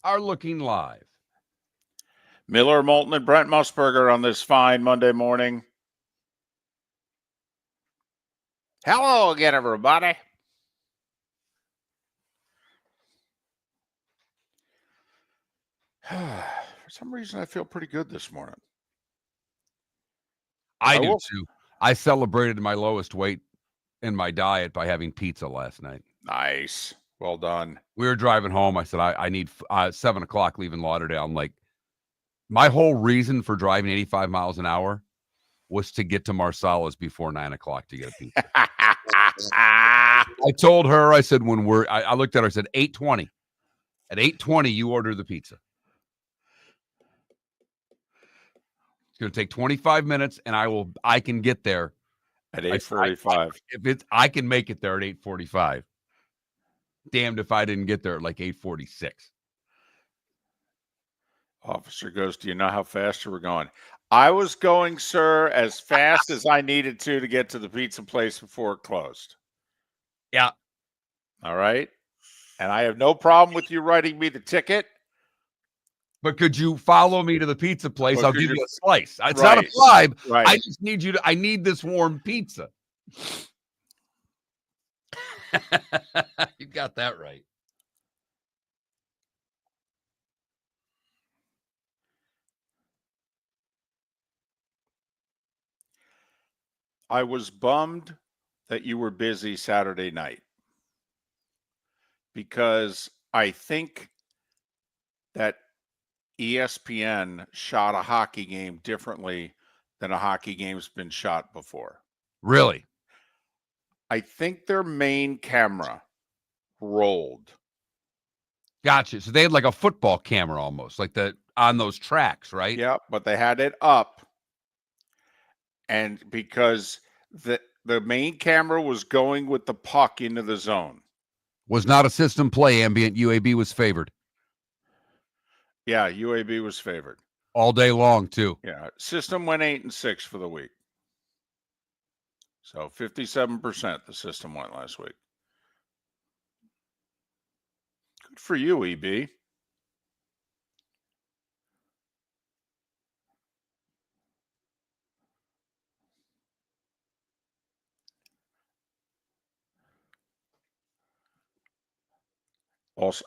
are looking live. Miller, Moulton, and Brent Musburger on this fine Monday morning. Hello again, everybody. For some reason, I feel pretty good this morning. I do too. I celebrated my lowest weight in my diet by having pizza last night. Nice. Well done. We were driving home. I said, I need 7 o'clock leaving Lauderdale. I'm like, my whole reason for driving 85 miles an hour was to get to Marsalis before 9 o'clock to get a pizza. I told her, I said, I looked at her, I said, 8:20. At 8:20, you order the pizza. It's going to take 25 minutes, and I can get there at 8:45. I can make it there at 8:45. Damned if I didn't get there at like 8:46. Officer goes, do you know how fast you were going? I was going, sir, as fast as I needed to get to the pizza place before it closed. Yeah. All right. And I have no problem with you writing me the ticket. But could you follow me to the pizza place? I'll give you a slice. It's not a bribe. Right. I just need I need this warm pizza. You got that right. I was bummed that you were busy Saturday night because I think that ESPN shot a hockey game differently than a hockey game's been shot before. Really? I think their main camera rolled. Gotcha. So they had like a football camera almost, like on those tracks, right? Yeah, but they had it up. And because the main camera was going with the puck into the zone. Was not a system play ambient. UAB was favored. Yeah, UAB was favored. All day long, too. Yeah, system went 8-6 for the week. So 57% the system went last week. Good for you, EB. Also,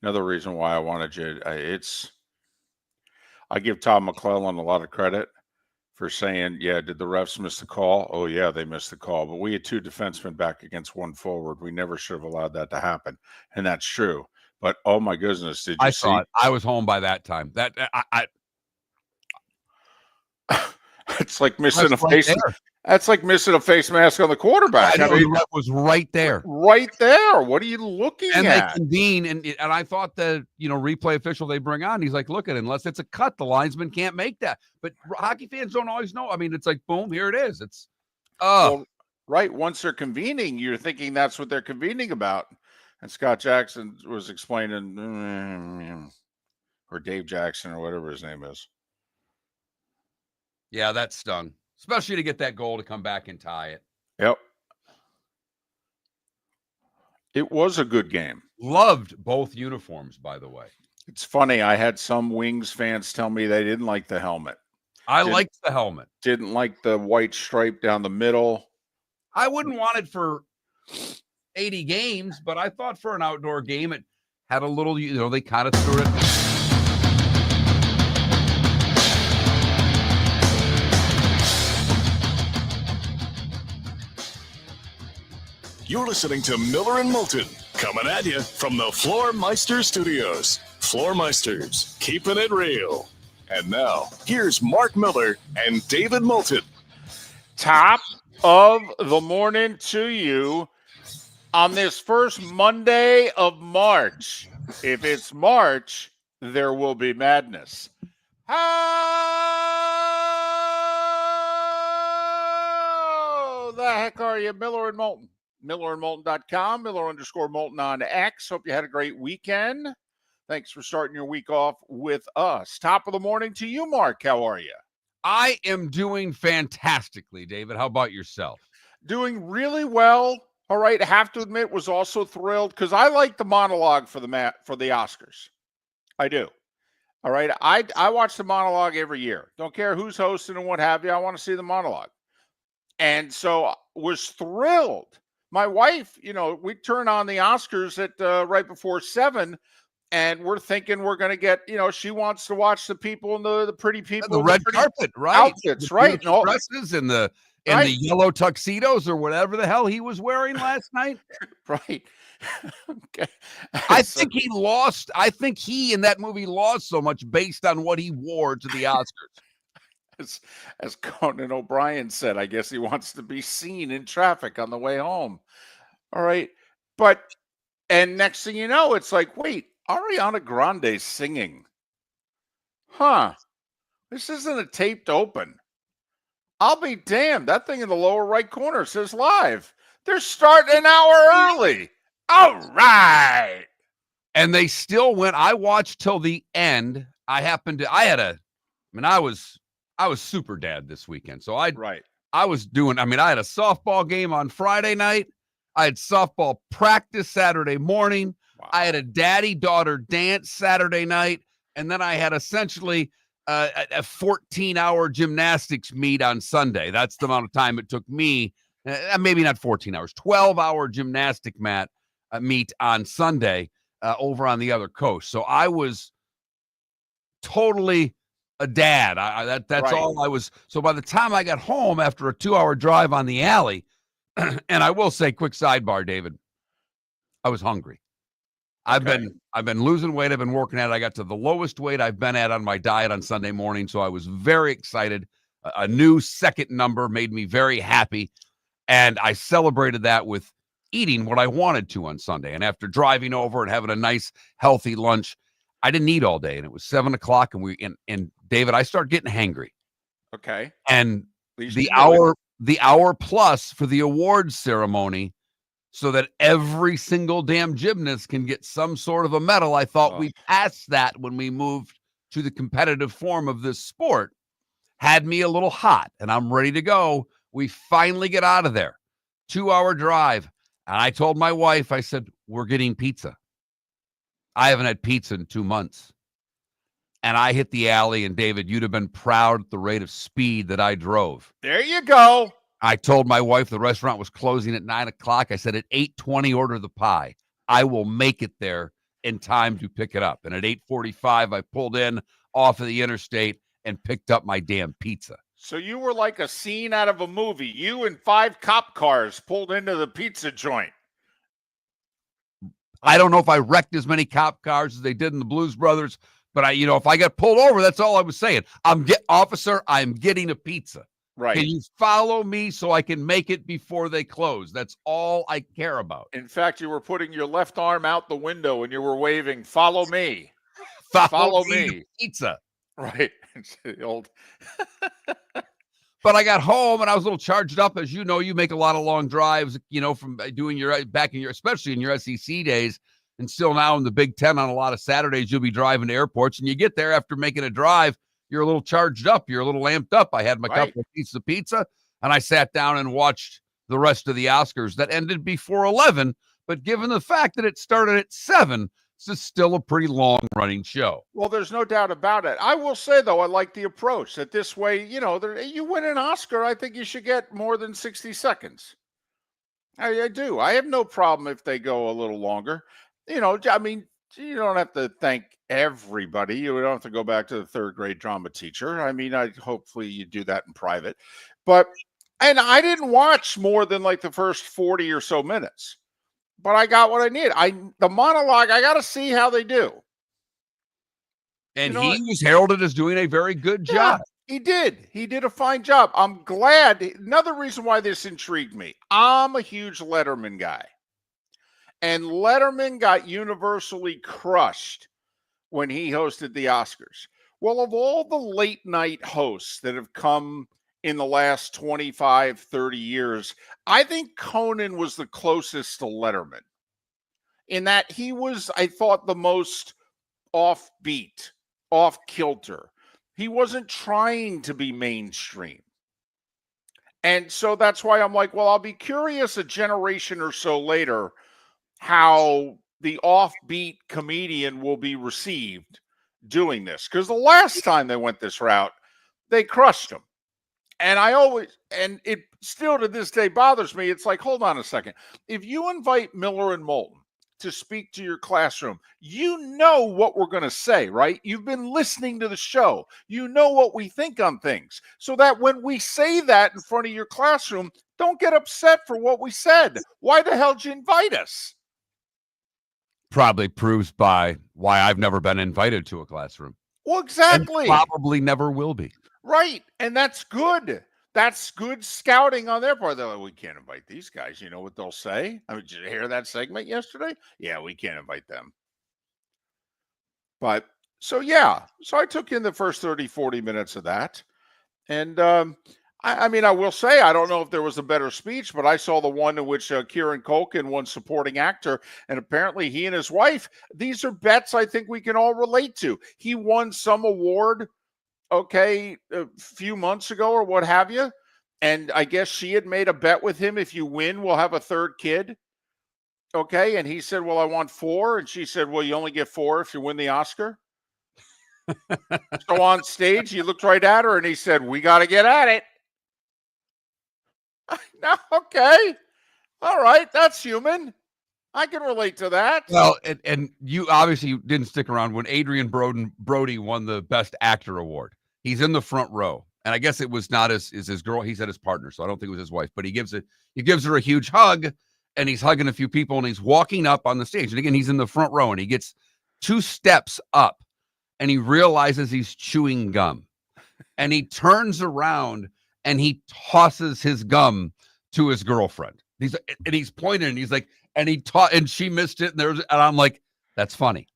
another reason why I wanted you. I give Tom McClellan a lot of credit for saying, yeah, did the refs miss the call? Oh, yeah, they missed the call. But we had 2 defensemen back against 1 forward. We never should have allowed that to happen. And that's true. But, oh, my goodness, did you see? I was home by that time. It's like missing a face. That's like missing a face mask on the quarterback. I mean, that was right there. Right there. What are you looking at? And they convene, and I thought the replay official they bring on, he's like, look at it, unless it's a cut, the linesman can't make that. But hockey fans don't always know. I mean, it's like, boom, here it is. It's well, right. Once they're convening, you're thinking that's what they're convening about. And Scott Jackson was explaining, or Dave Jackson, or whatever his name is. Yeah, that stung. Especially to get that goal to come back and tie it. Yep. It was a good game. Loved both uniforms, by the way. It's funny. I had some Wings fans tell me they didn't like the helmet. I liked the helmet. Didn't like the white stripe down the middle. I wouldn't want it for 80 games, but I thought for an outdoor game, it had a little, they kind of threw it. You're listening to Miller and Moulton, coming at you from the Floormeister Studios. Floormeisters, keeping it real. And now, here's Mark Miller and David Moulton. Top of the morning to you on this first Monday of March. If it's March, there will be madness. How the heck are you, Miller and Moulton? MillerandMoulton.com, Miller_Moulton on X. Hope you had a great weekend. Thanks for starting your week off with us. Top of the morning to you, Mark. How are you? I am doing fantastically, David. How about yourself? Doing really well. all right, I have to admit, was also thrilled because I like the monologue for the Oscars. I do. All right, I watch the monologue every year. Don't care who's hosting and what have you. I want to see the monologue, and so was thrilled. My wife, we turn on the Oscars at right before 7, and we're thinking we're going to get, she wants to watch the people in the pretty people, The in red pretty carpet, right? outfits, The right? beautiful dresses and the Right. yellow tuxedos or whatever the hell he was wearing last night. Right. Okay. I think he lost. I think he in that movie lost so much based on what he wore to the Oscars. As Conan O'Brien said, I guess he wants to be seen in traffic on the way home. All right. And next thing you know, it's like, wait, Ariana Grande's singing. Huh. This isn't a taped open. I'll be damned. That thing in the lower right corner says live. They're starting an hour early. All right. And they still went. I watched till the end. I was super dad this weekend. So I was doing, I had a softball game on Friday night. I had softball practice Saturday morning. Wow. I had a daddy-daughter dance Saturday night. And then I had essentially a 14-hour gymnastics meet on Sunday. That's the amount of time it took me. Maybe not 14 hours, 12-hour gymnastic meet on Sunday over on the other coast. So I was totally a dad. That's all I was. So by the time I got home after a 2-hour drive on the alley, and I will say, quick sidebar, David, I was hungry. Okay. I've been losing weight. I've been working at it. I got to the lowest weight I've been at on my diet on Sunday morning. So I was very excited. A new second number made me very happy. And I celebrated that with eating what I wanted to on Sunday. And after driving over and having a nice, healthy lunch, I didn't eat all day. And it was 7:00 and David, I started getting hangry. Okay. And the hour plus for the awards ceremony, so that every single damn gymnast can get some sort of a medal. I thought we passed that when we moved to the competitive form of this sport. Had me a little hot, and I'm ready to go. We finally get out of there. 2-hour drive. And I told my wife, I said, we're getting pizza. I haven't had pizza in 2 months. And I hit the alley, and David, you'd have been proud at the rate of speed that I drove. There you go. I told my wife the restaurant was closing at 9:00. I said, at 8:20, order the pie. I will make it there in time to pick it up. And at 8:45, I pulled in off of the interstate and picked up my damn pizza. So you were like a scene out of a movie. You and 5 cop cars pulled into the pizza joint. I don't know if I wrecked as many cop cars as they did in the Blues Brothers, but if I got pulled over, that's all I was saying. Officer, I'm getting a pizza. Right. Can you follow me so I can make it before they close? That's all I care about. In fact, you were putting your left arm out the window and you were waving, follow me. Follow me. Pizza. Right. The old. But I got home and I was a little charged up. As you know, you make a lot of long drives, from doing especially in your SEC days, and still now in the Big Ten on a lot of Saturdays, you'll be driving to airports, and you get there after making a drive, you're a little charged up, you're a little amped up. I had my couple of pieces of pizza, and I sat down and watched the rest of the Oscars that ended before 11. But given the fact that it started at 7, it's still a pretty long-running show. Well, there's no doubt about it. I will say, though, I like the approach that this way, you win an Oscar, I think you should get more than 60 seconds. I do. I have no problem if they go a little longer. You don't have to thank everybody. You don't have to go back to the 3rd grade drama teacher. Hopefully you do that in private. And I didn't watch more than like the first 40 or so minutes. But I got what I need. The monologue, I got to see how they do. And he was heralded as doing a very good job. He did. He did a fine job. I'm glad. Another reason why this intrigued me. I'm a huge Letterman guy. And Letterman got universally crushed when he hosted the Oscars. Well, of all the late night hosts that have come in the last 25, 30 years, I think Conan was the closest to Letterman in that he was, I thought, the most offbeat, off kilter. He wasn't trying to be mainstream. And so that's why I'm like, well, I'll be curious a generation or so later how the offbeat comedian will be received doing this. Because the last time they went this route, they crushed him. And it still to this day bothers me. It's like, hold on a second. If you invite Miller and Moulton to speak to your classroom, you know what we're going to say, right? You've been listening to the show. You know what we think on things. So that when we say that in front of your classroom, don't get upset for what we said. Why the hell did you invite us? Probably proves by why I've never been invited to a classroom. Well, exactly. And probably never will be. Right. And that's good. That's good scouting on their part. They're like, we can't invite these guys. You know what they'll say? I mean, did you hear that segment yesterday? Yeah, we can't invite them. But so, yeah. So I took in the first 30, 40 minutes of that. And I mean, I will say, I don't know if there was a better speech, but I saw the one in which Kieran Culkin won supporting actor. And apparently he and his wife, these are bets I think we can all relate to. He won some award, okay, a few months ago or what have you. And I guess she had made a bet with him. If you win, we'll have a third kid. Okay. And he said, well, I want 4. And she said, well, you only get 4 if you win the Oscar. So on stage, he looked right at her and he said, we got to get at it. No, okay. All right. That's human. I can relate to that. Well, and you obviously didn't stick around when Adrian Brody won the Best Actor award. He's in the front row, and I guess it was not his girl. He said his partner, so I don't think it was his wife. But he gives her a huge hug, and he's hugging a few people, and he's walking up on the stage. And again, he's in the front row, and he gets 2 steps up, and he realizes he's chewing gum, and he turns around and he tosses his gum to his girlfriend. He's pointing, and he's like. And she missed it. And I'm like, that's funny.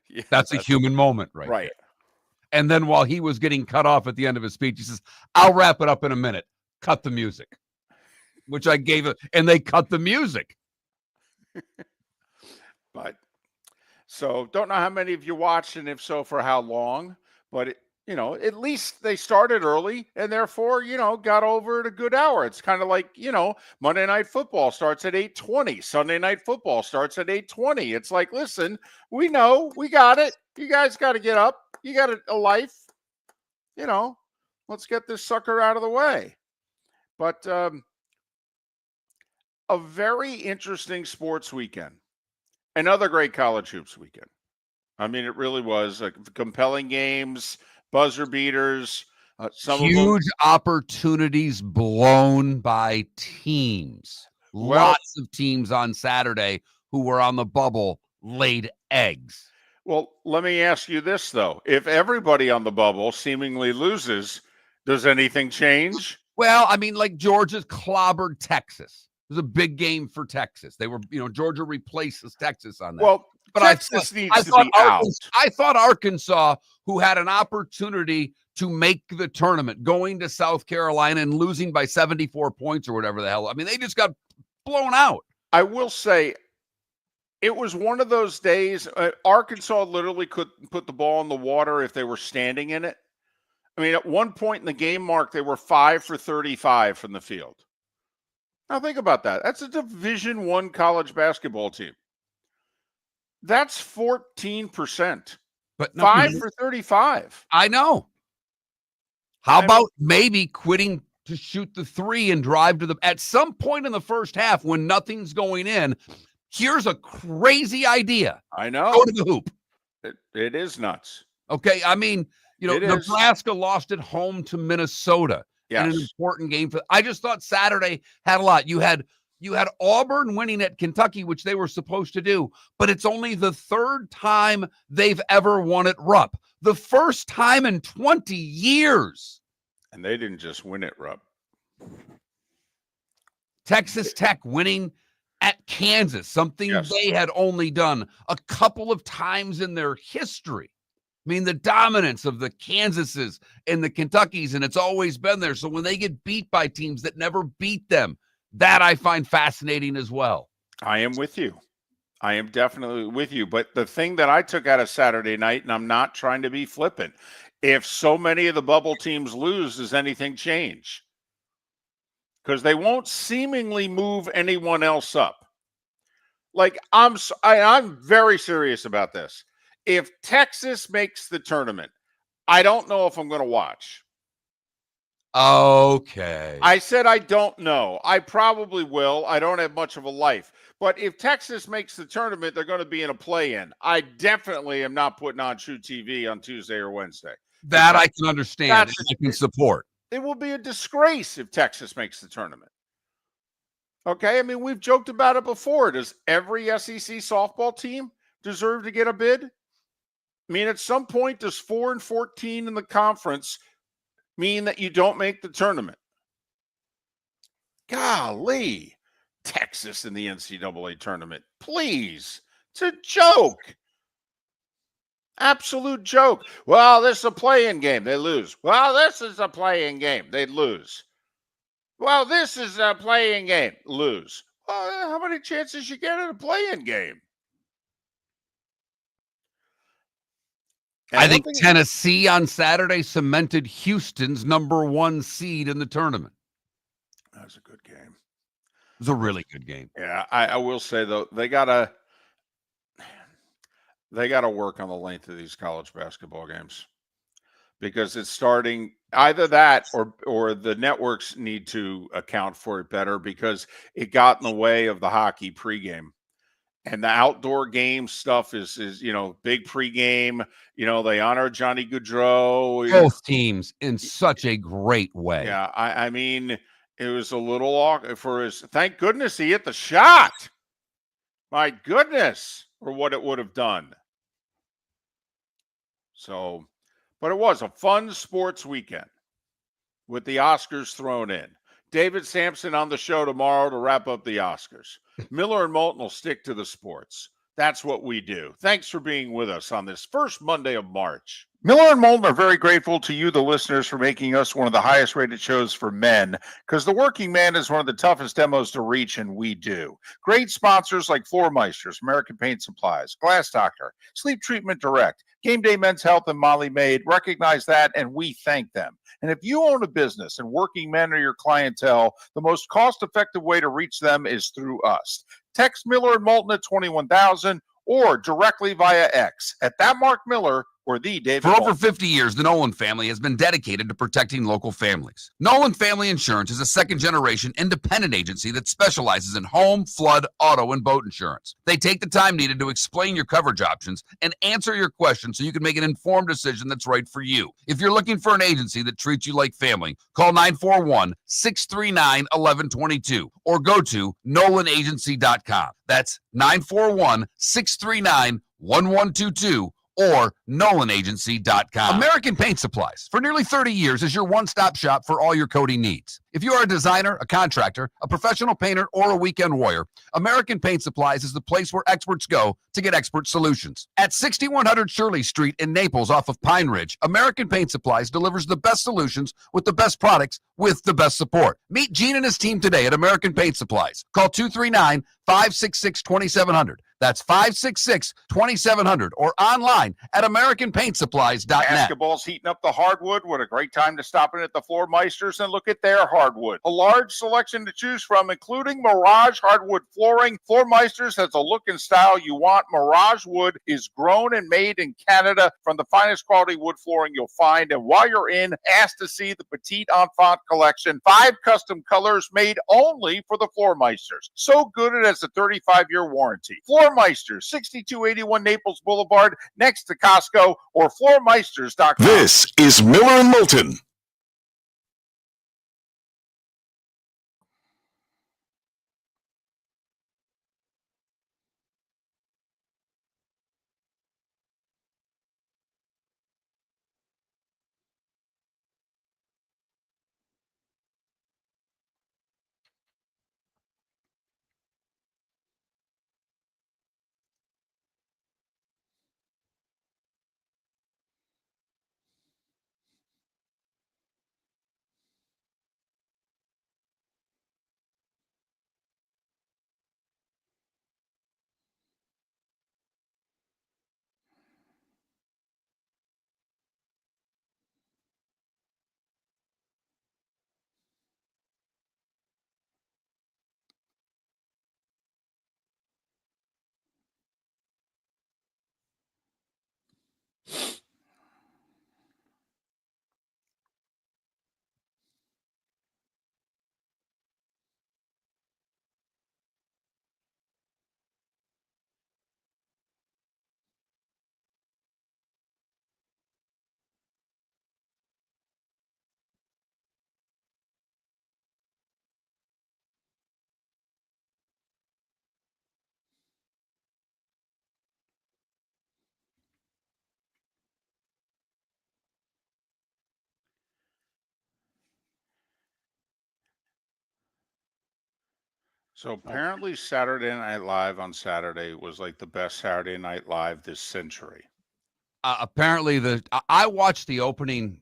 Yeah, that's a human moment, right? Right. There. And then while he was getting cut off at the end of his speech, he says, I'll wrap it up in a minute. Cut the music, which I gave it. And they cut the music. But so don't know how many of you watched, and if so, for how long, but at least they started early and therefore, got over at a good hour. It's kind of like, Monday Night Football starts at 8:20. Sunday Night Football starts at 8:20. It's like, listen, we know, we got it. You guys got to get up. You got a life, let's get this sucker out of the way. But a very interesting sports weekend. Another great college hoops weekend. I mean, it really was compelling games, buzzer beaters, some huge opportunities blown by teams. Lots of teams on Saturday who were on the bubble laid eggs. Well, let me ask you this, though. If everybody on the bubble seemingly loses, does anything change? Well, I mean, like Georgia's clobbered Texas. It was a big game for Texas. They were, Georgia replaces Texas on that. Well, but Texas needs to be out. I thought Arkansas, who had an opportunity to make the tournament, going to South Carolina and losing by 74 points or whatever the hell. I mean, they just got blown out. I will say it was one of those days. Arkansas literally could put the ball in the water if they were standing in it. I mean, at one point in the game, Mark, they were 5 for 35 from the field. Now think about that. That's a Division I college basketball team. That's 14%. But 5 for 35. I know. How about maybe quitting to shoot the 3 and drive to at some point in the first half when nothing's going in? Here's a crazy idea. I know. Go to the hoop. It is nuts. Okay. I mean, Nebraska lost at home to Minnesota. Yes. In an important game. I just thought Saturday had a lot. You had Auburn winning at Kentucky, which they were supposed to do, but it's only the 3rd time they've ever won at Rupp. The first time in 20 years. And they didn't just win at Rupp. Texas Tech winning at Kansas, something they had only done a couple of times in their history. I mean, the dominance of the Kansases and the Kentuckys, and it's always been there. So when they get beat by teams that never beat them, that I find fascinating as well. I am with you. I am definitely with you. But the thing that I took out of Saturday night, and I'm not trying to be flippant, if so many of the bubble teams lose, does anything change? because they won't seemingly move anyone else up. Like I'm very serious about this. If Texas makes the tournament, I don't know if I'm going to watch. Okay. I said I don't know. I probably will. I don't have much of a life. But if Texas makes the tournament, they're going to be in a play-in. I definitely am not putting on True TV on Tuesday or Wednesday. That I can understand. That's I can support. It will be a disgrace if Texas makes the tournament. Okay, I mean, we've joked about it before. Does every SEC softball team deserve to get a bid? I mean, at some point, does 4-14 in the conference mean that you don't make the tournament? Golly, Texas in the NCAA tournament. Please, it's a joke. Absolute joke. Well, this is a play-in game. They lose. Well, this is a play-in game. They'd lose. Well, this is a play-in game. Lose. Well, how many chances you get in a play-in game? And I think Tennessee on Saturday cemented Houston's #1 seed in the tournament. That was a good game. It was a really good game. Yeah, I will say though, they gotta work on the length of these college basketball games, because it's starting either that or the networks need to account for it better, because it got in the way of the hockey pregame. And the outdoor game stuff is big pregame. They honor Johnny Gaudreau. Both teams in such a great way. Yeah, I mean, it was a little awkward for his. Thank goodness he hit the shot. My goodness, for what it would have done. So, but it was a fun sports weekend with the Oscars thrown in. David Sampson on the show tomorrow to wrap up the Oscars. Miller and Moulton will stick to the sports. That's what we do. Thanks for being with us on this first Monday of March. Miller and Moulton are very grateful to you, the listeners, for making us one of the highest rated shows for men, because the working man is one of the toughest demos to reach, and we do. Great sponsors like Floor Meisters, American Paint Supplies, Glass Doctor, Sleep Treatment Direct, Game Day Men's Health, and Molly Maid recognize that, and we thank them. And if you own a business and working men are your clientele, the most cost-effective way to reach them is through us. Text Miller and Moulton at 21,000 or directly via X at that Mark Miller or the David For Moulton. over 50 years, the Nolan family has been dedicated to protecting local families. Nolan Family Insurance is a second-generation independent agency that specializes in home, flood, auto, and boat insurance. They take the time needed to explain your coverage options and answer your questions so you can make an informed decision that's right for you. If you're looking for an agency that treats you like family, call 941-639-1122 or go to nolanagency.com. That's 941-639-1122 or nolanagency.com. American Paint Supplies, for nearly 30 years, is your one-stop shop for all your coating needs. If you are a designer, a contractor, a professional painter, or a weekend warrior, American Paint Supplies is the place where experts go to get expert solutions. At 6100 Shirley Street in Naples off of Pine Ridge, American Paint Supplies delivers the best solutions with the best products with the best support. Meet Gene and his team today at American Paint Supplies. Call 239-566-2700. That's 566-2700 or online at AmericanPaintSupplies.net. Basketball's heating up the hardwood. What a great time to stop in at the Floor Meisters and look at their hardwood. A large selection to choose from, including Mirage hardwood flooring. Floor Meisters has a look and style you want. Mirage wood is grown and made in Canada from the finest quality wood flooring you'll find. And while you're in, ask to see the Petite Enfant collection. 5 custom colors made only for the Floor Meisters. So good it has a 35-year warranty. Floor Meisters, 6281 Naples Boulevard, next to Costco, or floormeisters.com. This is Miller and Moulton. So apparently Saturday Night Live on Saturday was like the best Saturday Night Live this century. Apparently, I watched the opening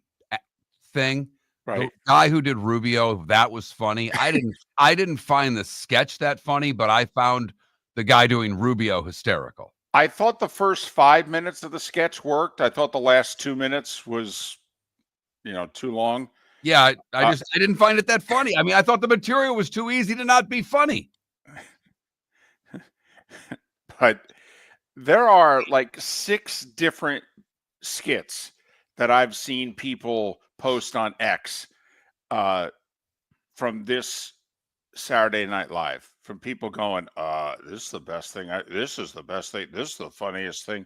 thing. The Right. guy who did Rubio, that was funny. I didn't find the sketch that funny, but I found the guy doing Rubio hysterical. I thought the first 5 minutes of the sketch worked. I thought the last 2 minutes was, too long. Yeah, I didn't find it that funny. I mean, I thought the material was too easy to not be funny. But there are like 6 different skits that I've seen people post on X from this Saturday Night Live, from people going, this is the best thing. This is the best thing. This is the funniest thing.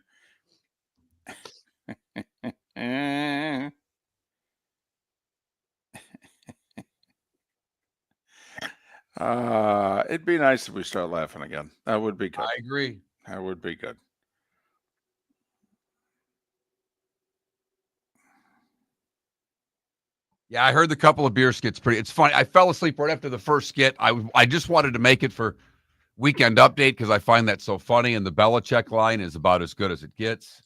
It'd be nice if we start laughing again. That would be good. I agree. That would be good. Yeah, I heard the couple of beer skits. It's funny. I fell asleep right after the first skit. I just wanted to make it for Weekend Update because I find that so funny, and the Belichick line is about as good as it gets.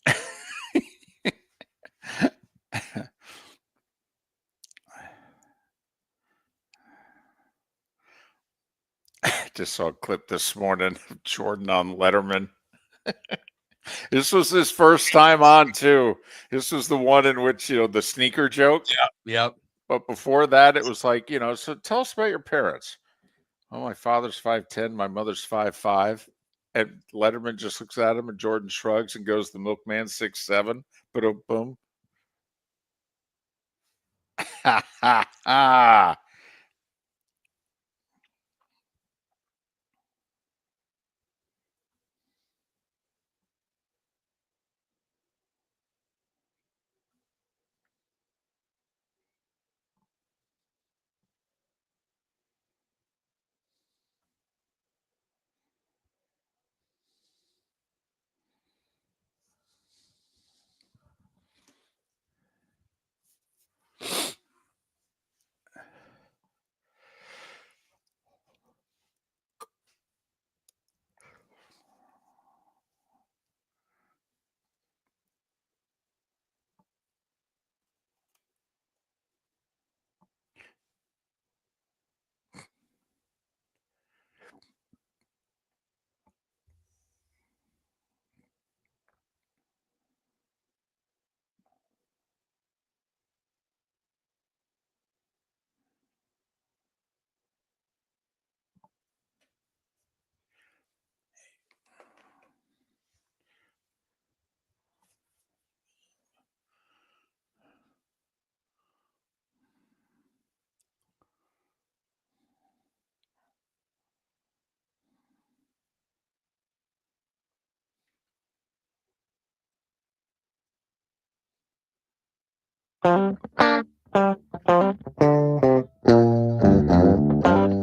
I just saw a clip this morning of Jordan on Letterman. This was his first time on too. This was the one in which, the sneaker joke. Yep. But before that, it was like, so tell us about your parents. Oh, my father's 5'10", my mother's 5'5". And Letterman just looks at him and Jordan shrugs and goes, the milkman 6'7". Boom, boom. Ha ha ha.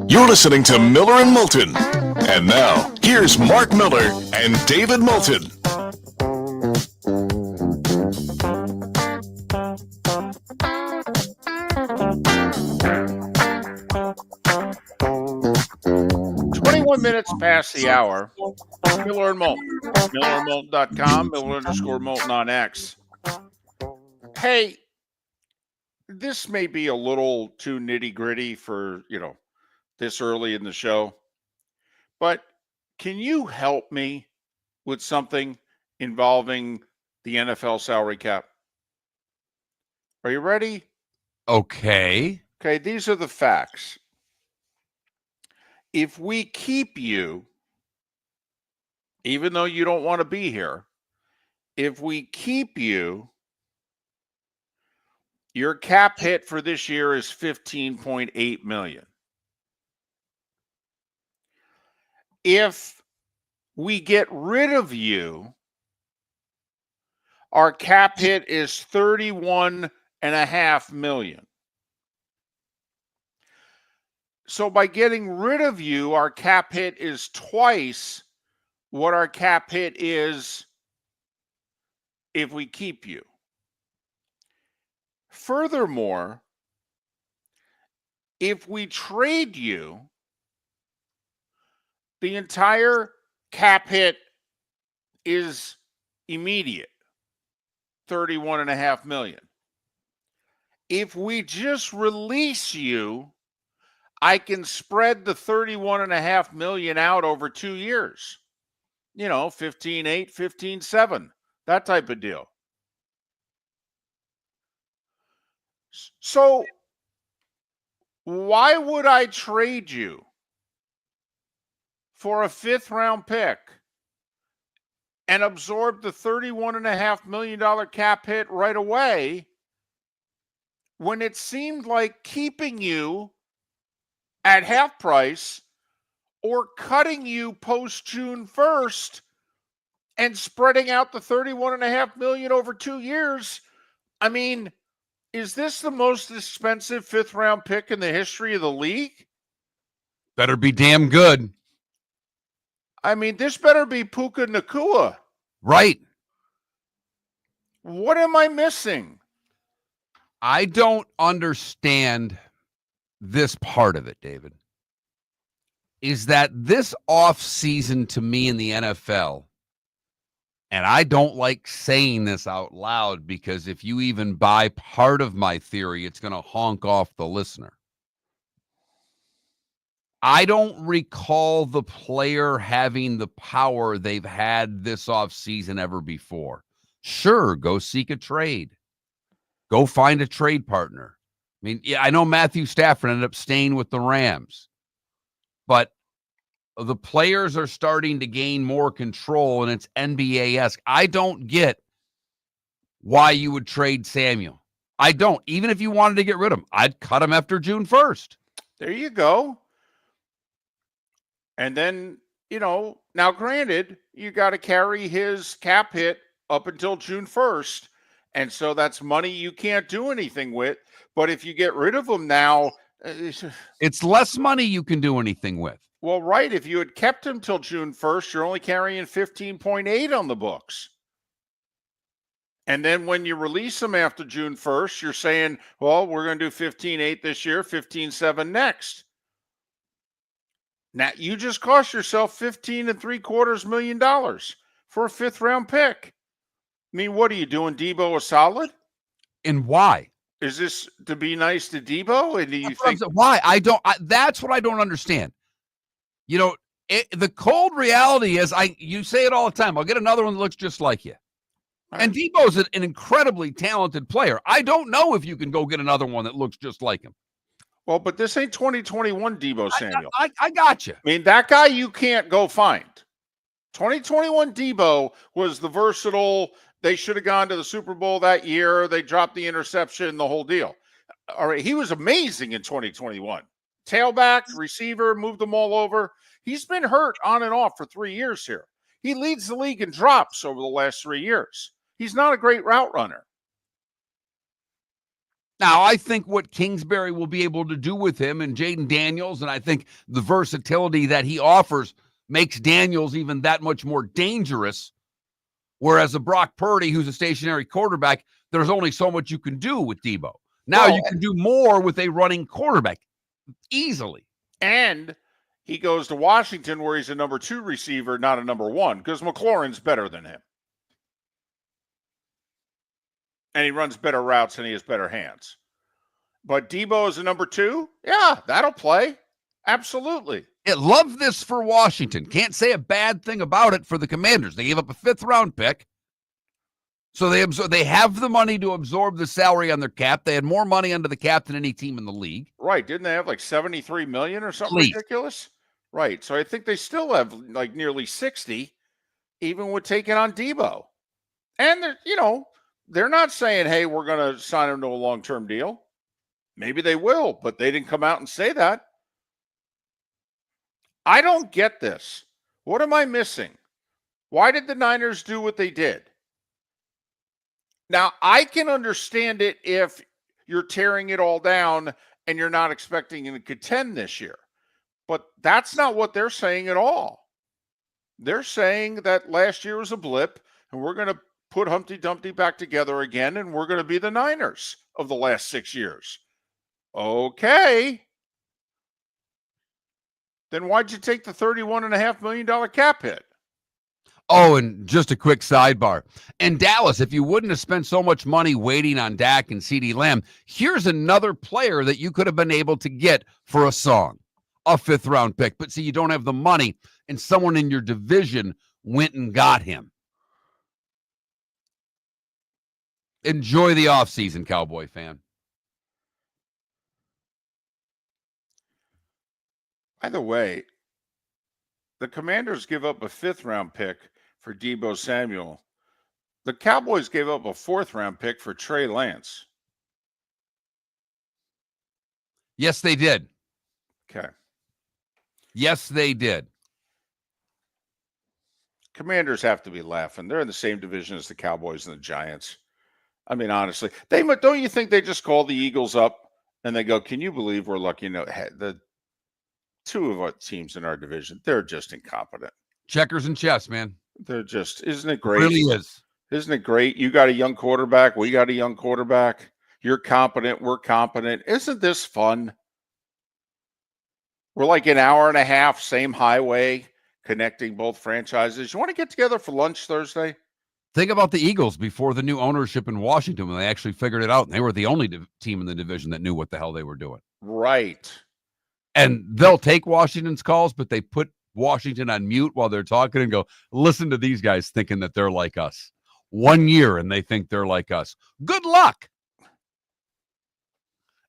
You're listening to Miller and Moulton. And now, here's Mark Miller and David Moulton. Minutes past the hour. Miller and Moulton. MillerandMoulton.com. Miller_Moulton on X. Hey, this may be a little too nitty gritty for, this early in the show, but can you help me with something involving the NFL salary cap? Are you ready? Okay. Okay, these are the facts. If we keep you, even though you don't want to be here, if we keep you, your cap hit for this year is $15.8 million. If we get rid of you, our cap hit is $31.5 million. So by getting rid of you, our cap hit is twice what our cap hit is if we keep you. Furthermore, if we trade you, The entire cap hit is immediate, $31.5 million. If we just release you, I can spread the $31.5 million out over 2 years. 15.8, 15.7, that type of deal. So why would I trade you for a 5th round pick and absorb the $31.5 million cap hit right away when it seemed like keeping you at half price or cutting you post June 1st and spreading out the $31.5 million over 2 years? I mean, is this the most expensive 5th round pick in the history of the league? Better be damn good. I mean, this better be Puka Nacua. Right. What am I missing? I don't understand this part of it, David. Is that this offseason to me in the NFL, and I don't like saying this out loud because if you even buy part of my theory, it's going to honk off the listener. I don't recall the player having the power they've had this offseason ever before. Sure, go seek a trade. Go find a trade partner. I mean, yeah, I know Matthew Stafford ended up staying with the Rams, but the players are starting to gain more control, and it's NBA-esque. I don't get why you would trade Samuel. I don't. Even if you wanted to get rid of him, I'd cut him after June 1st. There you go. And then, now granted, you got to carry his cap hit up until June 1st. And so that's money you can't do anything with. But if you get rid of him now, it's less money you can do anything with. Well, right. If you had kept him till June 1st, you're only carrying 15.8 on the books. And then when you release him after June 1st, you're saying, well, we're going to do 15.8 this year, 15.7 next. Now, you just cost yourself $15.75 million for a 5th round pick. I mean, what are you doing, Debo a solid? And why? Is this to be nice to Debo? And do you think why? That's what I don't understand. The cold reality is, you say it all the time. I'll get another one that looks just like you. Right. And Debo's an incredibly talented player. I don't know if you can go get another one that looks just like him. Well, but this ain't 2021 Debo Samuel. I got you. I mean, that guy you can't go find. 2021 Debo was the versatile. They should have gone to the Super Bowl that year. They dropped the interception, the whole deal. All right, he was amazing in 2021. Tailback, receiver, moved them all over. He's been hurt on and off for 3 years here. He leads the league in drops over the last 3 years. He's not a great route runner. Now, I think what Kingsbury will be able to do with him and Jaden Daniels, and I think the versatility that he offers makes Daniels even that much more dangerous. Whereas a Brock Purdy, who's a stationary quarterback, there's only so much you can do with Debo. Now you can do more with a running quarterback easily. And he goes to Washington where he's a number 2 receiver, not a number 1, because McLaurin's better than him. And he runs better routes and he has better hands. But Debo is a number 2? Yeah, that'll play. Absolutely. Love this for Washington. Can't say a bad thing about it for the Commanders. They gave up a 5th round pick. So they have the money to absorb the salary on their cap. They had more money under the cap than any team in the league. Right. Didn't they have like $73 million or something ridiculous? Right. So I think they still have like nearly 60, even with taking on Debo. And they're not saying, hey, we're going to sign him to a long-term deal. Maybe they will, but they didn't come out and say that. I don't get this. What am I missing? Why did the Niners do what they did? Now, I can understand it if you're tearing it all down and you're not expecting to contend this year. But that's not what they're saying at all. They're saying that last year was a blip and we're going to put Humpty Dumpty back together again and we're going to be the Niners of the last 6 years. Okay. Then why'd you take the $31.5 million cap hit? Oh, and just a quick sidebar. In Dallas, if you wouldn't have spent so much money waiting on Dak and CeeDee Lamb, here's another player that you could have been able to get for a song, a fifth-round pick. But see, you don't have the money, and someone in your division went and got him. Enjoy the offseason, Cowboy fan. By the way, the Commanders give up a fifth-round pick for Deebo Samuel. The Cowboys gave up a fourth-round pick for Trey Lance. Yes, they did. Okay. Yes, they did. Commanders have to be laughing. They're in the same division as the Cowboys and the Giants. I mean, honestly, don't you think they just call the Eagles up and they go, "Can you believe we're lucky?" The two of our teams in our division, they're just incompetent. Checkers and chess, man. They're just, isn't it great? It really is. Isn't it great? You got a young quarterback. We got a young quarterback. You're competent. We're competent. Isn't this fun? We're like an hour and a half, same highway, connecting both franchises. You want to get together for lunch Thursday? Think about the Eagles before the new ownership in Washington when they actually figured it out. And they were the only team in the division that knew what the hell they were doing. Right. And they'll take Washington's calls, but they put Washington on mute while they're talking and go, listen to these guys thinking that they're like us. 1 year and they think they're like us. Good luck.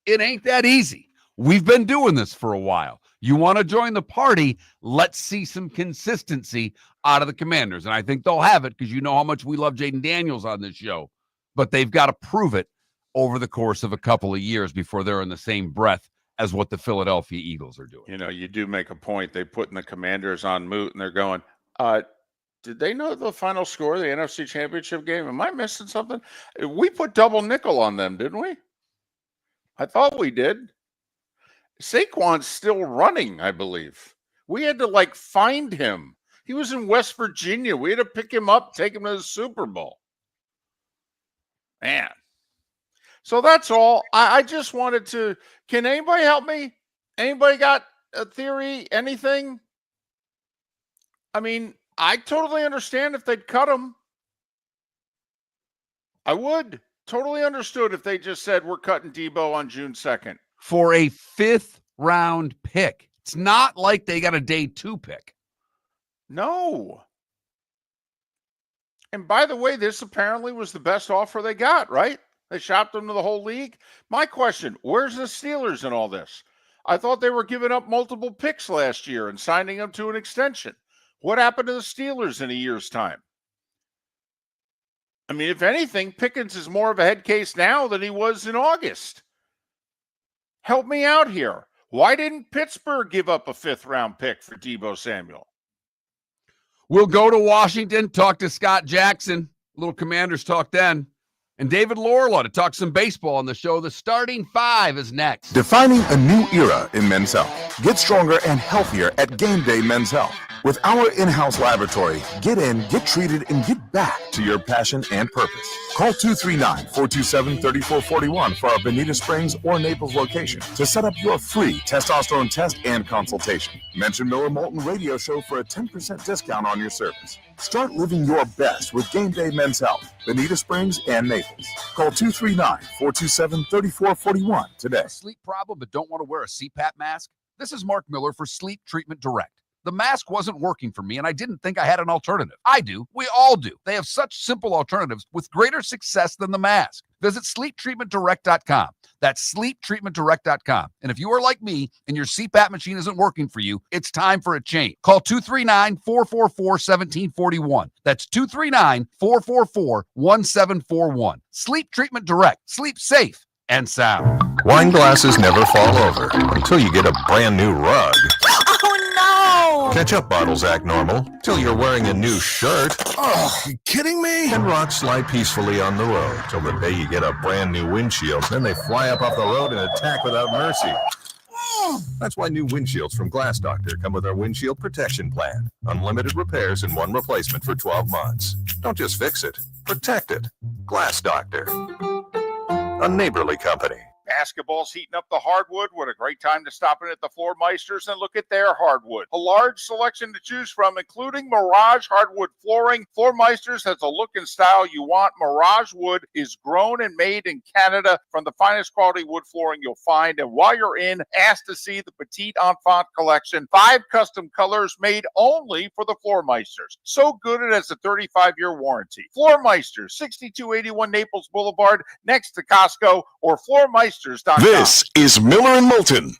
It ain't that easy. We've been doing this for a while. You want to join the party? Let's see some consistency out of the Commanders. And I think they'll have it because you know how much we love Jaden Daniels on this show. But they've got to prove it over the course of a couple of years before they're in the same breath as what the Philadelphia Eagles are doing. You know, you do make a point. They putting the Commanders on mute and they're going, did they know the final score of the NFC Championship game? Am I missing something? We put double nickel on them, didn't we? I thought we did. Saquon's still running, I believe. We had to find him. He was in West Virginia. We had to pick him up, take him to the Super Bowl. Man. So that's all. I just wanted to, can anybody help me? Anybody got a theory, anything? I mean, I totally understand if they'd cut him. I would. Totally understood if they just said we're cutting Deebo on June 2nd. For a fifth-round pick. It's not like they got a day 2 pick. No. And by the way, this apparently was the best offer they got, right? They shopped them to the whole league. My question, where's the Steelers in all this? I thought they were giving up multiple picks last year and signing them to an extension. What happened to the Steelers in a year's time? I mean, if anything, Pickens is more of a head case now than he was in August. Help me out here. Why didn't Pittsburgh give up a fifth-round pick for Deebo Samuel? We'll go to Washington, talk to Scott Jackson, little Commanders talk then, and David Laurila to talk some baseball on the show. The Starting Five is next. Defining a new era in men's health. Get stronger and healthier at Game Day Men's Health. With our in-house laboratory, get in, get treated, and get back to your passion and purpose. Call 239-427-3441 for our Bonita Springs or Naples location to set up your free testosterone test and consultation. Mention Miller Moulton Radio Show for a 10% discount on your service. Start living your best with Game Day Men's Health, Bonita Springs and Naples. Call 239-427-3441 today. A sleep problem but don't want to wear a CPAP mask? This is Mark Miller for Sleep Treatment Direct. The mask wasn't working for me, and I didn't think I had an alternative. I do. We all do. They have such simple alternatives with greater success than the mask. Visit sleeptreatmentdirect.com. That's sleeptreatmentdirect.com. And if you are like me and your CPAP machine isn't working for you, it's time for a change. Call 239-444-1741. That's 239-444-1741. Sleep Treatment Direct. Sleep safe and sound. Wine glasses never fall over until you get a brand new rug. Oh, no! Ketchup bottles act normal till you're wearing a new shirt. Oh, you kidding me? And rocks slide peacefully on the road till the day you get a brand new windshield. Then they fly up off the road and attack without mercy. That's why new windshields from Glass Doctor come with our windshield protection plan. Unlimited repairs and one replacement for 12 months. Don't just fix it, protect it. Glass Doctor. A neighborly company. Basketball's heating up the hardwood. What a great time to stop in at the Floor Meisters and look at their hardwood. A large selection to choose from, including Mirage hardwood flooring. Floor Meisters has a look and style you want. Mirage wood is grown and made in Canada from the finest quality wood flooring you'll find. And while you're in, ask to see the Petite Enfant collection. 5 custom colors made only for the Floor Meisters. So good it has a 35-year warranty. Floor Meisters, 6281 Naples Boulevard, next to Costco, or floormeisters.com. This is Miller and Moulton.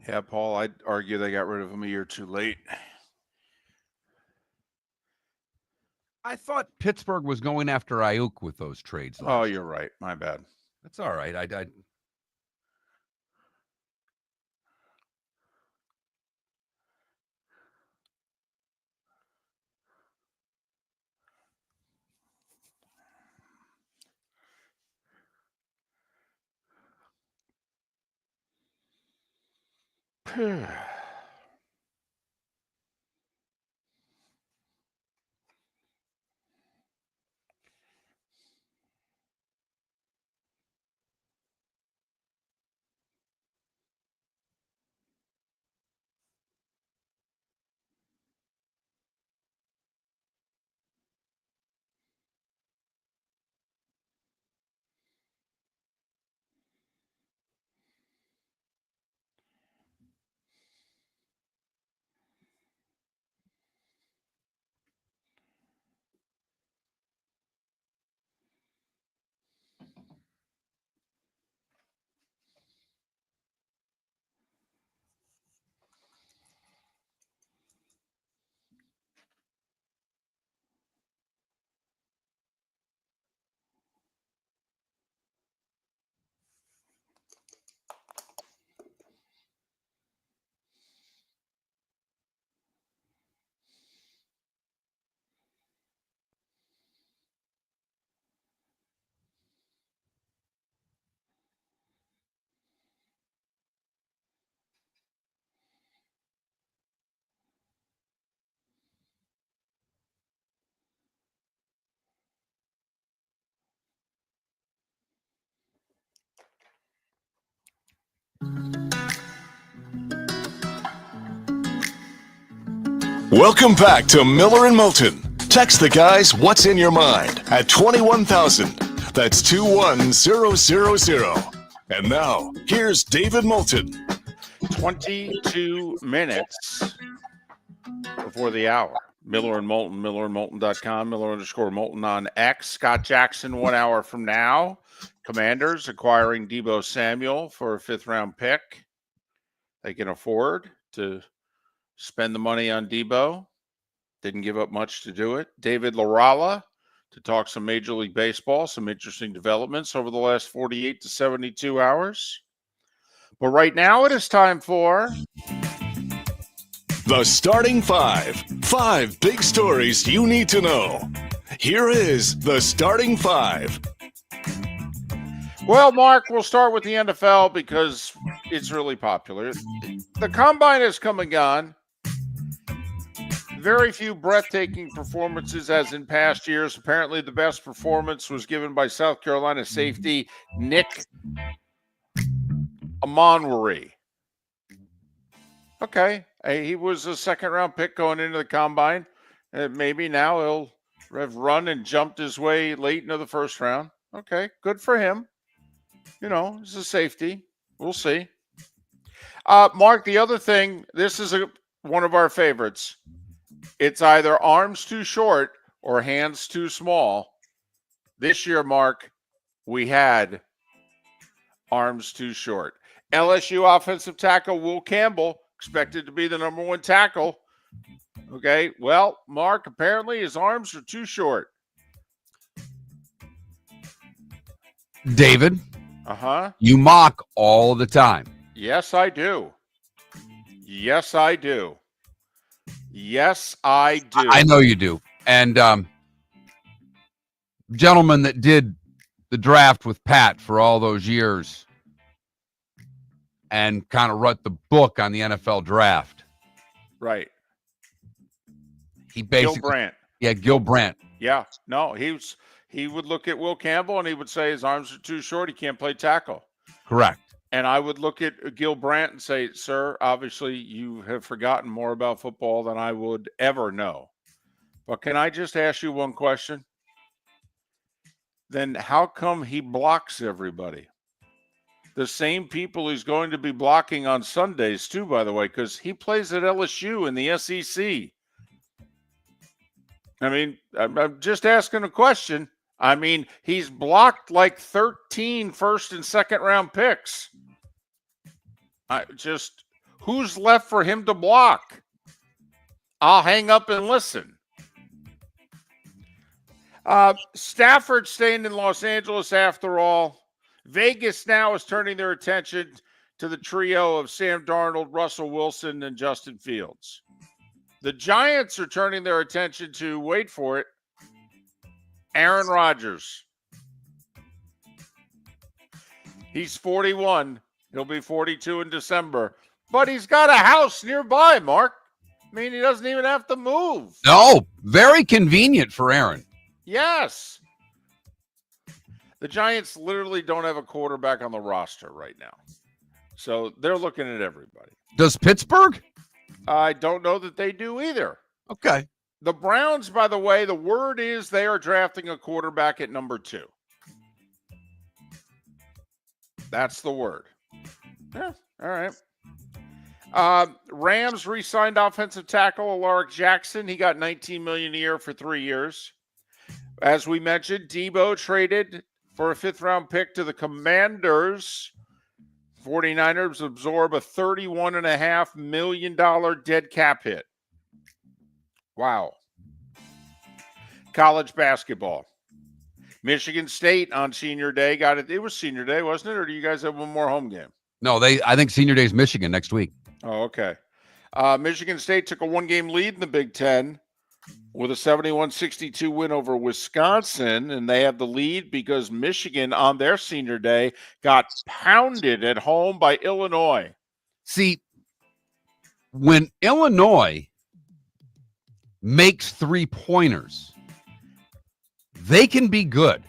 Yeah, Paul, I'd argue they got rid of him a year too late. I thought Pittsburgh was going after Ayuk with those trades. Oh, last you're year. right. My bad. That's all right. I Welcome back to Miller and Moulton. Text the guys what's in your mind at 21,000. That's 21000. And now, here's David Moulton. 22 minutes before the hour. Miller and Moulton, millerandmoulton.com, Miller_Moulton on X. Scott Jackson 1 hour from now. Commanders acquiring Deebo Samuel for a 5th-round pick. They can afford to spend the money on Deebo. Didn't give up much to do it. David Laurila to talk some Major League Baseball, some interesting developments over the last 48 to 72 hours. But right now it is time for The Starting Five. 5 big stories you need to know. Here is The Starting Five. Well, Mark, we'll start with the NFL because it's really popular. The Combine has come and gone. Very few breathtaking performances as in past years. Apparently, the best performance was given by South Carolina safety Nick Amonwari. Okay, he was a 2nd-round pick going into the Combine. Maybe now he'll have run and jumped his way late into the 1st round. Okay, good for him. You know, it's a safety. We'll see. Mark, the other thing, this is one of our favorites. It's either arms too short or hands too small. This year, Mark, we had arms too short. LSU offensive tackle Will Campbell expected to be the #1 tackle. Okay, well, Mark, apparently his arms are too short. David, Uh-huh. you mock all the time. Yes, I do. Yes, I do. Yes, I do. I know you do. And gentleman that did the draft with Pat for all those years and kind of wrote the book on the NFL draft. Right. He basically, Gil Brandt. Yeah, Gil Brandt. Yeah. No, he would look at Will Campbell and he would say his arms are too short. He can't play tackle. Correct. And I would look at Gil Brandt and say, sir, obviously you have forgotten more about football than I would ever know. But can I just ask you one question? Then how come he blocks everybody? The same people he's going to be blocking on Sundays too, by the way, because he plays at LSU in the SEC. I mean, I'm just asking a question. I mean, he's blocked like 13 1st and 2nd-round picks. Who's left for him to block? I'll hang up and listen. Stafford staying in Los Angeles after all. Vegas now is turning their attention to the trio of Sam Darnold, Russell Wilson, and Justin Fields. The Giants are turning their attention to, wait for it, Aaron Rodgers. He's 41. He'll be 42 in December. But he's got a house nearby, Mark. I mean, he doesn't even have to move. No, very convenient for Aaron. Yes. The Giants literally don't have a quarterback on the roster right now. So they're looking at everybody. Does Pittsburgh? I don't know that they do either. Okay. The Browns, by the way, the word is they are drafting a quarterback at #2. That's the word. Yeah, all right. Rams re-signed offensive tackle Alaric Jackson. He got $19 million a year for 3 years. As we mentioned, Deebo traded for a 5th-round pick to the Commanders. 49ers absorb a $31.5 million dead cap hit. Wow. College basketball. Michigan State on senior day got it. It was senior day, wasn't it? Or do you guys have one more home game? No, I think senior day is Michigan next week. Oh, okay. Michigan State took a 1-game lead in the Big Ten with a 71-62 win over Wisconsin, and they have the lead because Michigan on their senior day got pounded at home by Illinois. See, when Illinois makes 3-pointers, they can be good.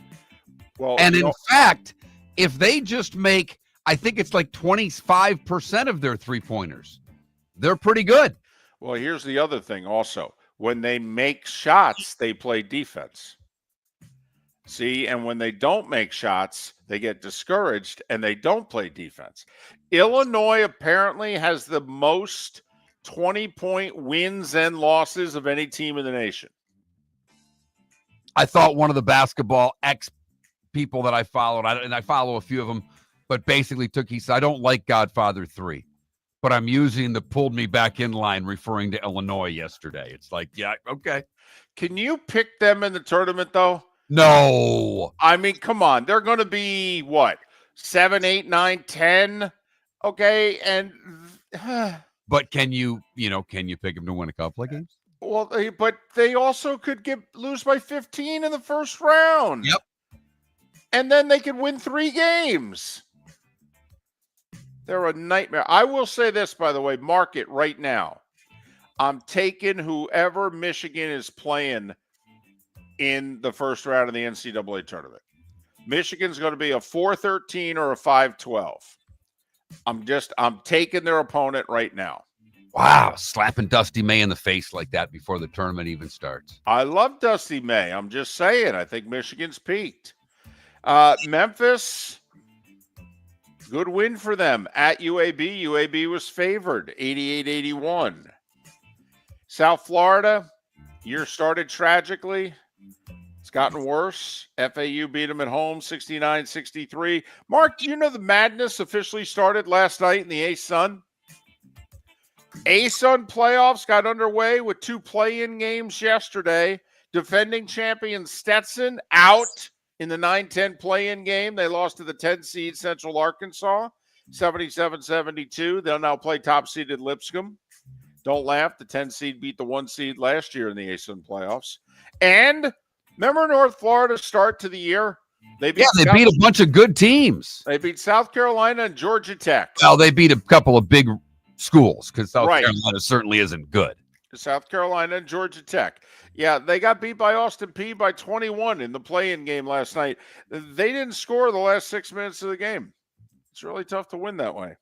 Well, And in fact, if they just make, I think it's like 25% of their 3-pointers, they're pretty good. Well, here's the other thing also. When they make shots, they play defense. See, and when they don't make shots, they get discouraged and they don't play defense. Illinois apparently has the most 20-point wins and losses of any team in the nation. I thought one of the basketball ex people that I followed, and I follow a few of them, but basically he said, I don't like Godfather 3, but I'm using the pulled me back in line referring to Illinois yesterday. It's like, yeah, okay. Can you pick them in the tournament, though? No. I mean, come on. They're going to be, what, 7, 8, 9, 10? Okay, and but can you pick them to win a couple of games? Well, but they also could lose by 15 in the first round. Yep. And then they could win 3 games. They're a nightmare. I will say this, by the way, mark it right now. I'm taking whoever Michigan is playing in the first round of the NCAA tournament. Michigan's going to be a 4-13 or a 5-12. I'm taking their opponent right now. Wow, slapping Dusty May in the face like that before the tournament even starts. I love Dusty May. I'm just saying, I think Michigan's peaked. Memphis, good win for them at UAB. UAB was favored, 88-81. South Florida, year started tragically. It's gotten worse. FAU beat them at home, 69-63. Mark, do you know the madness officially started last night in the A-Sun? A-Sun playoffs got underway with 2 play-in games yesterday. Defending champion Stetson out in the 9-10 play-in game. They lost to the 10-seed Central Arkansas, 77-72. They'll now play top-seeded Lipscomb. Don't laugh. The 10-seed beat the 1-seed last year in the A-Sun playoffs. And remember North Florida's start to the year? They beat a bunch of good teams. They beat South Carolina and Georgia Tech. Well, they beat a couple of big schools because South Carolina certainly isn't good. South Carolina and Georgia Tech. Yeah, they got beat by Austin Peay by 21 in the play-in game last night. They didn't score the last 6 minutes of the game. It's really tough to win that way.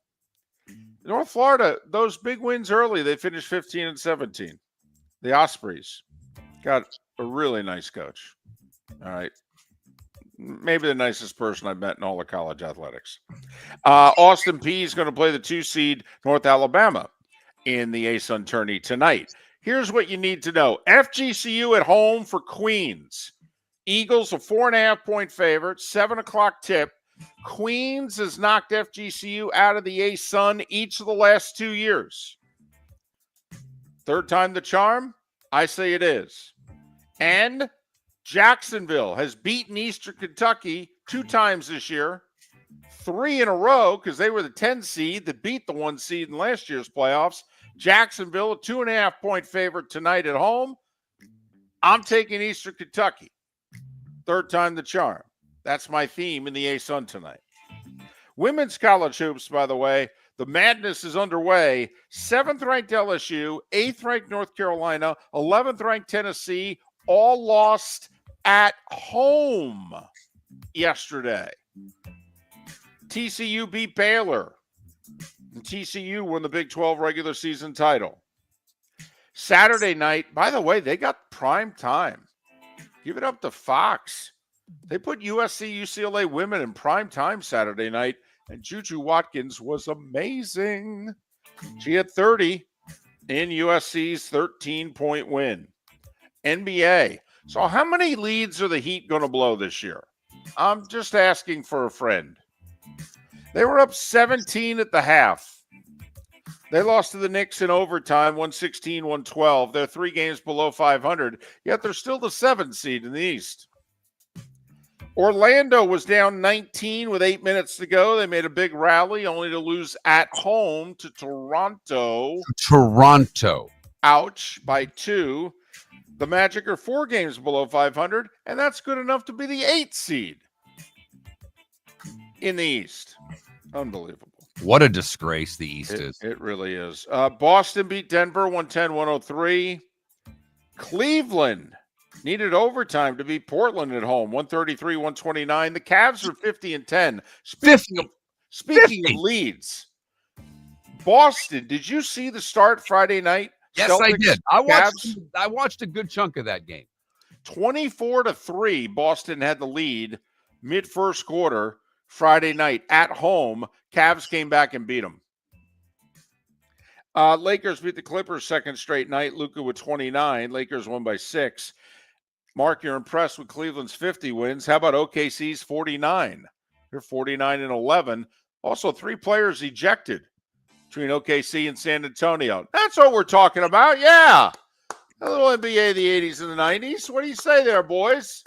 North Florida, those big wins early, they finished 15-17. The Ospreys got a really nice coach. All right. Maybe the nicest person I've met in all of college athletics. Austin Peay is going to play the 2-seed North Alabama in the A-Sun tourney tonight. Here's what you need to know. FGCU at home for Queens. Eagles a 4.5-point favorite, 7 o'clock tip. Queens has knocked FGCU out of the A-Sun each of the last 2 years. Third time the charm? I say it is. And Jacksonville has beaten Eastern Kentucky 2 times this year, 3 in a row because they were the 10 seed that beat the 1 seed in last year's playoffs. Jacksonville, a 2.5-point favorite tonight at home. I'm taking Eastern Kentucky. Third time the charm. That's my theme in the A-Sun tonight. Women's college hoops, by the way, the madness is underway. 7th-ranked LSU, 8th-ranked North Carolina, 11th-ranked Tennessee, all lost at home yesterday. TCU beat Baylor. And TCU won the Big 12 regular season title. Saturday night, by the way, they got prime time. Give it up to Fox. They put USC, UCLA women in prime time Saturday night, and Juju Watkins was amazing. She had 30 in USC's 13-point win. NBA. So how many leads are the Heat going to blow this year? I'm just asking for a friend. They were up 17 at the half. They lost to the Knicks in overtime, 116-112. They're 3 games below 500, yet they're still the 7th seed in the East. Orlando was down 19 with 8 minutes to go. They made a big rally, only to lose at home to Toronto. Ouch, by 2. The Magic are 4 games below 500, and that's good enough to be the 8th seed in the East. Unbelievable. What a disgrace the East is. It really is. Boston beat Denver 110-103. Cleveland needed overtime to beat Portland at home 133-129. The Cavs are 50-10. Speaking of leads, Boston, did you see the start Friday night? Yes, I Celtics, did. Cavs. I watched a good chunk of that game. 24-3, Boston had the lead mid-first quarter Friday night at home. Cavs came back and beat them. Lakers beat the Clippers second straight night. Luka with 29. Lakers won by 6. Mark, you're impressed with Cleveland's 50 wins. How about OKC's 49? They're 49-11. Also, 3 players ejected between OKC and San Antonio. That's what we're talking about. Yeah. A little NBA of the 80s and the 90s. What do you say there, boys?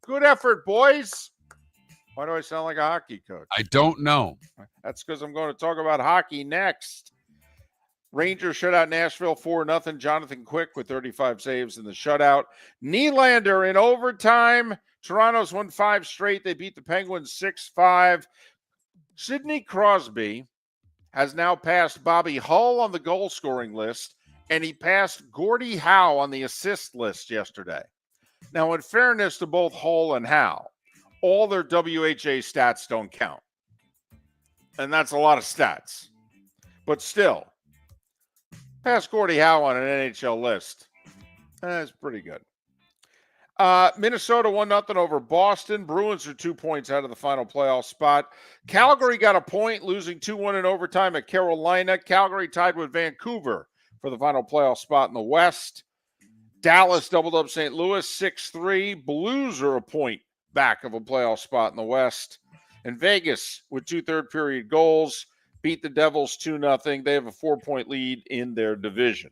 Good effort, boys. Why do I sound like a hockey coach? I don't know. That's because I'm going to talk about hockey next. Rangers shut out Nashville 4-0. Jonathan Quick with 35 saves in the shutout. Nylander in overtime. Toronto's won 5 straight. They beat the Penguins 6-5. Sidney Crosby has now passed Bobby Hull on the goal-scoring list, and he passed Gordie Howe on the assist list yesterday. Now, in fairness to both Hull and Howe, all their WHA stats don't count. And that's a lot of stats. But still, pass Gordie Howe on an NHL list. That's pretty good. Minnesota 1-0 over Boston. Bruins are 2 points out of the final playoff spot. Calgary got a point, losing 2-1 in overtime at Carolina. Calgary tied with Vancouver for the final playoff spot in the West. Dallas doubled up St. Louis 6-3. Blues are a point back of a playoff spot in the West. And Vegas, with 2 third-period goals, beat the Devils 2-0. They have a 4-point lead in their division.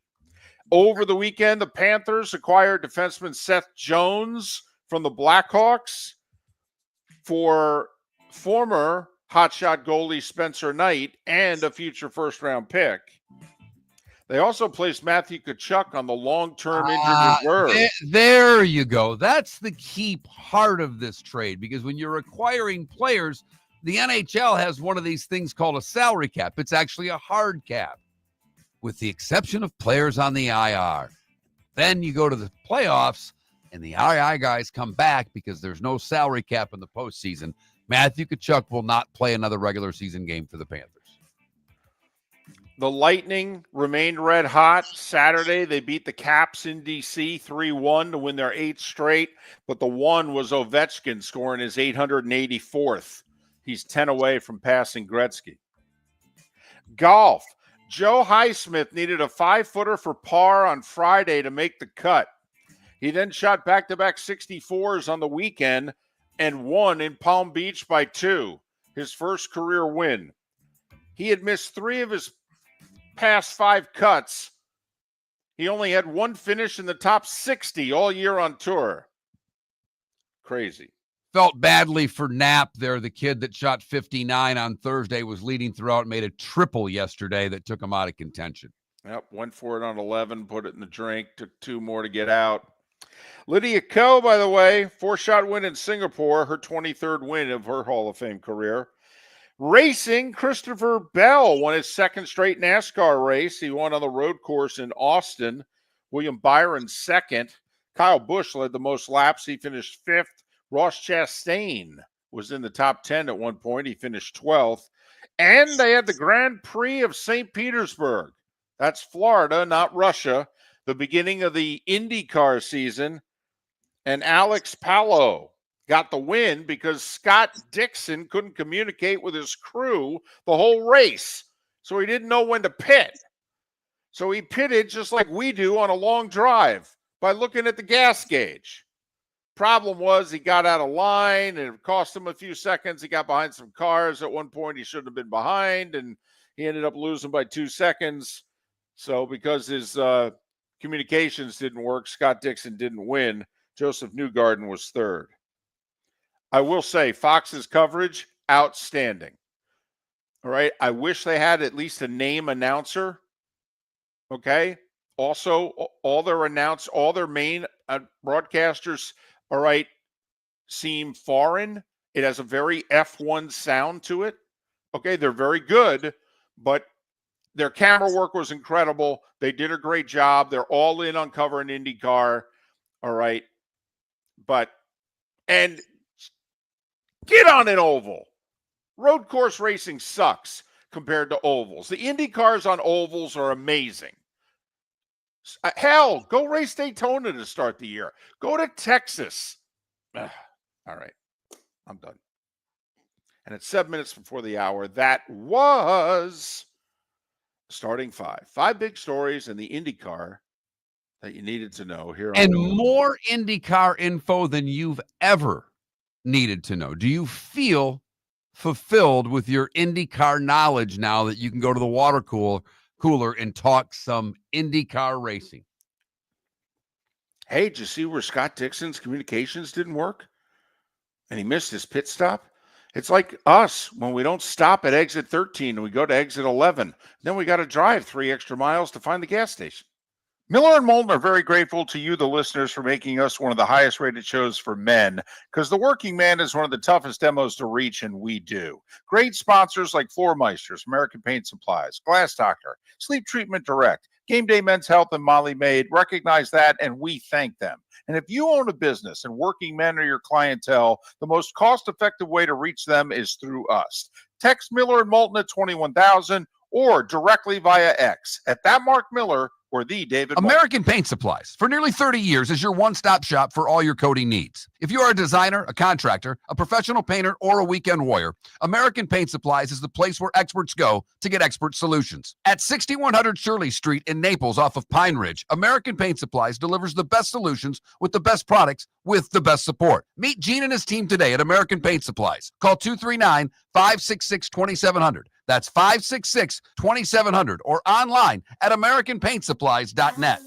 Over the weekend, the Panthers acquired defenseman Seth Jones from the Blackhawks for former hotshot goalie Spencer Knight and a future first-round pick. They also placed Matthew Tkachuk on the long-term injured reserve. There you go. That's the key part of this trade, because when you're acquiring players, the NHL has one of these things called a salary cap. It's actually a hard cap, with the exception of players on the IR. Then you go to the playoffs, and the IR guys come back because there's no salary cap in the postseason. Matthew Tkachuk will not play another regular season game for the Panthers. The Lightning remained red hot. Saturday, they beat the Caps in D.C. 3-1 to win their 8th straight, but the one was Ovechkin scoring his 884th. He's 10 away from passing Gretzky. Golf. Joe Highsmith needed a 5-footer for par on Friday to make the cut. He then shot back-to-back 64s on the weekend and won in Palm Beach by 2, his first career win. He had missed 3 of his past 5 cuts. He only had 1 finish in the top 60 all year on tour. Crazy. Felt badly for Knapp there. The kid that shot 59 on Thursday was leading throughout, made a triple yesterday that took him out of contention. Yep, went for it on 11, put it in the drink, took 2 more to get out. Lydia Ko, by the way, 4-shot win in Singapore, her 23rd win of her Hall of Fame career. Racing, Christopher Bell won his 2nd straight NASCAR race. He won on the road course in Austin. William Byron 2nd. Kyle Busch led the most laps. He finished 5th. Ross Chastain was in the top 10 at one point. He finished 12th. And they had the Grand Prix of St. Petersburg. That's Florida, not Russia. The beginning of the IndyCar season. And Alex Palou got the win because Scott Dixon couldn't communicate with his crew the whole race. So he didn't know when to pit. So he pitted just like we do on a long drive by looking at the gas gauge. Problem was he got out of line and it cost him a few seconds. He got behind some cars. At one point he shouldn't have been behind and he ended up losing by 2 seconds. So because his communications didn't work, Scott Dixon didn't win. Joseph Newgarden was 3rd. I will say Fox's coverage, outstanding. All right. I wish they had at least a name announcer. Okay. Also, all their main broadcasters, all right, seem foreign. It has a very F1 sound to it. Okay. They're very good, but their camera work was incredible. They did a great job. They're all in on covering IndyCar. All right. And get on an oval. Road course racing sucks compared to ovals. The Indy cars on ovals are amazing. Hell, go race Daytona to start the year. Go to Texas. All right, I'm done. And it's 7 minutes before the hour. That was starting five. Five big stories in the IndyCar that you needed to know here. And more IndyCar info than you've ever needed to know. Do you feel fulfilled with your IndyCar knowledge now that you can go to the water cooler and talk some IndyCar racing? Hey, did you see where Scott Dixon's communications didn't work? And he missed his pit stop? It's like us when we don't stop at exit 13 and we go to exit 11. Then we got to drive 3 extra miles to find the gas station. Miller and Moulton are very grateful to you, the listeners, for making us one of the highest rated shows for men, because the working man is one of the toughest demos to reach, and we do. Great sponsors like Floor Meisters, American Paint Supplies, Glass Doctor, Sleep Treatment Direct, Game Day Men's Health, and Molly Maid recognize that, and we thank them. And if you own a business and working men are your clientele, the most cost-effective way to reach them is through us. Text Miller and Moulton at 21,000 or directly via X at that Mark Miller or the David American Paint Supplies, for nearly 30 years, is your one-stop shop for all your coating needs. If you are a designer, a contractor, a professional painter, or a weekend warrior, American Paint Supplies is the place where experts go to get expert solutions. At 6100 Shirley Street in Naples off of Pine Ridge, American Paint Supplies delivers the best solutions with the best products with the best support. Meet Gene and his team today at American Paint Supplies. Call 239-566-2700. That's 566-2700 or online at AmericanPaintSupplies.net.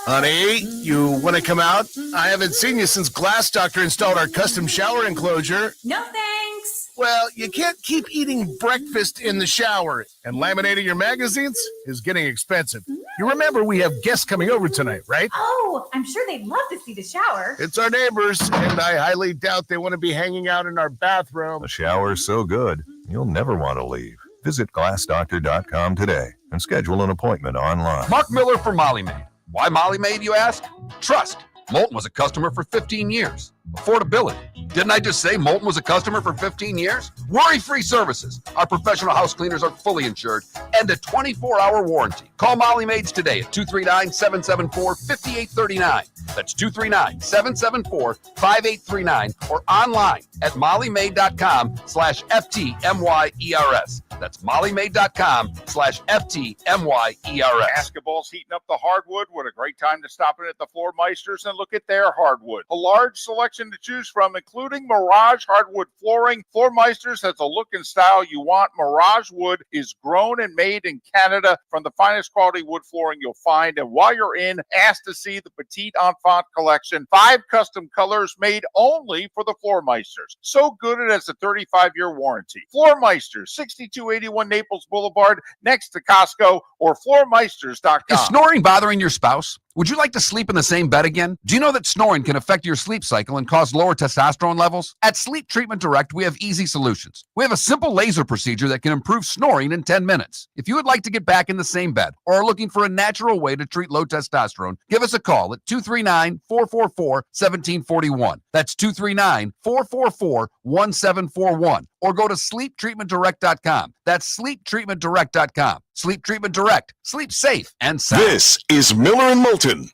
Honey, you want to come out? I haven't seen you since Glass Doctor installed our custom shower enclosure. No thanks. Well, you can't keep eating breakfast in the shower, and laminating your magazines is getting expensive. You remember we have guests coming over tonight, right? Oh, I'm sure they'd love to see the shower. It's our neighbors, and I highly doubt they want to be hanging out in our bathroom. The shower's so good, you'll never want to leave. Visit glassdoctor.com today and schedule an appointment online. Mark Miller for Molly Maid. Why Molly Maid, you ask? Trust. Moulton was a customer for 15 years. Affordability. Didn't I just say Moulton was a customer for 15 years? Worry-free services. Our professional house cleaners are fully insured and a 24-hour warranty. Call Molly Maids today at 239-774-5839. That's 239-774-5839 or online at mollymaid.com/FTMYERS. That's mollymaid.com/FTMYERS. Basketball's heating up the hardwood. What a great time to stop in at the Floor Meisters and look at their hardwood. A large selection to choose from, including Mirage hardwood flooring. Floor Meisters has a look and style you want. Mirage wood is grown and made in Canada from the finest quality wood flooring you'll find. And while you're in, ask to see the Petite Enfant collection. 5 custom colors made only for the Floor Meisters. So good it has a 35-year warranty. Floor Meisters, 6281 Naples Boulevard, next to Costco, or floormeisters.com. Is snoring bothering your spouse? Would you like to sleep in the same bed again? Do you know that snoring can affect your sleep cycle and cause lower testosterone levels? At Sleep Treatment Direct, we have easy solutions. We have a simple laser procedure that can improve snoring in 10 minutes. If you would like to get back in the same bed or are looking for a natural way to treat low testosterone, give us a call at 239-444-1741. That's 239-444-1741. Or go to sleeptreatmentdirect.com. That's sleeptreatmentdirect.com. Sleep Treatment Direct. Sleep safe and sound. This is Miller and Moulton.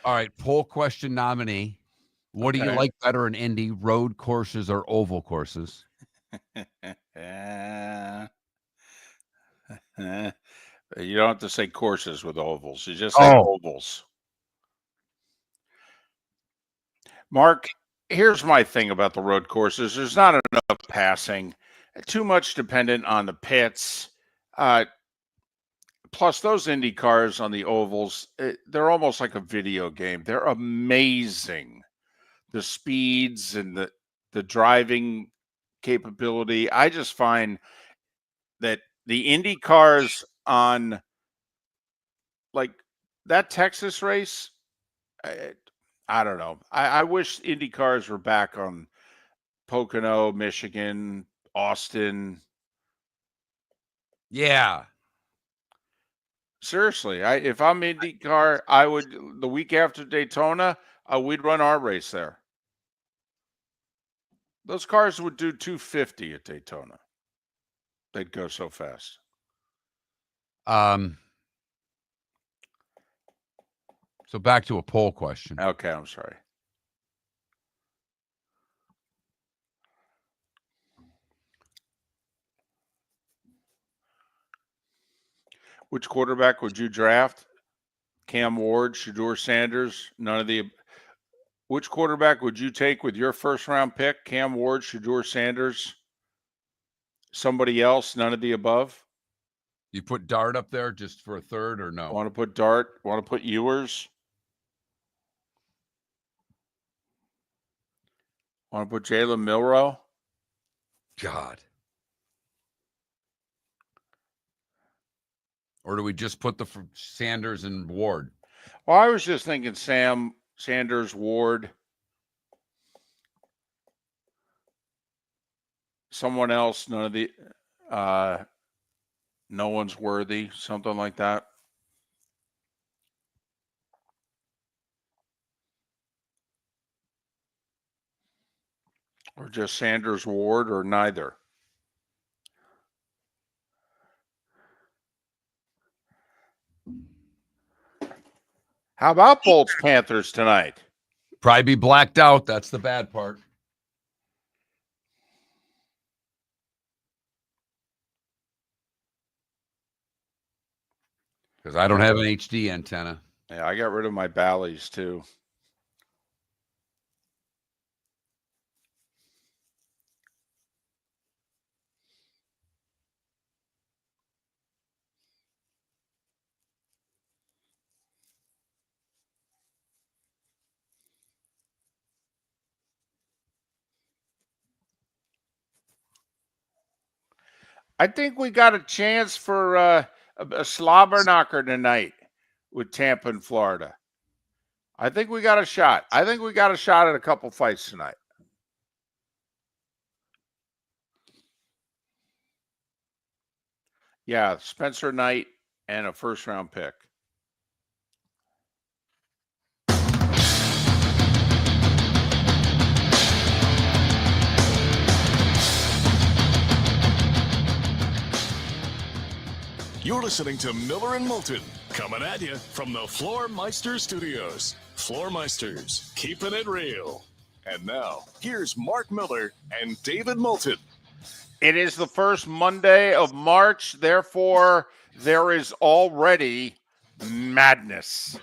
All right, poll question nominee. What do you Okay. like better in Indy, road courses or oval courses? You don't have to say courses with ovals. You just say ovals. Mark, here's my thing about the road courses. There's not enough passing, too much dependent on the pits. Plus, those Indy cars on the ovals, they're almost like a video game. They're amazing. The speeds and the driving capability. I just find that the Indy cars on like that Texas race, I don't know. I wish Indy cars were back on Pocono, Michigan, Austin. Yeah. Seriously, if I'm IndyCar, I would the week after Daytona, we'd run our race there. Those cars would do 250 at Daytona. They'd go so fast. So back to a poll question. Okay, I'm sorry. Which quarterback would you draft? Cam Ward, Shedeur Sanders, none of the. Which quarterback would you take with your first round pick? Cam Ward, Shedeur Sanders, somebody else, none of the above? You put Dart up there just for a third or no? Want to put Dart? Want to put Ewers? Want to put Jalen Milroe? God. Or do we just put the Sanders and Ward? Well, I was just thinking Sam, Sanders, Ward, someone else, none of the, no one's worthy, something like that. Or just Sanders, Ward, or neither. How about Bolts Panthers tonight? Probably be blacked out. That's the bad part. Because I don't have an HD antenna. Yeah, I got rid of my Bally's too. I think we got a chance for a slobber knocker tonight with Tampa and Florida. I think we got a shot. I think we got a shot at a couple fights tonight. Yeah, Spencer Knight and a first-round pick. You're listening to Miller and Moulton, coming at you from the Floor Meister Studios. Floor Meisters, keeping it real. And now, here's Mark Miller and David Moulton. It is the first Monday of March. Therefore, there is already madness.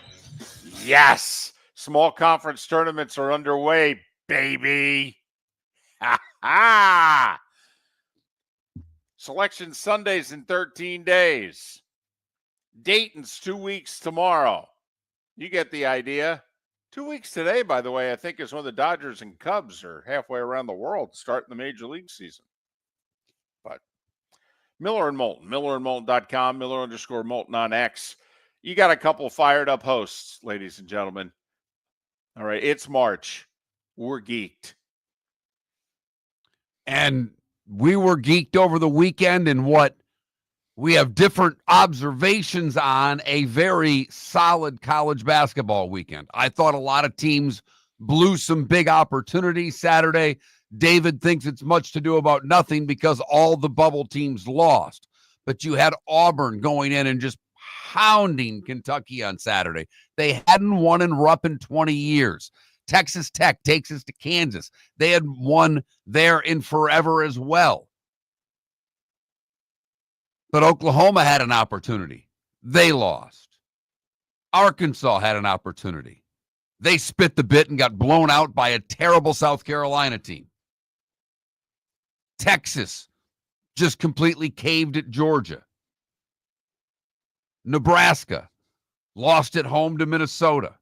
Yes. Small conference tournaments are underway, baby. Ha ha. Selection Sundays in 13 days. Dayton's 2 weeks tomorrow. You get the idea. 2 weeks today, by the way, I think is when the Dodgers and Cubs are halfway around the world starting the Major League season. But Miller and Moulton, millerandmoulton.com, Miller_Moulton on X. You got a couple fired up hosts, ladies and gentlemen. All right, it's March. We're geeked. And we were geeked over the weekend in what we have different observations on a very solid college basketball weekend. I thought a lot of teams blew some big opportunities Saturday. David thinks it's much to do about nothing because all the bubble teams lost. But you had Auburn going in and just pounding Kentucky on Saturday. They hadn't won in Rupp in 20 years. Texas Tech takes us to Kansas. They had won there in forever as well. But Oklahoma had an opportunity. They lost. Arkansas had an opportunity. They spit the bit and got blown out by a terrible South Carolina team. Texas just completely caved at Georgia. Nebraska lost at home to Minnesota.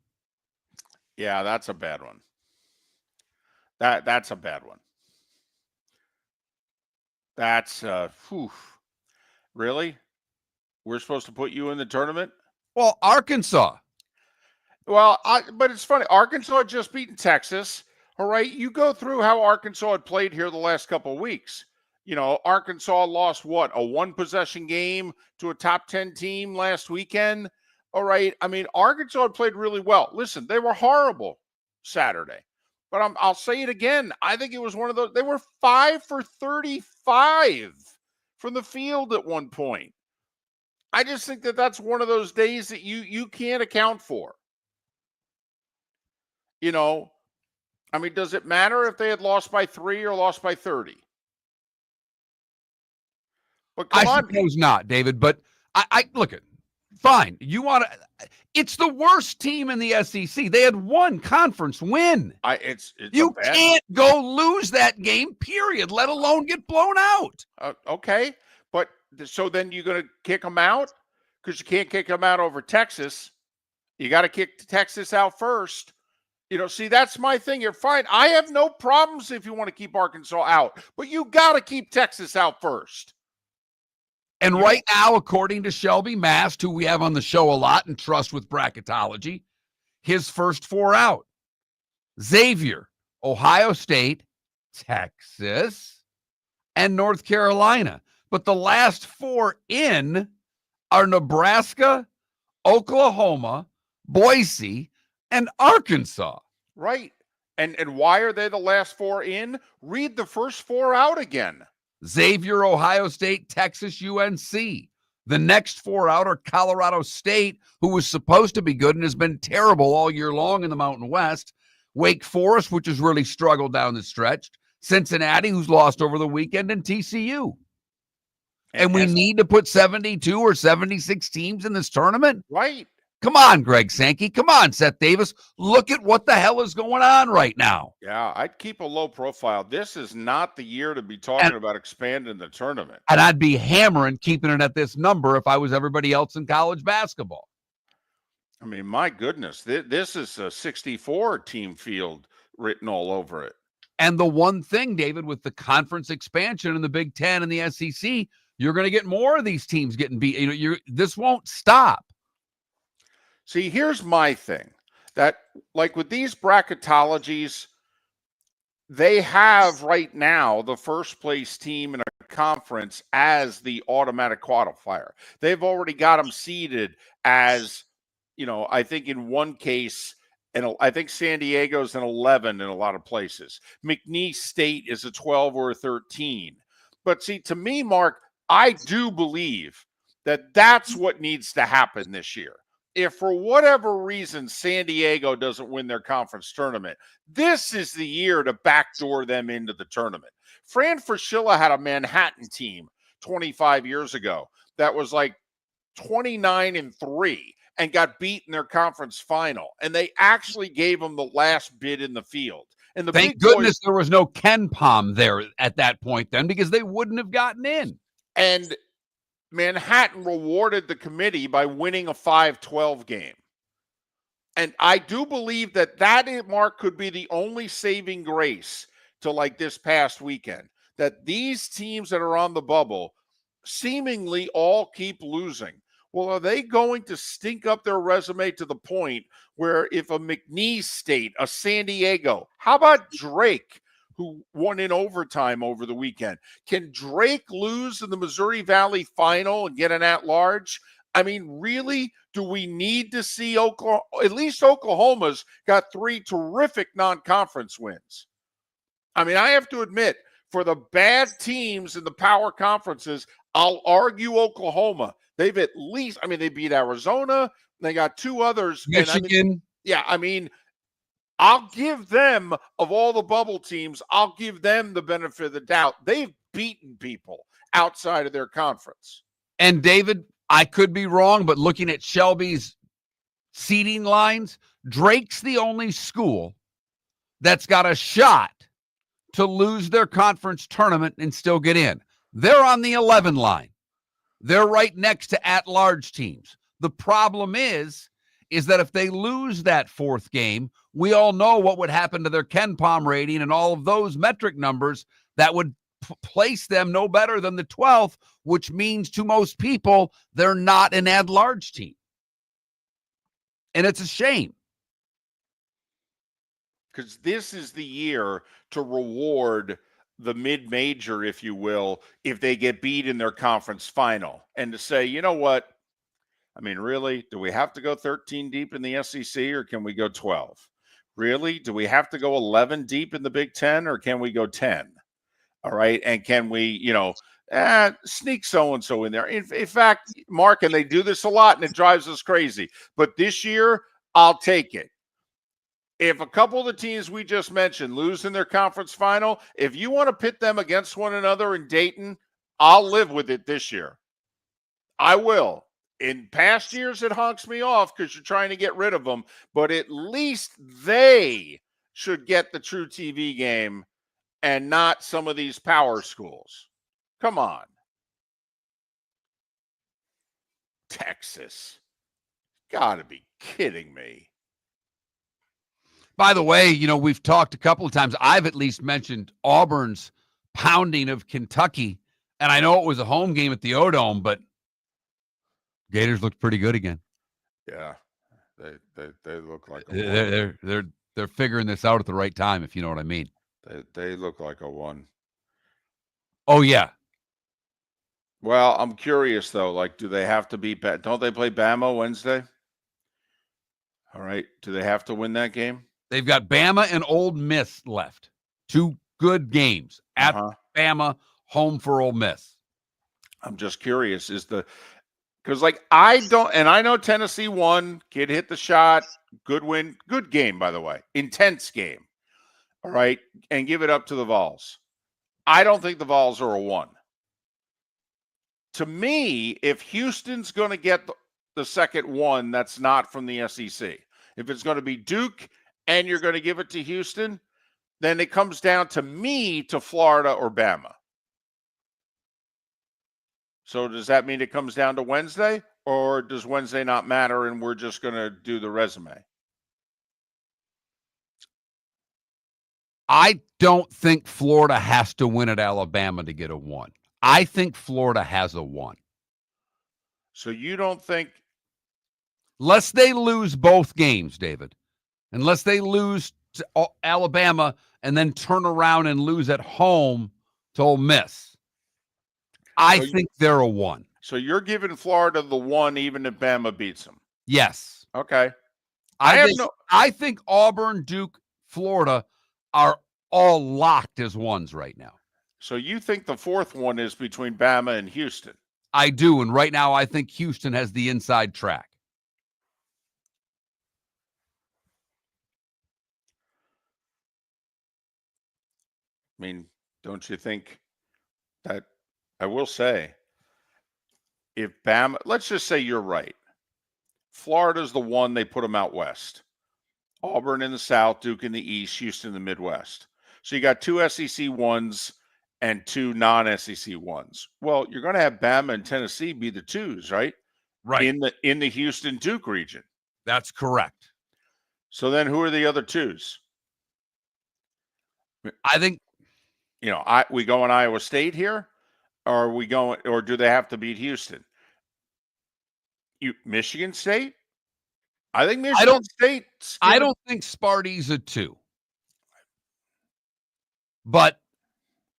Yeah, that's a bad one. That's a bad one. That's really? We're supposed to put you in the tournament? Well, Arkansas. Well, but it's funny. Arkansas had just beaten Texas. All right, you go through how Arkansas had played here the last couple of weeks. Arkansas lost what, a one-possession game to a top 10 team last weekend. All right, I mean, Arkansas had played really well. Listen, they were horrible Saturday, but I'll say it again. I think it was one of those. They were 5 for 35 from the field at one point. I just think that that's one of those days that you can't account for. I mean, does it matter if they had lost by 3 or lost by 30? But come on. Suppose not, David. But I look at fine. It's the worst team in the SEC. They had one conference win. You can't go lose that game, period, let alone get blown out. Okay. But so then you're going to kick them out? Because you can't kick them out over Texas. You got to kick Texas out first. See, that's my thing. You're fine. I have no problems if you want to keep Arkansas out, but you got to keep Texas out first. And right now, according to Shelby Mast, who we have on the show a lot and trust with bracketology, his first 4 out: Xavier, Ohio State, Texas, and North Carolina. But the last 4 in are Nebraska, Oklahoma, Boise, and Arkansas. Right. And why are they the last 4 in? Read the first 4 out again. Xavier, Ohio State, Texas, UNC. The next 4 out are Colorado State, who was supposed to be good and has been terrible all year long in the Mountain West. Wake Forest, which has really struggled down the stretch. Cincinnati, who's lost over the weekend, and TCU. And we need to put 72 or 76 teams in this tournament? Right. Come on, Greg Sankey. Come on, Seth Davis. Look at what the hell is going on right now. Yeah, I'd keep a low profile. This is not the year to be talking about expanding the tournament. And I'd be hammering keeping it at this number if I was everybody else in college basketball. I mean, my goodness, this is a 64-team field written all over it. And the one thing, David, with the conference expansion in the Big Ten and the SEC, you're going to get more of these teams getting beat. This won't stop. See, here's my thing. That, like with these bracketologies, they have right now the first place team in a conference as the automatic qualifier. They've already got them seeded as, I think in one case, and I think San Diego's an 11 in a lot of places. McNeese State is a 12 or a 13. But see, to me, Mark, I do believe that that's what needs to happen this year. If for whatever reason San Diego doesn't win their conference tournament, this is the year to backdoor them into the tournament. Fran Fraschilla had a Manhattan team 25 years ago that was like 29-3 and got beat in their conference final. And they actually gave them the last bid in the field. And thank goodness there was no Ken Palm there at that point then, because they wouldn't have gotten in. And Manhattan rewarded the committee by winning a 5-12 game. And I do believe that Mark, could be the only saving grace to like this past weekend, that these teams that are on the bubble seemingly all keep losing. Well, are they going to stink up their resume to the point where if a McNeese State, a San Diego, how about Drake, who won in overtime over the weekend? Can Drake lose in the Missouri Valley final and get an at-large? I mean, really, do we need to see Oklahoma? At least Oklahoma's got 3 terrific non-conference wins. I mean, I have to admit, for the bad teams in the power conferences, I'll argue Oklahoma. They've at least, they beat Arizona. They got 2 others. Michigan. I'll give them, of all the bubble teams, I'll give them the benefit of the doubt. They've beaten people outside of their conference. And David, I could be wrong, but looking at Shelby's seeding lines, Drake's the only school that's got a shot to lose their conference tournament and still get in. They're on the 11 line. They're right next to at-large teams. The problem is that if they lose that 4th game, we all know what would happen to their Ken Palm rating and all of those metric numbers. That would place them no better than the 12th, which means to most people, they're not an at-large team. And it's a shame. Because this is the year to reward the mid-major, if you will, if they get beat in their conference final. And to say, you know what? I mean, really, do we have to go 13 deep in the SEC or can we go 12? Really? Do we have to go 11 deep in the Big Ten or can we go 10? All right. And can we, sneak so-and-so in there? In fact, Mark, and they do this a lot and it drives us crazy. But this year, I'll take it. If a couple of the teams we just mentioned lose in their conference final, if you want to pit them against one another in Dayton, I'll live with it this year. I will. In past years, it honks me off because you're trying to get rid of them, but at least they should get the true TV game and not some of these power schools. Come on. Texas. Gotta be kidding me. By the way, we've talked a couple of times. I've at least mentioned Auburn's pounding of Kentucky, and I know it was a home game at the O-Dome, but Gators looked pretty good again. Yeah, they look like they're figuring this out at the right time, if you know what I mean. They look like a one. Oh yeah. Well, I'm curious though. Like, do they have to beat? Don't they play Bama Wednesday? All right. Do they have to win that game? They've got Bama and Ole Miss left. 2 good games at Bama, home for Ole Miss. I'm just curious. Because I know Tennessee won. Kid hit the shot. Good win. Good game, by the way. Intense game. All right. And give it up to the Vols. I don't think the Vols are a 1. To me, if Houston's going to get the second one, that's not from the SEC. If it's going to be Duke and you're going to give it to Houston, then it comes down to me to Florida or Bama. So does that mean it comes down to Wednesday, or does Wednesday not matter and we're just going to do the resume? I don't think Florida has to win at Alabama to get a 1. I think Florida has a 1. So you don't think? Unless they lose both games, David. Unless they lose to Alabama and then turn around and lose at home to Ole Miss. I think they're a 1. So you're giving Florida the 1 even if Bama beats them? Yes. Okay. I think Auburn, Duke, Florida are all locked as 1s right now. So you think the fourth one is between Bama and Houston? I do, and right now I think Houston has the inside track. I mean, don't you think that, I will say, if Bama, let's just say you're right. Florida's the 1, they put them out west. Auburn in the south, Duke in the east, Houston in the Midwest. So you got 2 SEC 1s and 2 non-SEC 1s. Well, you're going to have Bama and Tennessee be the 2s, right? Right. In the Houston Duke region. That's correct. So then who are the other 2s? I think we go in Iowa State here, or do they have to beat Houston? Michigan State? I think Michigan State. I don't think Sparty's a 2. But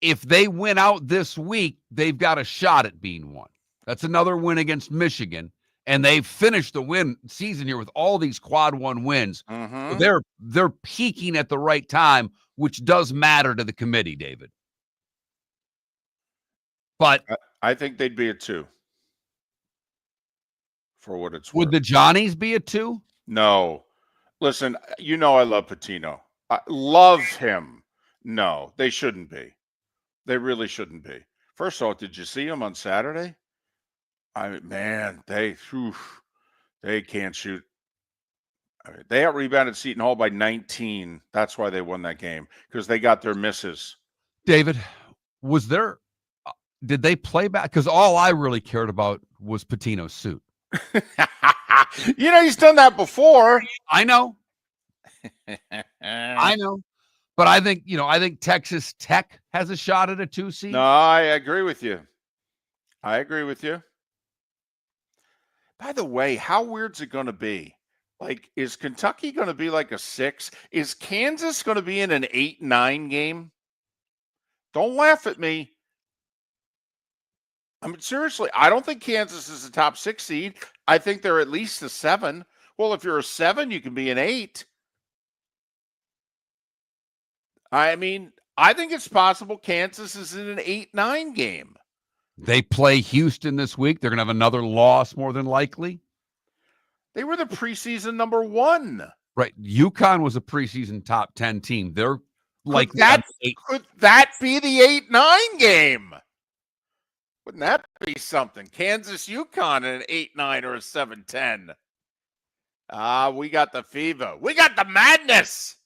if they win out this week, they've got a shot at being 1. That's another win against Michigan. And they've finished the season here with all these quad 1 wins. Mm-hmm. So they're peaking at the right time, which does matter to the committee, David. But I think they'd be a 2. For what it's worth. Would the Johnnies be a 2? No. Listen, I love Patino. I love him. No, they shouldn't be. They really shouldn't be. First of all, did you see him on Saturday? They can't shoot. They out-rebounded Seton Hall by 19. That's why they won that game, because they got their misses. David, did they play back? Because all I really cared about was Patino's suit. He's done that before. I know. I know. But I think Texas Tech has a shot at a 2 seed. No, I agree with you. I agree with you. By the way, how weird's it going to be? Like, is Kentucky going to be like a 6? Is Kansas going to be in an 8-9 game? Don't laugh at me. I mean, seriously, I don't think Kansas is a top 6 seed. I think they're at least a 7. Well, if you're a 7, you can be an 8. I mean, I think it's possible Kansas is in an 8-9 game. They play Houston this week. They're going to have another loss more than likely. They were the preseason number 1. Right. UConn was a preseason top 10 team. They're like could that be the 8-9 game? Wouldn't that be something? Kansas UConn in an 8-9 or a 7-10. We got the fever. We got the madness.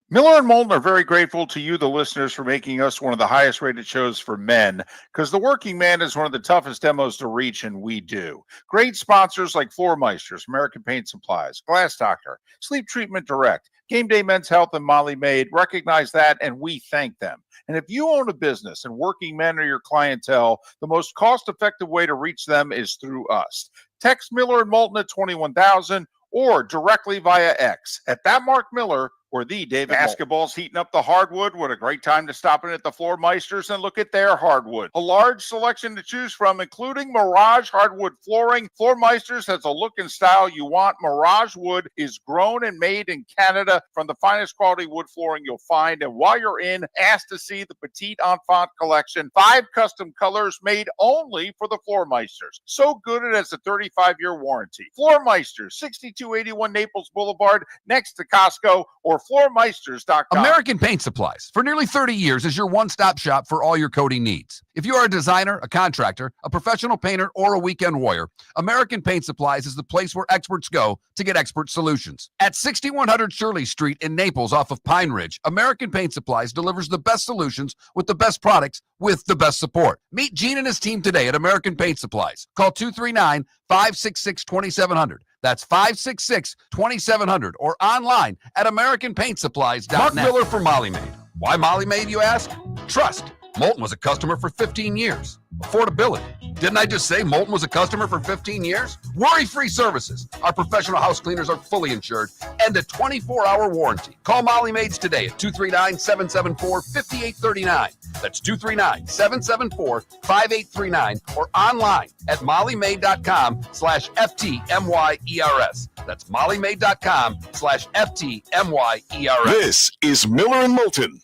Miller and Moulton are very grateful to you, the listeners, for making us one of the highest rated shows for men, because the working man is one of the toughest demos to reach, and we do. Great sponsors like Floor Meisters, American Paint Supplies, Glass Doctor, Sleep Treatment Direct, Game Day Men's Health, and Molly Maid recognize that, and we thank them. And if you own a business and working men are your clientele, the most cost-effective way to reach them is through us. Text Miller and Moulton at 21,000 or directly via X at that Mark Miller or the David Basketball's heating up the hardwood. What a great time to stop in at the Floor Meisters and look at their hardwood. A large selection to choose from, including Mirage hardwood flooring. Floor Meisters has a look and style you want. Mirage wood is grown and made in Canada from the finest quality wood flooring you'll find. And while you're in, ask to see the Petite Enfant collection. 5 custom colors made only for the Floor Meisters. So good it has a 35-year warranty. Floor Meisters, 6281 Naples Boulevard, next to Costco, or floormeisters.com. American Paint Supplies, for nearly 30 years, is your one-stop shop for all your coating needs. If you are a designer, a contractor, a professional painter, or a weekend warrior, American Paint Supplies is the place where experts go to get expert solutions. At 6100 Shirley Street in Naples off of Pine Ridge, American Paint Supplies delivers the best solutions with the best products with the best support. Meet Gene and his team today at American Paint Supplies. Call 239-566-2700. That's 566-2700 or online at AmericanPaintSupplies.net. Mark Miller for Molly Maid. Why Molly Maid, you ask? Trust. Moulton was a customer for 15 years. Affordability. Didn't I just say Moulton was a customer for 15 years? Worry-free services. Our professional house cleaners are fully insured and a 24-hour warranty. Call Molly Maids today at 239-774-5839. That's 239-774-5839 or online at mollymaid.com/FTMYERS. That's mollymaid.com/FTMYERS. This is Miller and Moulton.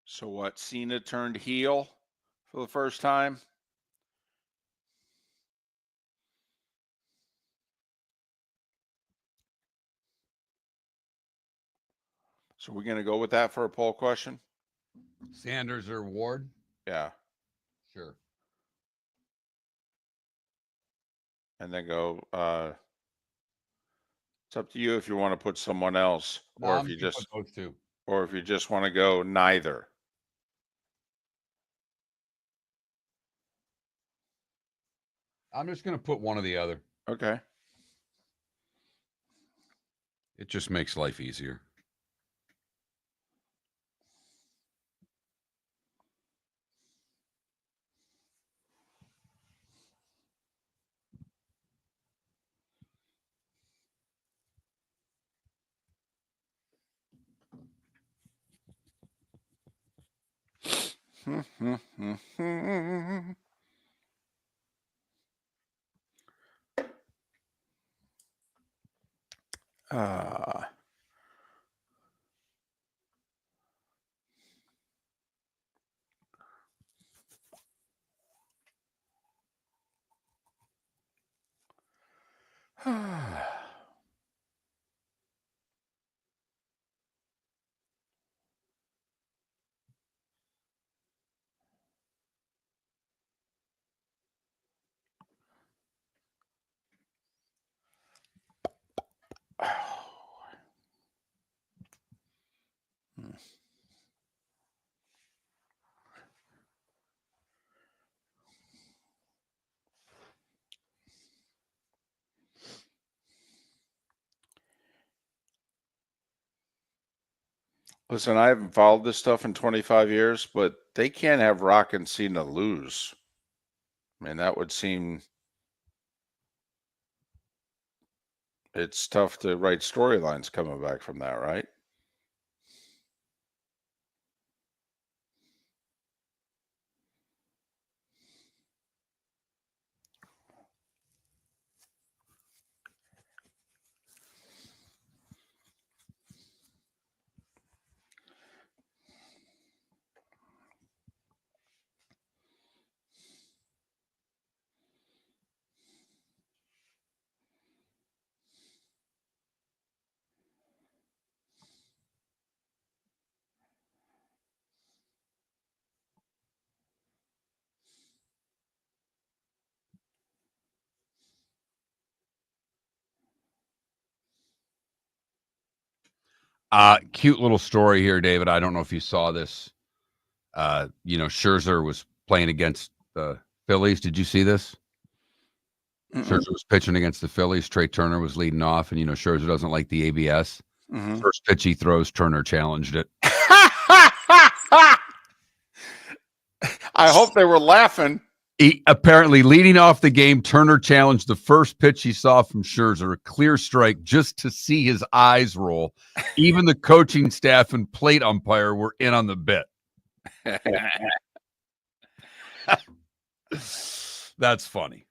So what, Cena turned heel for the first time? So we're going to go with that for a poll question? Sanders or Ward? Yeah. Sure. And then go, it's up to you if you want to put someone else or if you just both two. Or if you just want to go neither. I'm just going to put one or the other. Okay. It just makes life easier. Listen, I haven't followed this stuff in 25 years, but they can't have Rock and Cena lose. I mean, that would seem it's tough to write storylines coming back from that, right? Cute little story here, David. I don't know if you saw this. Scherzer was playing against the Phillies. Did you see this? Scherzer was pitching against the Phillies. Trey Turner was leading off, and Scherzer doesn't like the ABS. First pitch he throws, Turner challenged it. I hope they were laughing. Apparently, leading off the game, Turner challenged the first pitch he saw from Scherzer, a clear strike, just to see his eyes roll. Even the coaching staff and plate umpire were in on the bit. That's funny.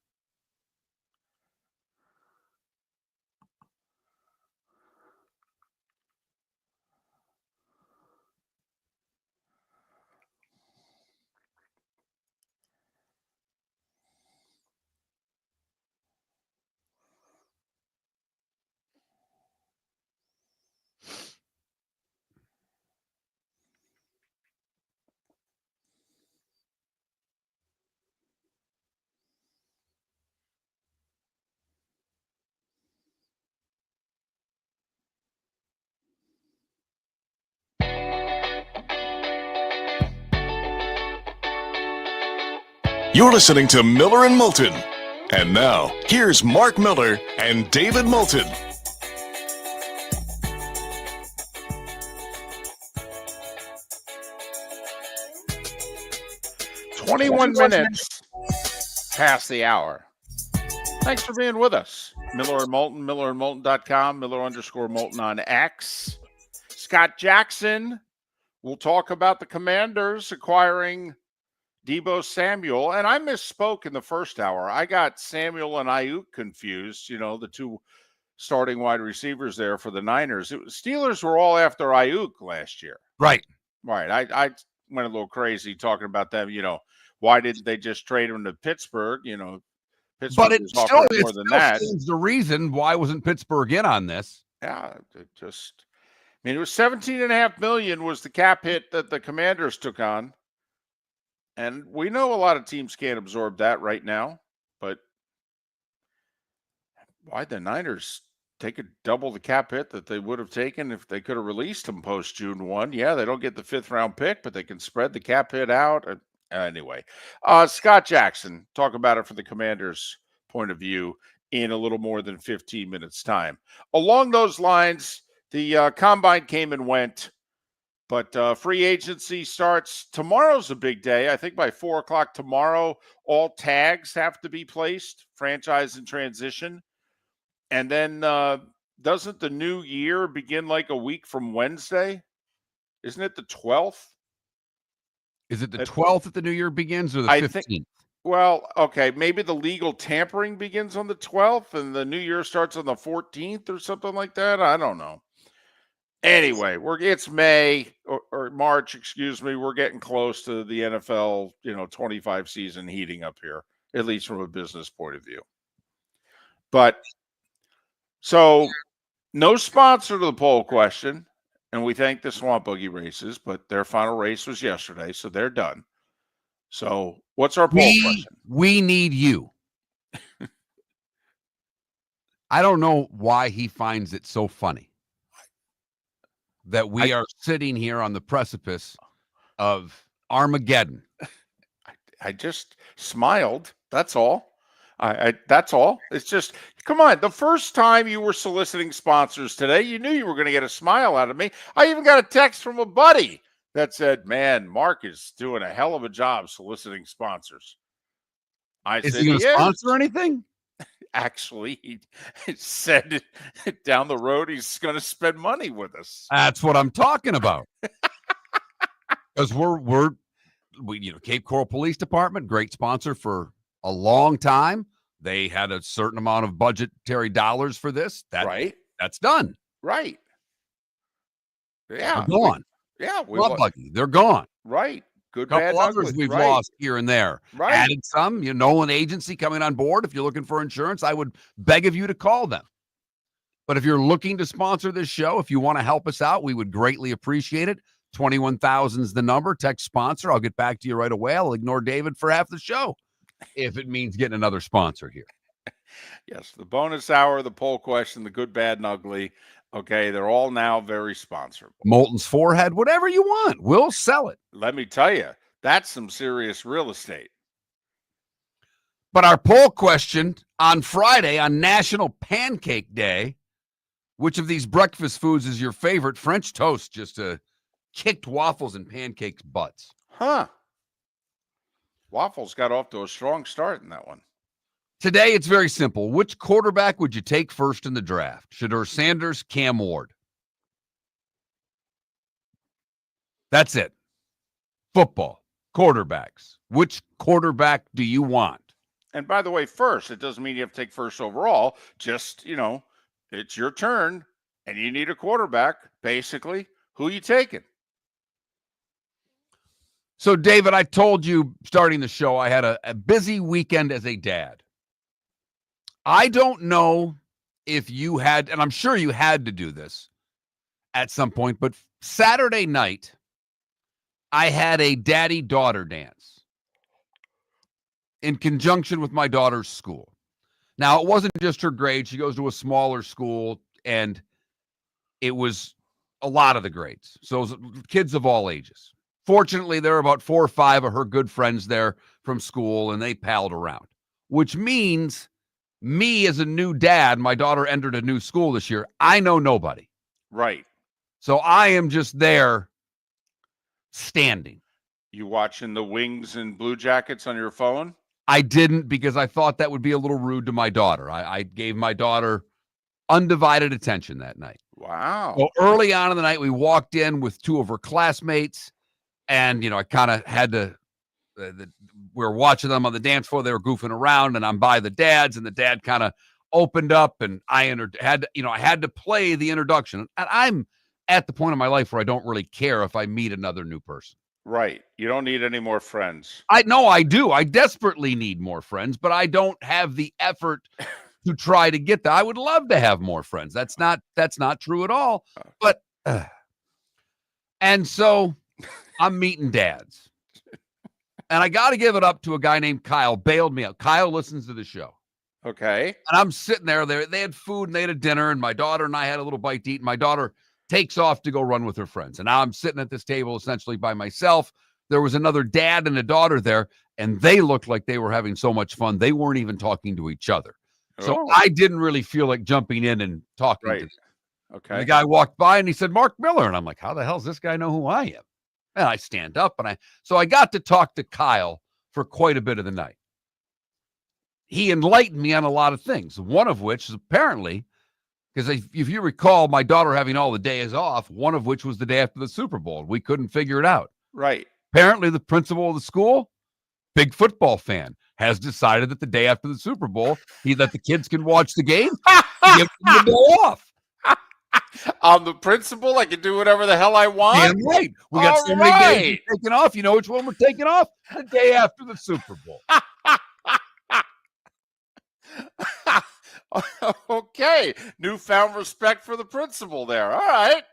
You're listening to Miller and Moulton. And now, here's Mark Miller and David Moulton. "21 minutes past the hour. Thanks for being with us. Miller and Moulton, millerandmoulton.com, Miller_Moulton on X. Scott Jackson will talk about the Commanders acquiring Deebo Samuel. And I misspoke in the first hour. I got Samuel and Ayuk confused, the two starting wide receivers there for the Niners. Steelers were all after Ayuk last year. Right. Right. I went a little crazy talking about them. Why didn't they just trade him to Pittsburgh? Pittsburgh But it was still, offering it more than still that. stands the reason why wasn't Pittsburgh in on this? Yeah, it was $17.5 million was the cap hit that the Commanders took on. And we know a lot of teams can't absorb that right now, but why'd the Niners take double the cap hit that they would have taken if they could have released him post June 1? Yeah, they don't get the 5th round pick, but they can spread the cap hit out. Anyway, Scott Jackson, talk about it from the Commanders' point of view in a little more than 15 minutes time. Along those lines, the combine came and went. But free agency starts. Tomorrow's a big day. I think by 4 o'clock tomorrow, all tags have to be placed, franchise in transition. And then doesn't the new year begin like a week from Wednesday? Isn't it the 12th? Is it the 12th that the new year begins or the 15th? Well, okay, maybe the legal tampering begins on the 12th and the new year starts on the 14th or something like that. I don't know. Anyway, it's May or March, excuse me. We're getting close to the NFL, 25 season heating up here, at least from a business point of view. But so no sponsor to the poll question, and we thank the Swamp Buggy races, but their final race was yesterday, so they're done. So what's our poll question? We need you. I don't know why he finds it so funny that we are sitting here on the precipice of Armageddon. I just smiled. That's all. That's all. It's just, come on. The first time you were soliciting sponsors today, you knew you were going to get a smile out of me. I even got a text from a buddy that said, "Man, Mark is doing a hell of a job soliciting sponsors." I Is said, he going "He to is." sponsor anything? Actually, he said down the road he's going to spend money with us. That's what I'm talking about. Because we Cape Coral Police Department, great sponsor for a long time. They had a certain amount of budgetary dollars for this. Right. That's done. Right. Yeah. They're gone. We Not Buggy. They're gone. right. Good, A bad, couple and others ugly. we've Right. lost here and there. Right. Added some. Nolan Agency coming on board. If you're looking for insurance, I would beg of you to call them. But if you're looking to sponsor this show, if you want to help us out, we would greatly appreciate it. 21,000 is the number. Text sponsor. I'll get back to you right away. I'll ignore David for half the show if it means getting another sponsor here. Yes, the bonus hour, the poll question, the good, bad, and ugly. Okay, they're all now very sponsorable. Moulton's forehead, whatever you want. We'll sell it. Let me tell you, that's some serious real estate. But our poll question on Friday, on National Pancake Day, which of these breakfast foods is your favorite? French toast just kicked waffles and pancakes butts. Huh. Waffles got off to a strong start in that one. Today, it's very simple. Which quarterback would you take first in the draft? Shedeur Sanders, Cam Ward? That's it. Football, quarterbacks. Which quarterback do you want? And by the way, first, it doesn't mean you have to take first overall. Just, it's your turn and you need a quarterback, basically. Who you taking? So, David, I told you starting the show, I had a busy weekend as a dad. I don't know if you had, and I'm sure you had to do this at some point, but Saturday night, I had a daddy-daughter dance in conjunction with my daughter's school. Now, it wasn't just her grade. She goes to a smaller school, and it was a lot of the grades. So it was kids of all ages. Fortunately, there were about 4 or 5 of her good friends there from school, and they palled around, which means me as a new dad, my daughter entered a new school this year. I know nobody. Right. So I am just there standing. You watching the Wings and Blue Jackets on your phone? I didn't because I thought that would be a little rude to my daughter. I gave my daughter undivided attention that night. Wow. Well, early on in the night, we walked in with 2 of her classmates, and, I kind of had to, we were watching them on the dance floor. They were goofing around, and I'm by the dads, and the dad kind of opened up, and I had to play the introduction. And I'm at the point in my life where I don't really care if I meet another new person. Right. You don't need any more friends. I do. I desperately need more friends, but I don't have the effort to try to get that. I would love to have more friends. That's not true at all. But and so I'm meeting dads. And I got to give it up to a guy named Kyle. Bailed me out. Kyle listens to the show. Okay. And I'm sitting there. They had food and they had a dinner, and my daughter and I had a little bite to eat. And my daughter takes off to go run with her friends. And now I'm sitting at this table essentially by myself. There was another dad and a daughter there, and they looked like they were having so much fun. They weren't even talking to each other. So I didn't really feel like jumping in and talking to them. Okay. And the guy walked by and he said, "Mark Miller." And I'm like, how the hell does this guy know who I am? And I stand up so I got to talk to Kyle for quite a bit of the night. He enlightened me on a lot of things, one of which is apparently, because if you recall, my daughter having all the days off, one of which was the day after the Super Bowl. We couldn't figure it out. Right. Apparently, the principal of the school, big football fan, has decided that the day after the Super Bowl, that the kids can watch the game, give them the day off. I'm the principal. I can do whatever the hell I want. Damn right. We got so many days taking off. You know which one we're taking off? The day after the Super Bowl. Okay. Newfound respect for the principal there. All right.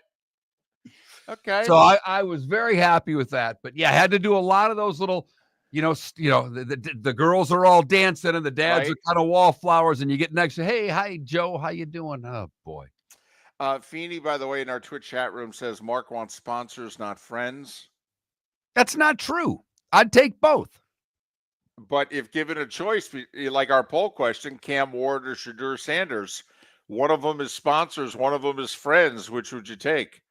Okay. So I was very happy with that. But yeah, I had to do a lot of those little, the girls are all dancing and the dads are kind of wallflowers, and you get next to, "Hey, hi, Joe. How you doing?" Oh, boy. Feeney, by the way, in our Twitch chat room says Mark wants sponsors, not friends. That's not true. I'd take both. But if given a choice, like our poll question, Cam Ward or Shadur Sanders, one of them is sponsors, one of them is friends. Which would you take?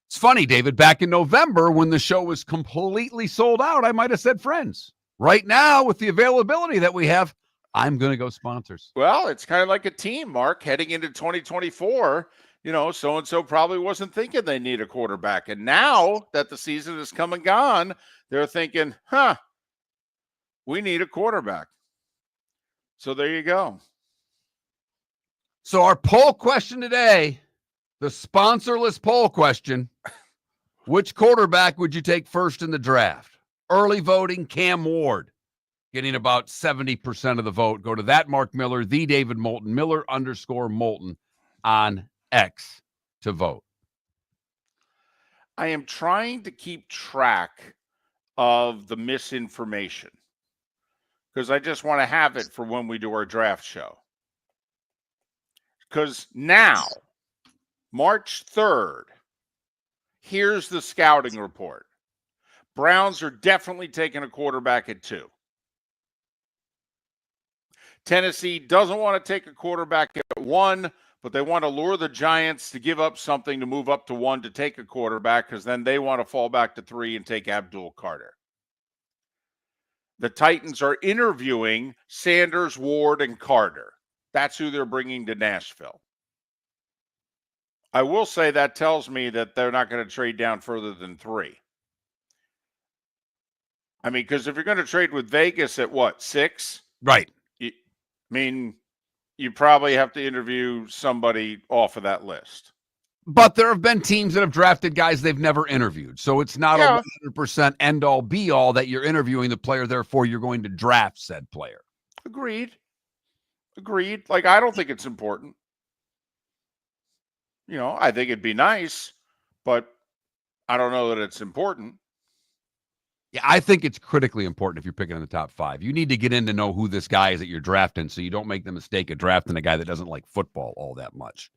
It's funny, David, back in November when the show was completely sold out, I might have said friends. Right now, with the availability that we have, I'm going to go sponsors. Well, it's kind of like a team, Mark, heading into 2024. So-and-so probably wasn't thinking they need a quarterback. And now that the season is come and gone, they're thinking, we need a quarterback. So there you go. So our poll question today, the sponsorless poll question, which quarterback would you take first in the draft? Early voting, Cam Ward, getting about 70% of the vote. Go to that Mark Miller, the David Moulton, Miller_Moulton on X to vote. I am trying to keep track of the misinformation because I just want to have it for when we do our draft show. Because now, March 3rd, here's the scouting report. Browns are definitely taking a quarterback at 2. Tennessee doesn't want to take a quarterback at 1, but they want to lure the Giants to give up something to move up to 1 to take a quarterback because then they want to fall back to 3 and take Abdul Carter. The Titans are interviewing Sanders, Ward, and Carter. That's who they're bringing to Nashville. I will say that tells me that they're not going to trade down further than 3. I mean, because if you're going to trade with Vegas at what, 6? Right. You probably have to interview somebody off of that list. But there have been teams that have drafted guys they've never interviewed. So it's not a 100% end-all, be-all that you're interviewing the player, therefore you're going to draft said player. Agreed. Like, I don't think it's important. I think it'd be nice, but I don't know that it's important. Yeah, I think it's critically important if you're picking in the top 5. You need to get in to know who this guy is that you're drafting so you don't make the mistake of drafting a guy that doesn't like football all that much.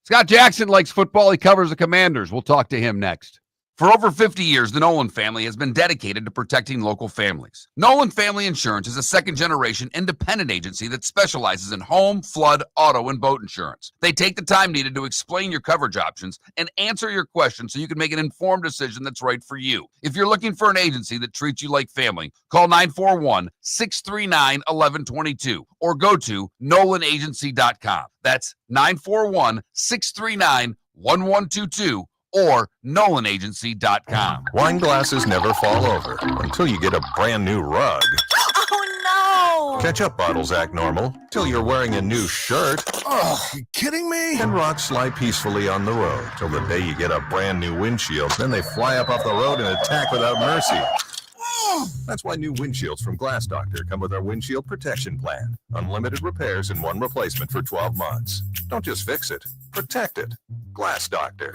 Scott Jackson likes football. He covers the Commanders. We'll talk to him next. For over 50 years, the Nolan family has been dedicated to protecting local families. Nolan Family Insurance is a second-generation independent agency that specializes in home, flood, auto, and boat insurance. They take the time needed to explain your coverage options and answer your questions so you can make an informed decision that's right for you. If you're looking for an agency that treats you like family, call 941-639-1122 or go to nolanagency.com. That's 941-639-1122 or nolanagency.com. Wine glasses never fall over until you get a brand new rug. Oh, no! Ketchup bottles act normal till you're wearing a new shirt. Oh, you kidding me? And rocks slide peacefully on the road till the day you get a brand new windshield. Then they fly up off the road and attack without mercy. That's why new windshields from Glass Doctor come with our windshield protection plan. Unlimited repairs and 1 replacement for 12 months. Don't just fix it, protect it. Glass Doctor.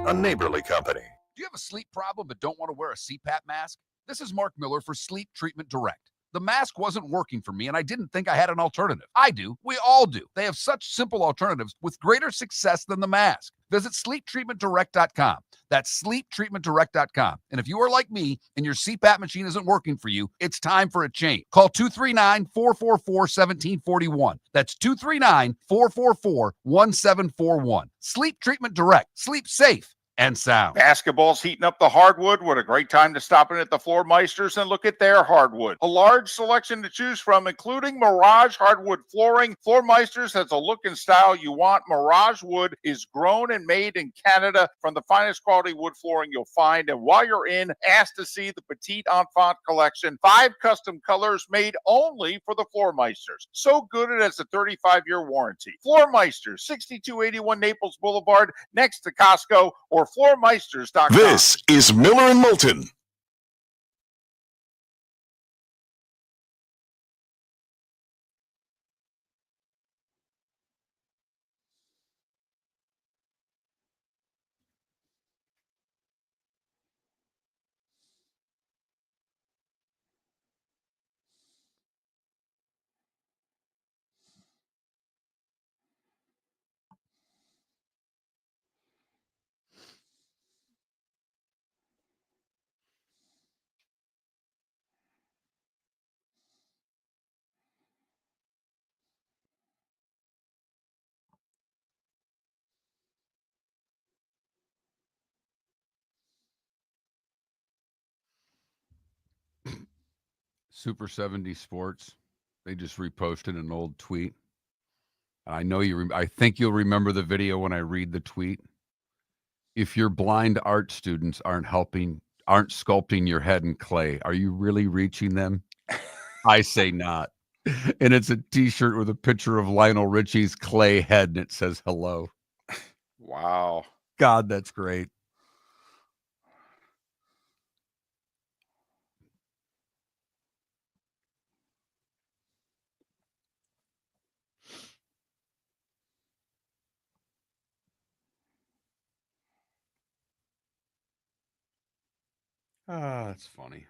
A neighborly company. Do you have a sleep problem but don't want to wear a CPAP mask? This is Mark Miller for Sleep Treatment Direct. The mask wasn't working for me, and I didn't think I had an alternative. I do. We all do. They have such simple alternatives with greater success than the mask. Visit sleeptreatmentdirect.com. That's sleeptreatmentdirect.com. And if you are like me and your CPAP machine isn't working for you, it's time for a change. Call 239-444-1741. That's 239-444-1741. Sleep Treatment Direct. Sleep safe and sound. Basketball's heating up the hardwood. What a great time to stop in at the Floor Meisters and look at their hardwood. A large selection to choose from, including Mirage hardwood flooring. Floor Meisters has a look and style you want. Mirage wood is grown and made in Canada from the finest quality wood flooring you'll find. And while you're in, ask to see the Petite Enfant collection. 5 custom colors made only for the Floor Meisters. So good it has a 35-year warranty. Floor Meisters, 6281 Naples Boulevard, next to Costco, or floormeisters.com. This is Miller and Moulton. Super 70 Sports. They just reposted an old tweet. I know I think you'll remember the video when I read the tweet. If your blind art students aren't sculpting your head in clay, are you really reaching them? I say not. And it's a t-shirt with a picture of Lionel Richie's clay head, and it says hello. Wow. God, that's great. Ah, that's funny.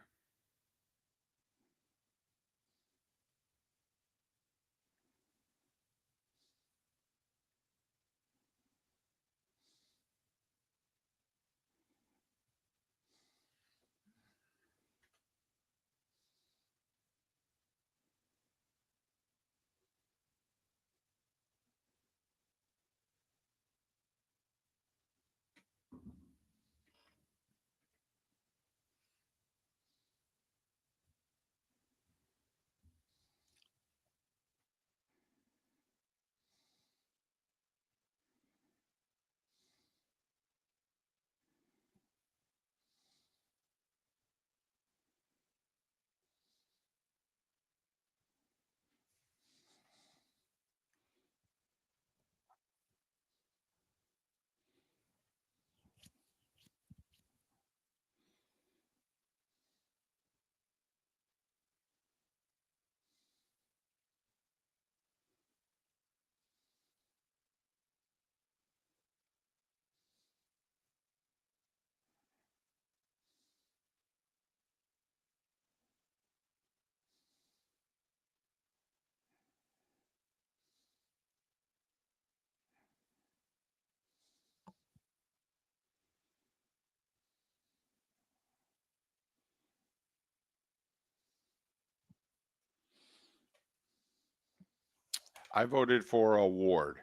I voted for a Ward.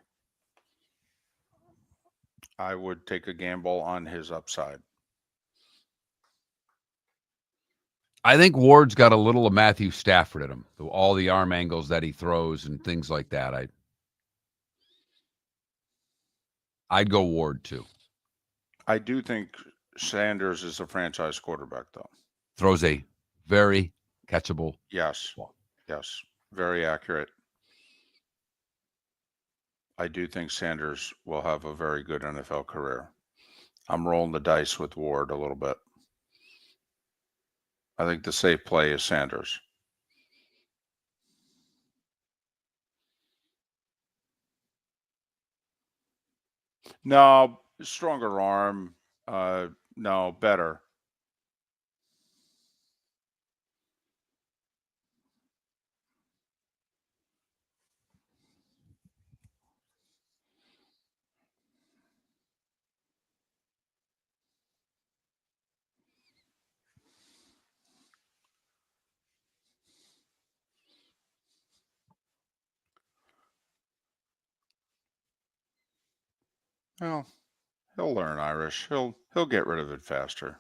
I would take a gamble on his upside. I think Ward's got a little of Matthew Stafford in him. All the arm angles that he throws and things like that. I'd go Ward too. I do think Sanders is a franchise quarterback, though. Throws a very catchable. Yes. ball. Yes. Very accurate. I do think Sanders will have a very good NFL career. I'm rolling the dice with Ward a little bit. I think the safe play is Sanders. No, stronger arm. No, better. Well, he'll learn Irish. He'll get rid of it faster.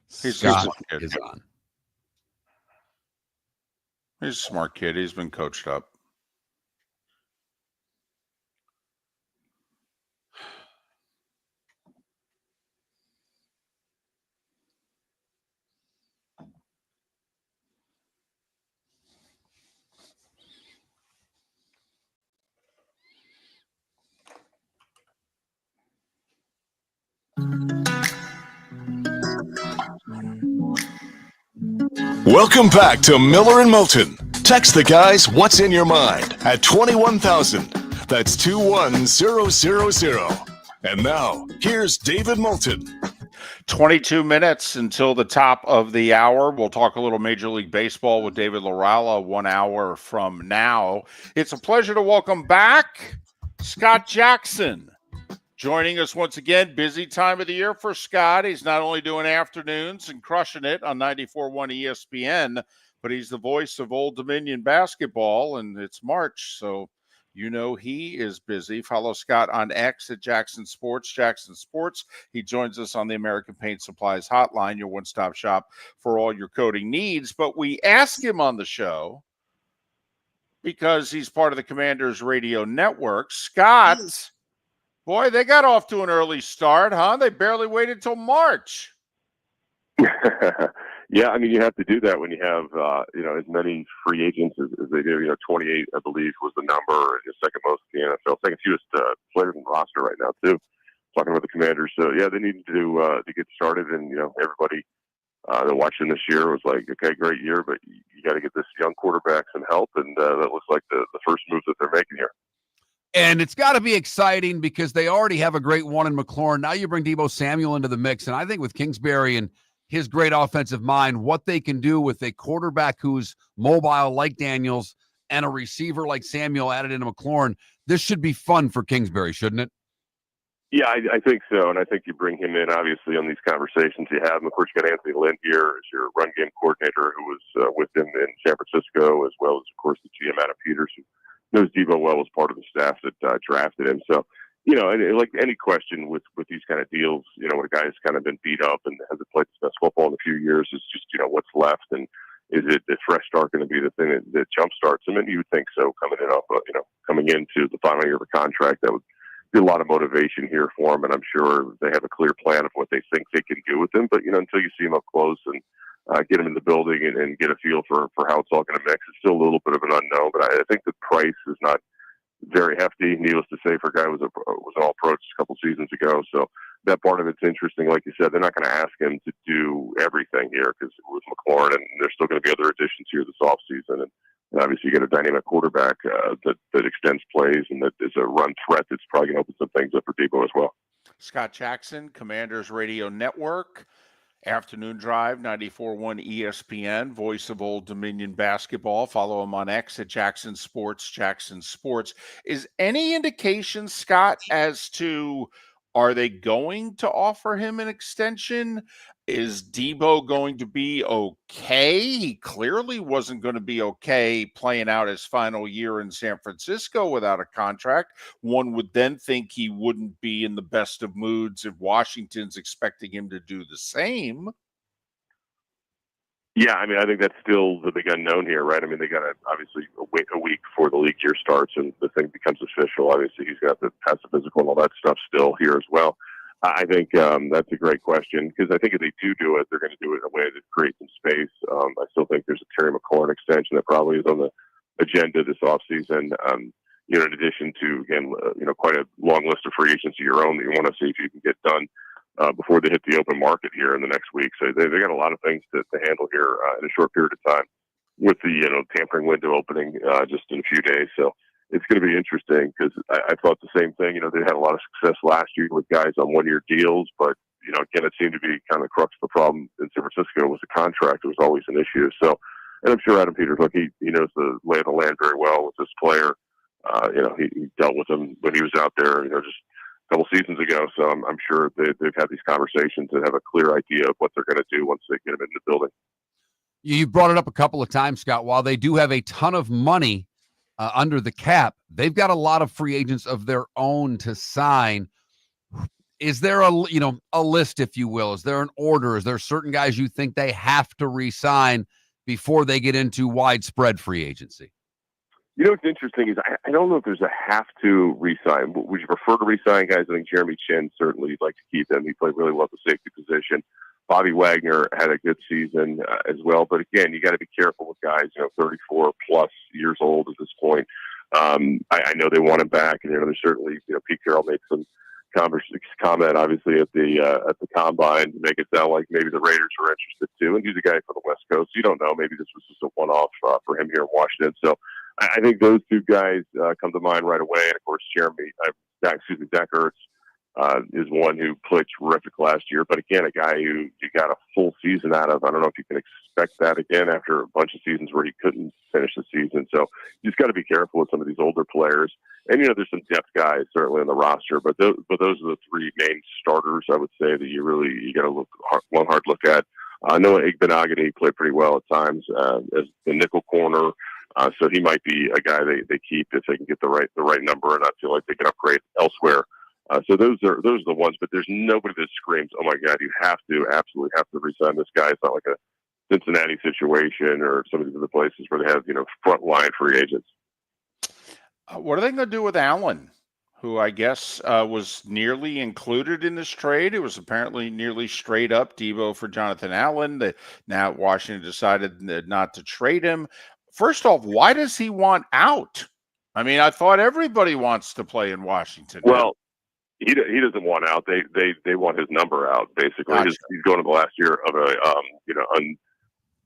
He's a Scott smart kid. is on. He's a smart kid. He's been coached up. Welcome back to Miller and Moulton. Text the guys what's in your mind at 21,000. That's 21000. And now, here's David Moulton. 22 minutes until the top of the hour. We'll talk a little Major League Baseball with David Laurila 1 hour from now. It's a pleasure to welcome back Scott Jackson. Joining us once again, busy time of the year for Scott. He's not only doing afternoons and crushing it on 94.1 ESPN, but he's the voice of Old Dominion basketball, and it's March, so You know he is busy. Follow Scott on X at Jackson Sports. Jackson Sports. He joins us on the American Paint Supplies Hotline, your one-stop shop for all your coating needs. But we ask him on the show because he's part of the Commanders Radio Network. Scott, boy, they got off to an early start, huh? They barely waited till March. Yeah, I mean, you have to do that when you have, as many free agents as they do. 28, I believe, was the number, and second most in the NFL. Second fewest players in the roster right now, too. Talking about the Commanders. So, yeah, they needed to get started, and, everybody that watched them this year was like, okay, great year, but you got to get this young quarterback some help, and that looks like the first move that they're making here. And it's got to be exciting because they already have a great one in McLaurin. Now you bring Deebo Samuel into the mix, and I think with Kingsbury and his great offensive mind, what they can do with a quarterback who's mobile like Daniels and a receiver like Samuel added into McLaurin, this should be fun for Kingsbury, shouldn't it? Yeah, I think so, and I think you bring him in, obviously, on these conversations you have. And of course, you got Anthony Lynn here as your run game coordinator who was with him in San Francisco, as well as, of course, the GM Adam Peters, who knows Deebo well as part of the staff that drafted him. So, and like any question with these kind of deals, when a guy's kind of been beat up and hasn't played his best football in a few years, it's just, what's left, and is it a fresh start going to be the thing that jumpstarts him? And you would think so, coming into the final year of a contract, that would be a lot of motivation here for him, and I'm sure they have a clear plan of what they think they can do with him. But until you see him up close and get him in the building and get a feel for how it's all going to mix, it's still a little bit of an unknown. But I think the price is not very hefty, needless to say, for a guy who was an all-pro just a couple seasons ago. So that part of it's interesting. Like you said, they're not going to ask him to do everything here because with McLaurin, and there's still going to be other additions here this offseason. And obviously, you get a dynamic quarterback that extends plays and that is a run threat that's probably going to open some things up for Deebo as well. Scott Jackson, Commanders Radio Network, Afternoon Drive, 94.1 ESPN, voice of Old Dominion basketball. Follow him on X at Jackson Sports, Jackson Sports. Is any indication, Scott, as to are they going to offer him an extension? Is Deebo going to be okay? He clearly wasn't going to be okay playing out his final year in San Francisco without a contract. One would then think he wouldn't be in the best of moods if Washington's expecting him to do the same. Yeah, I mean, I think that's still the big unknown here, right? I mean, they got to obviously wait a week before the league year starts and the thing becomes official. Obviously, he's got to pass the physical and all that stuff still here as well. I think that's a great question because I think if they do it, they're going to do it in a way that creates some space. I still think there's a Terry McLaurin extension that probably is on the agenda this offseason. In addition to, again, quite a long list of free agents of your own that you want to see if you can get done before they hit the open market here in the next week. So they got a lot of things to handle here in a short period of time with the tampering window opening just in a few days. So it's going to be interesting because I thought the same thing. They had a lot of success last year with guys on one-year deals, but again, it seemed to be kind of the crux of the problem in San Francisco was the contract. It was always an issue. So, and I'm sure Adam Peters, look, he knows the lay of the land very well with this player. He dealt with him when he was out there, just a couple seasons ago. So I'm sure they've had these conversations and have a clear idea of what they're going to do once they get him in the building. You brought it up a couple of times, Scott. While they do have a ton of money under the cap, they've got a lot of free agents of their own to sign. Is there a list, if you will? Is there an order? Is there certain guys you think they have to re-sign before they get into widespread free agency? What's interesting is I don't know if there's a have to re-sign. Would you prefer to re-sign guys? I think Jeremy Chin certainly you'd like to keep him. He played really well at the safety position. Bobby Wagner had a good season as well. But again, you got to be careful with guys, 34 plus years old at this point. I know they want him back, and there's certainly, Pete Carroll made some comment, obviously at the combine to make it sound like maybe the Raiders were interested too. And he's a guy from the West Coast. You don't know. Maybe this was just a one-off for him here in Washington. So I think those two guys come to mind right away. And of course, Zach Ertz. Is one who played terrific last year, but again, a guy who you got a full season out of. I don't know if you can expect that again after a bunch of seasons where he couldn't finish the season. So you just got to be careful with some of these older players. And there's some depth guys certainly on the roster, but those are the three main starters I would say that you got to look one hard look at. Noah Igbenogany played pretty well at times as the nickel corner. So he might be a guy they keep if they can get the right number and not feel like they can upgrade elsewhere. So those are the ones, but there's nobody that screams, "Oh my God, you absolutely have to resign this guy." It's not like a Cincinnati situation or some of these other places where they have frontline free agents. What are they going to do with Allen, who I guess was nearly included in this trade? It was apparently nearly straight up Devo for Jonathan Allen. Now Washington decided not to trade him. First off, why does he want out? I mean, I thought everybody wants to play in Washington. Well, he doesn't want out. They want his number out. Basically, Gotcha. He's going to the last year of a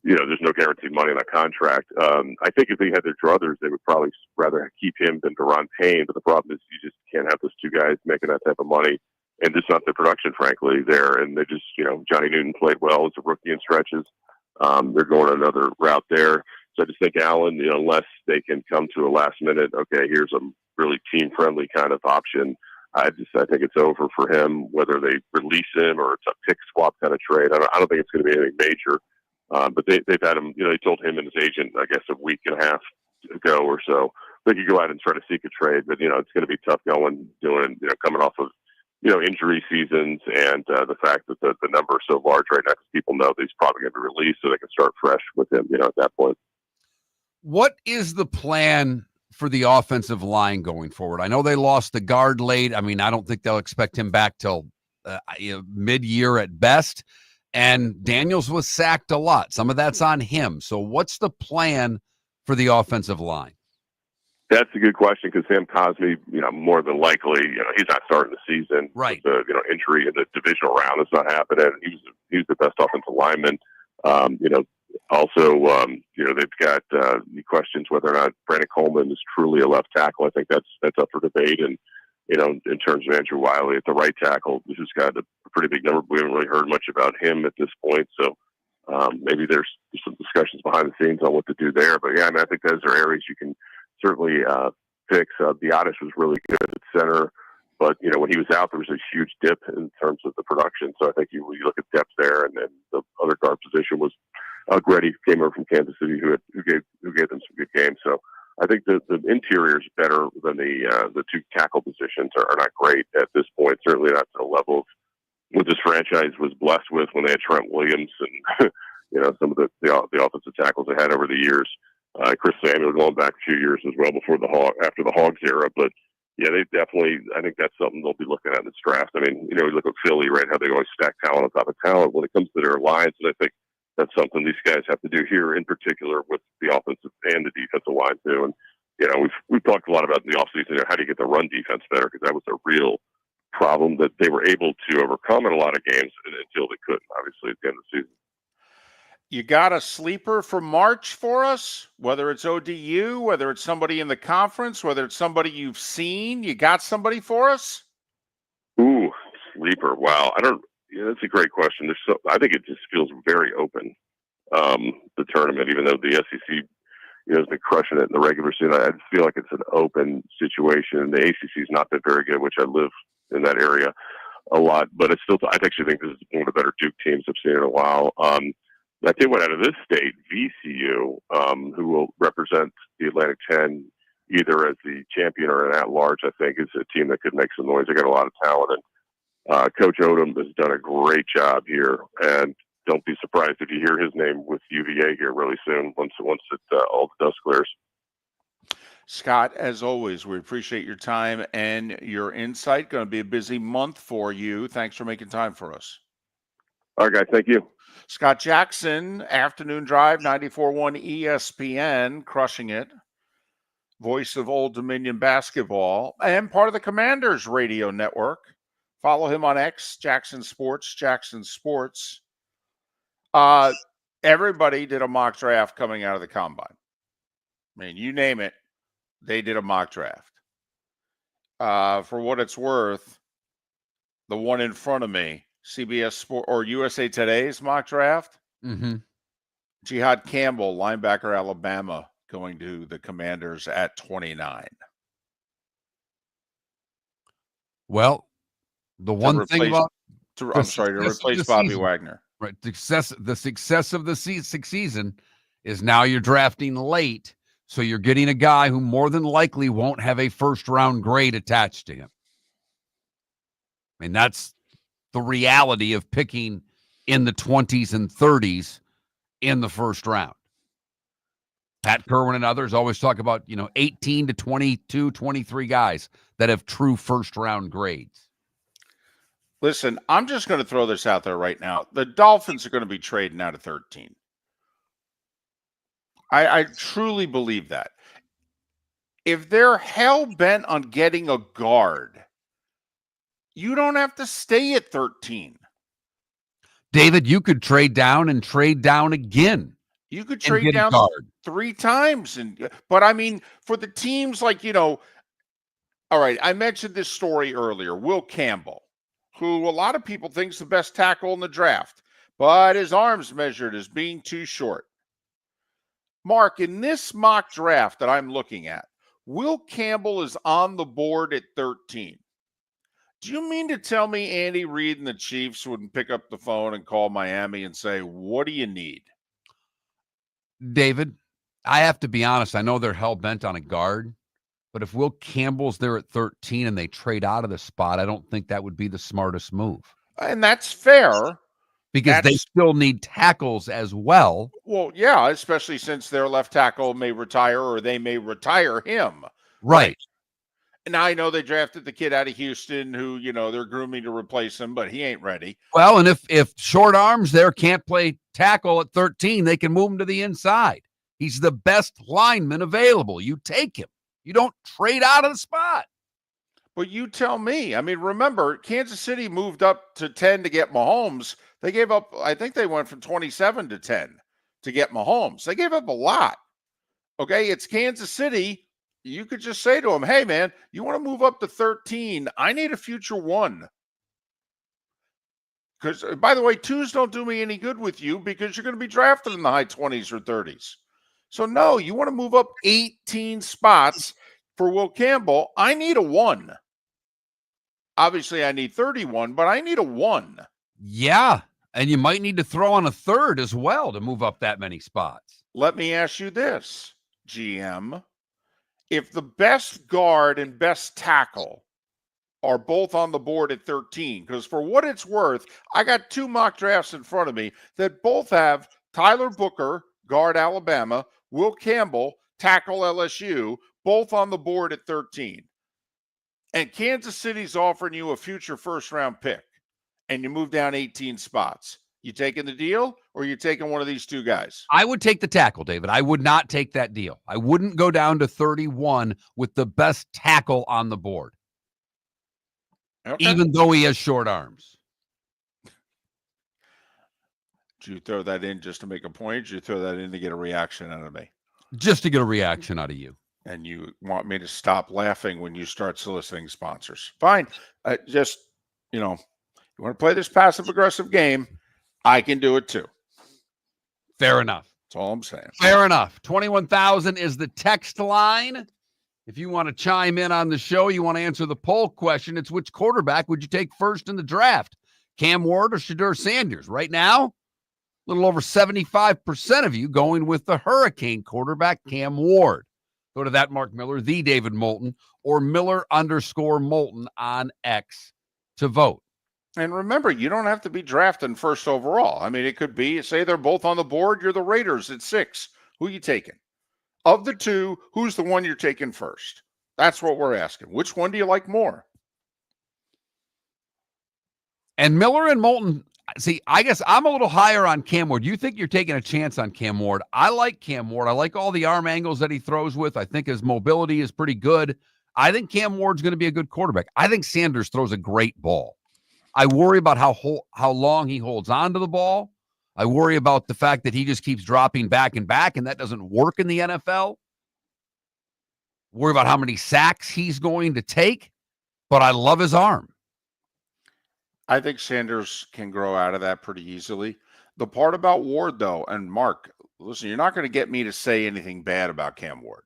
there's no guaranteed money in that contract. I think if they had their druthers, they would probably rather keep him than Deron Payne. But the problem is you just can't have those two guys making that type of money, and just not the production, frankly, there. And they just, Johnny Newton played well as a rookie in stretches. They're going another route there. So I just think Allen, unless they can come to a last minute, okay, here's a really team friendly kind of option. I think it's over for him, whether they release him or it's a pick swap kind of trade. I don't think it's going to be anything major. But they've had him, they told him and his agent, I guess, a week and a half ago or so, they could go out and try to seek a trade. But, it's going to be tough coming off of, injury seasons and the fact that the number is so large right now because people know that he's probably going to be released so they can start fresh with him, at that point. What is the plan for the offensive line going forward? I know they lost the guard late. I mean, I don't think they'll expect him back till mid-year at best. And Daniels was sacked a lot. Some of that's on him. So what's the plan for the offensive line? That's a good question because Sam Cosmi, more than likely, he's not starting the season. Right. With the injury in the divisional round. It's not happening. He's the best offensive lineman. Also, they've got questions whether or not Brandon Coleman is truly a left tackle. I think that's up for debate. And, in terms of Andrew Wiley at the right tackle, who's got a pretty big number. We haven't really heard much about him at this point. So maybe there's some discussions behind the scenes on what to do there. But, yeah, I think those are areas you can certainly fix. Biotis was really good at center. But, when he was out, there was a huge dip in terms of the production. So I think you look at depth there, and then the other guard position was Grady, came over from Kansas City, who gave them some good games. So I think the interior is better than the two tackle positions are not great at this point. Certainly not to the level of what this franchise was blessed with when they had Trent Williams and some of the offensive tackles they had over the years. Chris Samuel going back a few years as well after the Hogs era, but. Yeah, they definitely. I think that's something they'll be looking at in this draft. I mean, you look at Philly, right? How they always stack talent on top of talent when it comes to their lines, and I think that's something these guys have to do here, in particular with the offensive and the defensive line too. And we've talked a lot about in the offseason how do you get the run defense better because that was a real problem that they were able to overcome in a lot of games until they couldn't. Obviously, at the end of the season. You got a sleeper for March for us? Whether it's ODU, whether it's somebody in the conference, whether it's somebody you've seen, you got somebody for us? Ooh, sleeper. Wow. That's a great question. I think it just feels very open, the tournament, even though the SEC has been crushing it in the regular season. I feel like it's an open situation. The ACC's not been very good, which I live in that area a lot. But I actually think this is one of the better Duke teams I've seen in a while. I tell you what, out of this state, VCU, who will represent the Atlantic 10 either as the champion or an at-large, I think, is a team that could make some noise. They got a lot of talent, and Coach Odom has done a great job here. And don't be surprised if you hear his name with UVA here really soon once all the dust clears. Scott, as always, we appreciate your time and your insight. Going to be a busy month for you. Thanks for making time for us. All right, guys. Thank you. Scott Jackson, Afternoon Drive, 94.1 ESPN, crushing it. Voice of Old Dominion basketball and part of the Commanders radio network. Follow him on X, Jackson Sports. Everybody did a mock draft coming out of the combine. I mean, you name it, they did a mock draft. For what it's worth, the one in front of me, CBS Sport or USA Today's mock draft. Mm-hmm. Jihad Campbell, linebacker, Alabama, going to the Commanders at 29. Well, the one thing about to replace Bobby season, Wagner. Right, the success of the season is now you're drafting late, So you're getting a guy who more than likely won't have a first-round grade attached to him. I mean, that's the reality of picking in the 20s and 30s in the first round. Pat Kerwin and others always talk about, 18 to 22, 23 guys that have true first-round grades. Listen, I'm just going to throw this out there right now. The Dolphins are going to be trading out of 13. I truly believe that. If they're hell-bent on getting a guard, you don't have to stay at 13. David, you could trade down and trade down again. You could and trade get a down guard. 3 times. But I mean, for the teams like, all right, I mentioned this story earlier, Will Campbell, who a lot of people think is the best tackle in the draft, but his arm's measured as being too short. Mark, in this mock draft that I'm looking at, Will Campbell is on the board at 13. Do you mean to tell me Andy Reid and the Chiefs wouldn't pick up the phone and call Miami and say, what do you need? David, I have to be honest. I know they're hell-bent on a guard, but if Will Campbell's there at 13 and they trade out of the spot, I don't think that would be the smartest move. And that's fair. Because they still need tackles as well. Well, yeah, especially since their left tackle may retire or they may retire him. Right. And I know they drafted the kid out of Houston who, they're grooming to replace him, but he ain't ready. Well, and if short arms there can't play tackle at 13, they can move him to the inside. He's the best lineman available. You take him. You don't trade out of the spot. But you tell me. I mean, remember, Kansas City moved up to 10 to get Mahomes. They gave up, I think they went from 27 to 10 to get Mahomes. They gave up a lot. Okay, it's Kansas City. You could just say to them, hey, man, you want to move up to 13? I need a future 1. Because, by the way, 2s don't do me any good with you because you're going to be drafted in the high 20s or 30s. So, no, you want to move up 18 spots for Will Campbell. I need a 1. Obviously, I need 31, but I need a 1. Yeah, and you might need to throw on a 3rd as well to move up that many spots. Let me ask you this, GM. If the best guard and best tackle are both on the board at 13, because for what it's worth, I got 2 mock drafts in front of me that both have Tyler Booker, guard Alabama, Will Campbell, tackle LSU, both on the board at 13. And Kansas City's offering you a future first-round pick, and you move down 18 spots. You taking the deal, or you taking one of these 2 guys? I would take the tackle, David. I would not take that deal. I wouldn't go down to 31 with the best tackle on the board, even though he has short arms. Did you throw that in just to make a point? Did you throw that in to get a reaction out of me? Just to get a reaction out of you. And you want me to stop laughing when you start soliciting sponsors. Fine. Just, you want to play this passive-aggressive game, I can do it too. Fair enough. That's all I'm saying. Fair enough. 21,000 is the text line. If you want to chime in on the show, you want to answer the poll question, it's which quarterback would you take first in the draft? Cam Ward or Shedeur Sanders? Right now, a little over 75% of you going with the Hurricane quarterback, Cam Ward. Go to that Mark Miller, the David Moulton, or Miller_Moulton on X to vote. And remember, you don't have to be drafting first overall. I mean, it could be, say they're both on the board, you're the Raiders at 6. Who are you taking? Of the 2, who's the one you're taking first? That's what we're asking. Which one do you like more? And Miller and Moulton, see, I guess I'm a little higher on Cam Ward. You think you're taking a chance on Cam Ward. I like Cam Ward. I like all the arm angles that he throws with. I think his mobility is pretty good. I think Cam Ward's going to be a good quarterback. I think Sanders throws a great ball. I worry about how long he holds on to the ball. I worry about the fact that he just keeps dropping back and back, and that doesn't work in the NFL. Worry about how many sacks he's going to take, but I love his arm. I think Sanders can grow out of that pretty easily. The part about Ward, though, and Mark, listen, you're not going to get me to say anything bad about Cam Ward.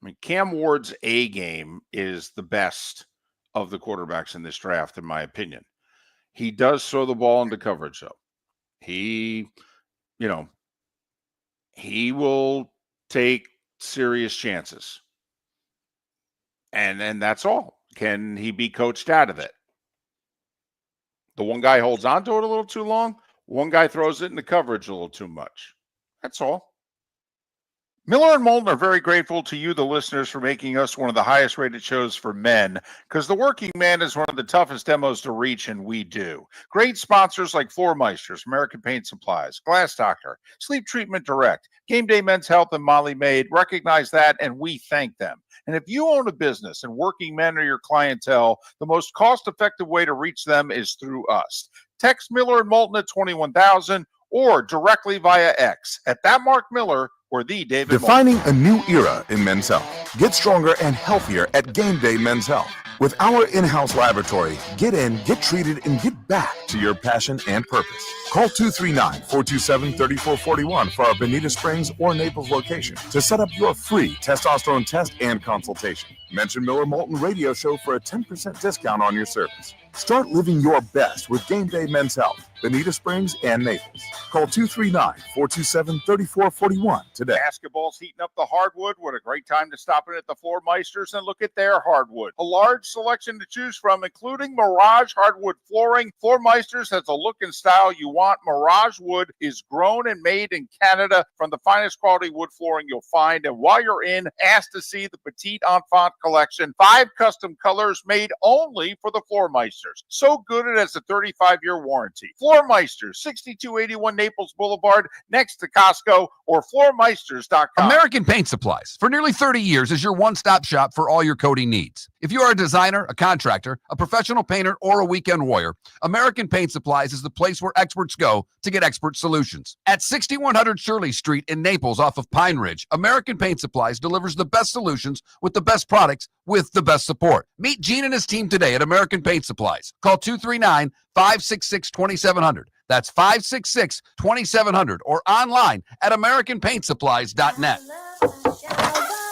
I mean, Cam Ward's A game is the best of the quarterbacks in this draft, in my opinion. He does throw the ball into coverage, though. He will take serious chances. And that's all. Can he be coached out of it? The one guy holds on to it a little too long. One guy throws it in the coverage a little too much. That's all. Miller and Moulton are very grateful to you, the listeners, for making us one of the highest rated shows for men, because the working man is one of the toughest demos to reach, and we do. Great sponsors like Floor Meisters, American Paint Supplies, Glass Doctor, Sleep Treatment Direct, Game Day Men's Health, and Molly Maid recognize that, and we thank them. And if you own a business and working men are your clientele, the most cost-effective way to reach them is through us. Text Miller and Moulton at 21,000 or directly via X at that Mark Miller or the David Defining a new era in men's health. Get stronger and healthier at Game Day Men's Health. With our in-house laboratory, get in, get treated, and get back to your passion and purpose. Call 239-427-3441 for our Bonita Springs or Naples location to set up your free testosterone test and consultation. Mention Miller Moulton Radio Show for a 10% discount on your service. Start living your best with Game Day Men's Health, Bonita Springs and Naples. Call 239-427-3441 today. Basketball's heating up the hardwood. What a great time to stop in at the Floor Meisters and look at their hardwood. A large selection to choose from, including Mirage hardwood flooring. Floor Meisters has a look and style you want. Mirage wood is grown and made in Canada from the finest quality wood flooring you'll find. And while you're in, ask to see the Petite Enfant collection. 5 custom colors made only for the Floor Meisters. So good it has a 35-year warranty. Floor Meisters, 6281 Naples Boulevard, next to Costco, or floormeisters.com. American Paint Supplies, for nearly 30 years, is your one-stop shop for all your coating needs. If you are a designer, a contractor, a professional painter, or a weekend warrior, American Paint Supplies is the place where experts go to get expert solutions. At 6100 Shirley Street in Naples off of Pine Ridge, American Paint Supplies delivers the best solutions with the best products with the best support. Meet Gene and his team today at American Paint Supplies. Call 239-566-2700. That's 566-2700 or online at AmericanPaintSupplies.net.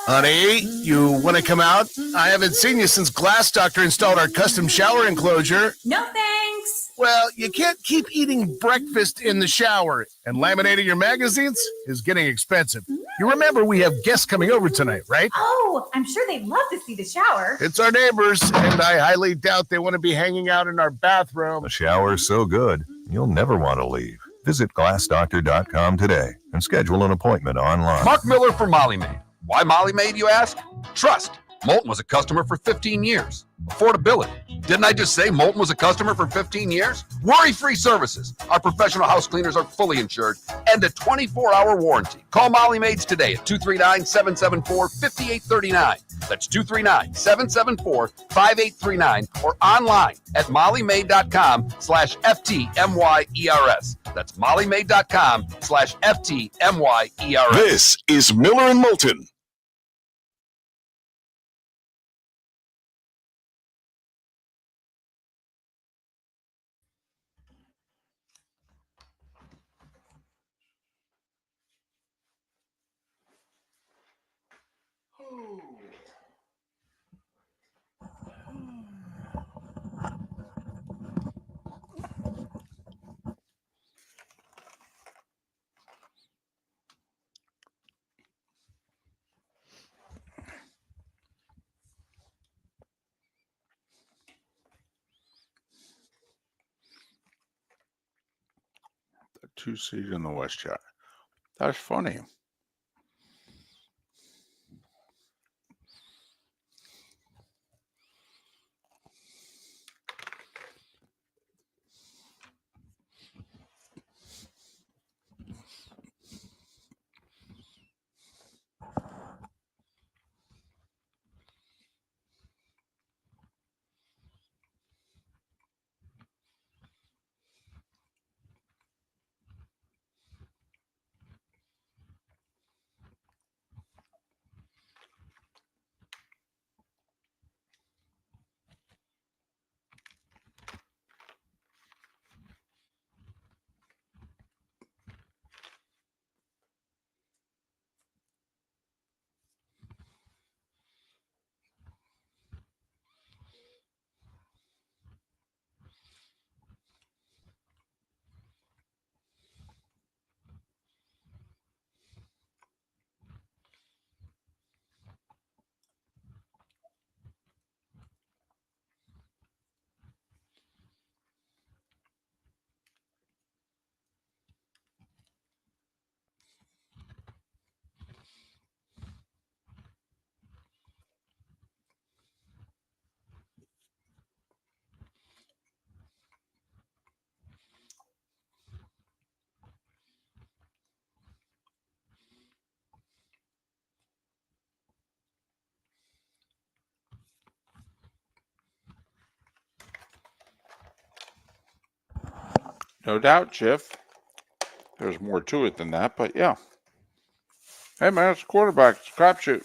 Honey, you want to come out? I haven't seen you since Glass Doctor installed our custom shower enclosure. No thanks. Well, you can't keep eating breakfast in the shower, and laminating your magazines is getting expensive. You remember we have guests coming over tonight, right? Oh, I'm sure they'd love to see the shower. It's our neighbors, and I highly doubt they want to be hanging out in our bathroom. The shower's so good, you'll never want to leave. Visit glassdoctor.com today and schedule an appointment online. Mark Miller for Molly Maid. Why Molly Maid, you ask? Trust. Moulton was a customer for 15 years. Affordability. Didn't I just say Moulton was a customer for 15 years? Worry-free services. Our professional house cleaners are fully insured and a 24-hour warranty. Call Molly Maids today at 239-774-5839. That's 239-774-5839 or online at mollymaid.com/FTMYERS. That's mollymaid.com/FTMYERS. This is Miller and Moulton. The 2 seed in the West Shot. That's funny. No doubt, Chiff. There's more to it than that, but yeah. Hey, man, it's a quarterback. It's a crapshoot.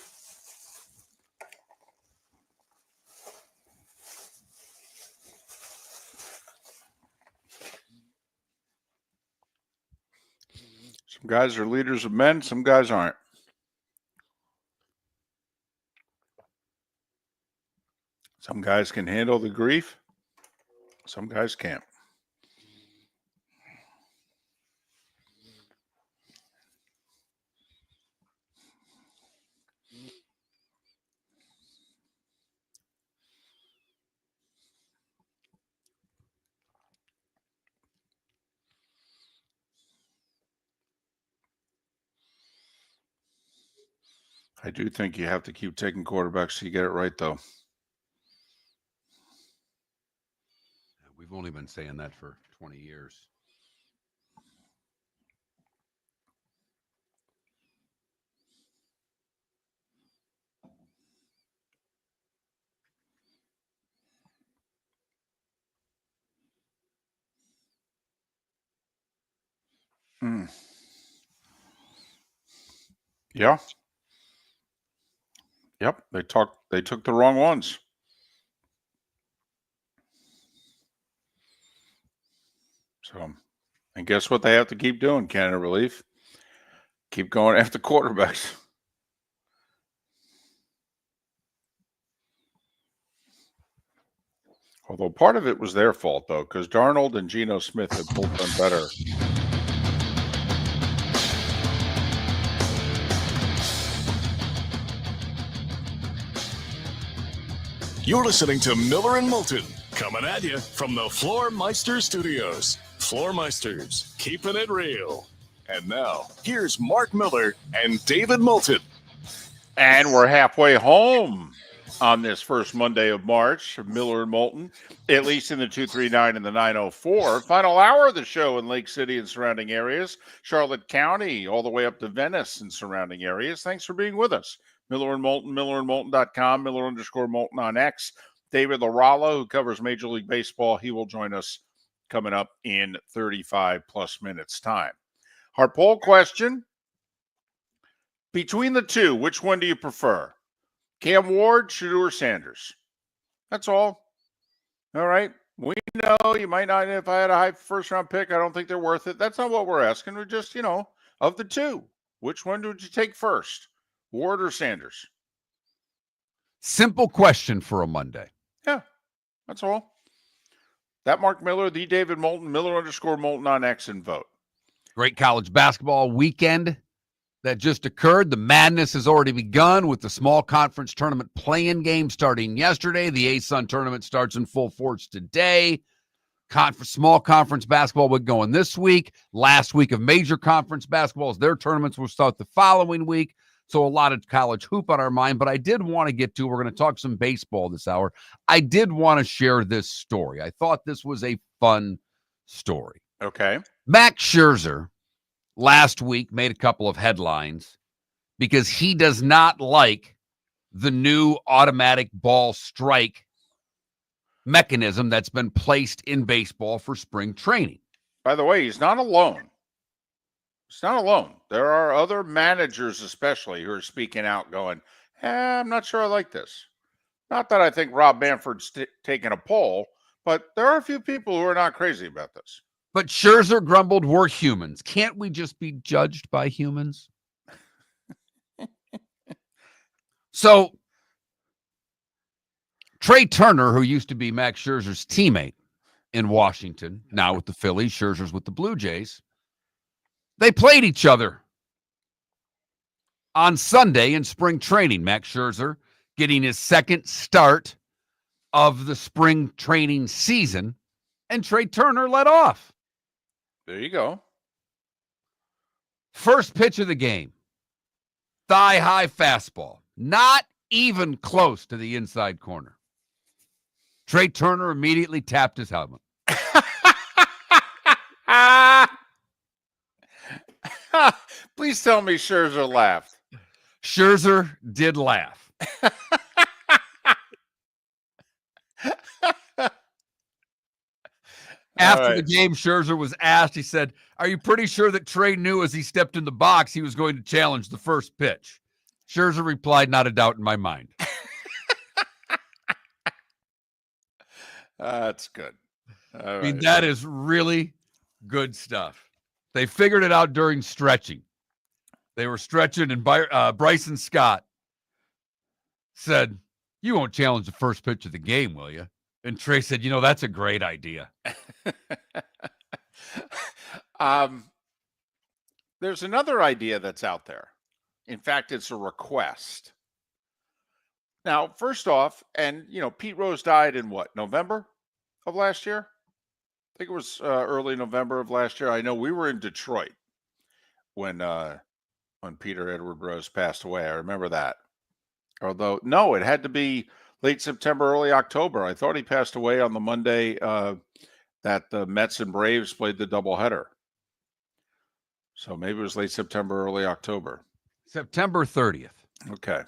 Some guys are leaders of men. Some guys aren't. Some guys can handle the grief. Some guys can't. I do think you have to keep taking quarterbacks so you get it right, though. We've only been saying that for 20 years. Yeah. Yep. They took the wrong ones. So, and guess what they have to keep doing, Canada Relief? Keep going after quarterbacks. Although part of it was their fault, though, because Darnold and Geno Smith have both done better. You're listening to Miller and Moulton, coming at you from the Floor Meister Studios. Floor Meisters, keeping it real. And now, here's Mark Miller and David Moulton. And we're halfway home on this first Monday of March, Miller and Moulton, at least in the 239 and the 904. Final hour of the show in Lake City and surrounding areas, Charlotte County, all the way up to Venice and surrounding areas. Thanks for being with us. Miller and Moulton, millerandmoulton.com, Miller_Moulton on X. David Laurila, who covers Major League Baseball, he will join us coming up in 35 plus minutes time. Our poll question, between the two, which one do you prefer? Cam Ward, Shedeur Sanders? That's all. All right. We know you might not, if I had a high first round pick, I don't think they're worth it. That's not what we're asking. We're just, of the two, which one would you take first? Ward or Sanders? Simple question for a Monday. Yeah, that's all. That Mark Miller, the David Moulton, Miller_Moulton on X and vote. Great college basketball weekend that just occurred. The madness has already begun with the small conference tournament play-in game starting yesterday. The ASUN tournament starts in full force today. Small conference basketball would go in this week. Last week of major conference basketballs, their tournaments will start the following week. So a lot of college hoop on our mind, but I did want to get to, we're going to talk some baseball this hour. I did want to share this story. I thought this was a fun story. Okay. Max Scherzer last week made a couple of headlines because he does not like the new automatic ball strike mechanism that's been placed in baseball for spring training. By the way, he's not alone. He's not alone. There are other managers, especially, who are speaking out going, I'm not sure I like this. Not that I think Rob Manfred's taking a poll, but there are a few people who are not crazy about this. But Scherzer grumbled, we're humans. Can't we just be judged by humans? So, Trey Turner, who used to be Max Scherzer's teammate in Washington, now with the Phillies, Scherzer's with the Blue Jays, they played each other on Sunday in spring training. Max Scherzer getting his second start of the spring training season, and Trey Turner led off. There you go. First pitch of the game, thigh-high fastball, not even close to the inside corner. Trey Turner immediately tapped his helmet. Please tell me Scherzer laughed. Scherzer did laugh. After the right. game, Scherzer was asked, he said, "Are you pretty sure that Trey knew as he stepped in the box he was going to challenge the first pitch?" Scherzer replied, "Not a doubt in my mind." That's good. All I mean, right. that is really good stuff. They figured it out during stretching. They were stretching, and Bryson Scott said, "You won't challenge the first pitch of the game, will you?" And Trey said, "That's a great idea." There's another idea that's out there. In fact, it's a request. Now, first off, and Pete Rose died in what, November of last year? I think it was early November of last year. I know we were in Detroit when Peter Edward Rose passed away. I remember that. Although, no, it had to be late September, early October. I thought he passed away on the Monday that the Mets and Braves played the doubleheader. So maybe it was late September, early October. September 30th. Okay.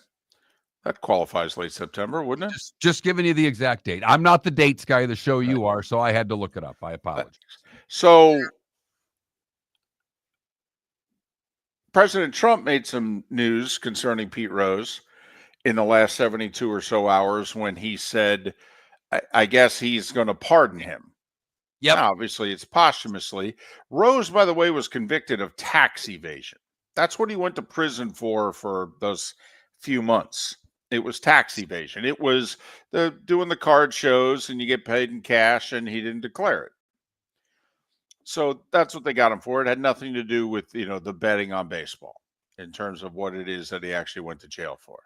That qualifies late September, wouldn't it? Just giving you the exact date. I'm not the dates guy of the show, you are, so I had to look it up. I apologize. So President Trump made some news concerning Pete Rose in the last 72 or so hours when he said, I guess he's going to pardon him. Yep. Now, obviously, it's posthumously. Rose, by the way, was convicted of tax evasion. That's what he went to prison for those few months. It was tax evasion. It was doing the card shows and you get paid in cash, and he didn't declare it. So that's what they got him for. It had nothing to do with, the betting on baseball in terms of what it is that he actually went to jail for.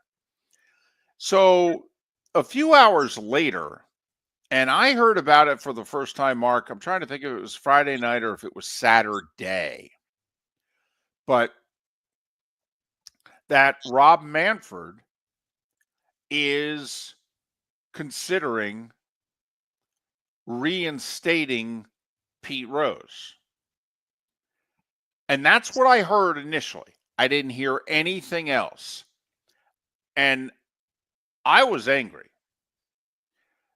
So a few hours later, and I heard about it for the first time, Mark. I'm trying to think if it was Friday night or if it was Saturday. But that Rob Manfred is considering reinstating Pete Rose. And that's what I heard initially. I didn't hear anything else. And I was angry.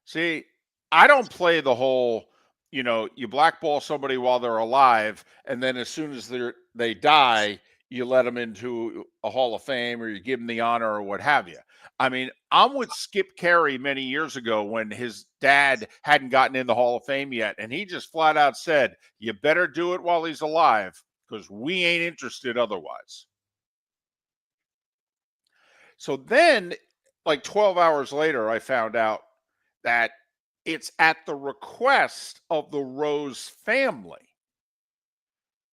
See, I don't play the whole, you blackball somebody while they're alive, and then as soon as they die, you let them into a Hall of Fame or you give them the honor or what have you. I mean, I'm with Skip Carey many years ago when his dad hadn't gotten in the Hall of Fame yet, and he just flat out said, "You better do it while he's alive because we ain't interested otherwise." So then, like 12 hours later, I found out that it's at the request of the Rose family.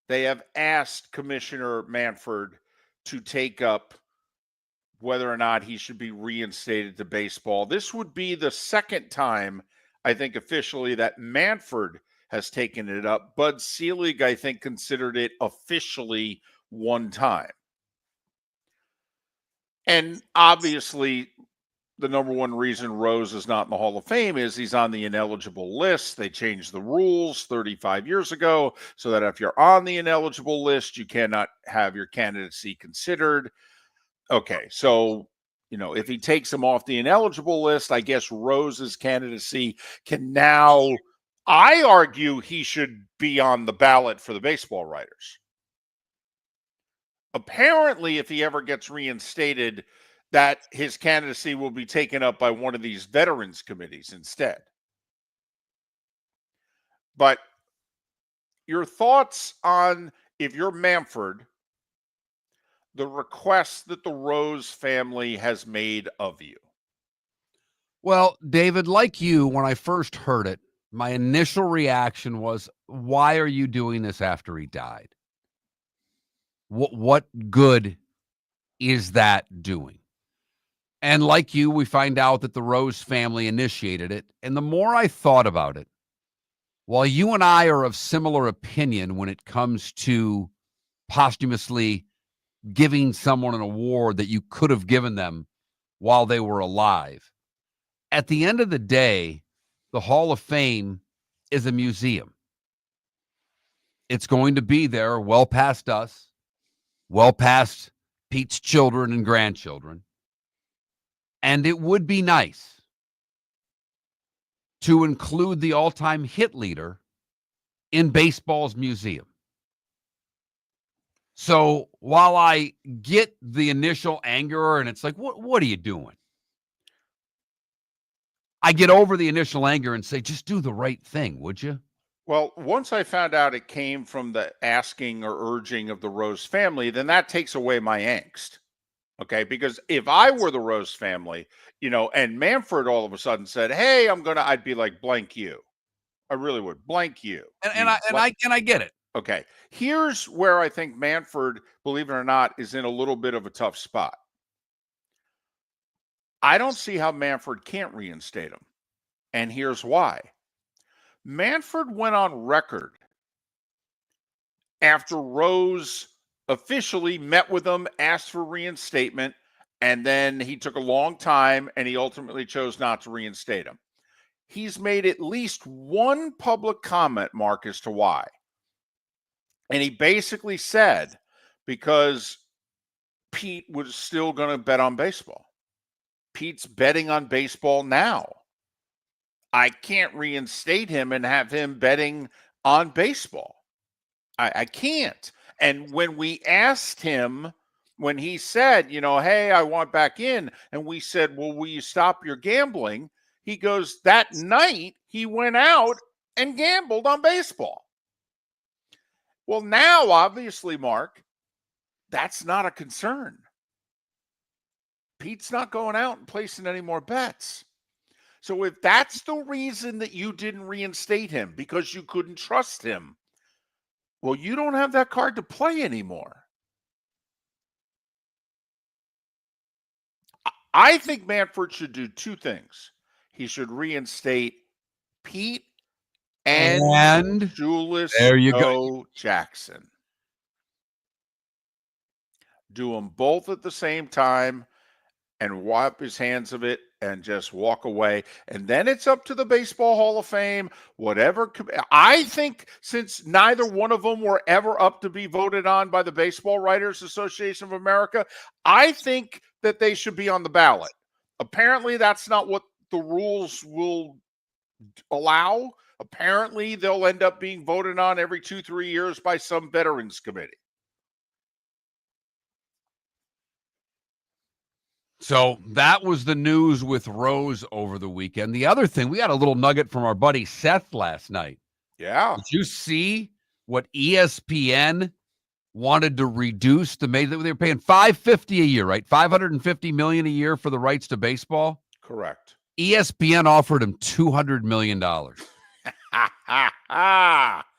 They have asked Commissioner Manfred to take up whether or not he should be reinstated to baseball. This would be the second time, I think, officially that Manfred has taken it up. Bud Selig, I think, considered it officially one time. And obviously, the number one reason Rose is not in the Hall of Fame is he's on the ineligible list. They changed the rules 35 years ago so that if you're on the ineligible list, you cannot have your candidacy considered. Okay, so, if he takes him off the ineligible list, I guess Rose's candidacy can now, I argue he should be on the ballot for the baseball writers. Apparently, if he ever gets reinstated, that his candidacy will be taken up by one of these veterans committees instead. But your thoughts on, if you're Manfred, the request that the Rose family has made of you? Well, David, like you, when I first heard it, my initial reaction was, why are you doing this after he died? What good is that doing? And like you, we find out that the Rose family initiated it. And the more I thought about it, while you and I are of similar opinion when it comes to posthumously giving someone an award that you could have given them while they were alive, at the end of the day, the Hall of Fame is a museum. It's going to be there well past us, well past Pete's children and grandchildren. And it would be nice to include the all-time hit leader in baseball's museum. So while I get the initial anger and it's like, what are you doing? I get over the initial anger and say, just do the right thing, would you? Well, once I found out it came from the asking or urging of the Rose family, then that takes away my angst. Okay, because if I were the Rose family, and Manfred all of a sudden said, "Hey, I'd be like, blank you." I really would. Blank you. And I get it. Okay. Here's where I think Manfred, believe it or not, is in a little bit of a tough spot. I don't see how Manfred can't reinstate him. And here's why. Manfred went on record after Rose officially met with him, asked for reinstatement, and then he took a long time and he ultimately chose not to reinstate him. He's made at least one public comment, Mark, as to why. And he basically said because Pete was still going to bet on baseball. Pete's betting on baseball now. I can't reinstate him and have him betting on baseball. I can't. And when we asked him, when he said, hey, I want back in, and we said, well, will you stop your gambling? He goes, that night he went out and gambled on baseball. Well, now, obviously, Mark, that's not a concern. Pete's not going out and placing any more bets. So if that's the reason that you didn't reinstate him, because you couldn't trust him, well, you don't have that card to play anymore. I think Manfred should do two things. He should reinstate Pete and Julius there you go. Jackson. Do them both at the same time and wipe his hands of it and just walk away. And then it's up to the Baseball Hall of Fame, whatever. I think since neither one of them were ever up to be voted on by the Baseball Writers Association of America, I think that they should be on the ballot. Apparently, that's not what the rules will allow. Apparently, they'll end up being voted on every 2-3 years by some veterans committee. So that was the news with Rose over the weekend. The other thing, we got a little nugget from our buddy Seth last night. Yeah. Did you see what ESPN wanted to reduce the major? They were paying $550 a year, right? $550 million a year for the rights to baseball. Correct. ESPN offered him $200 million.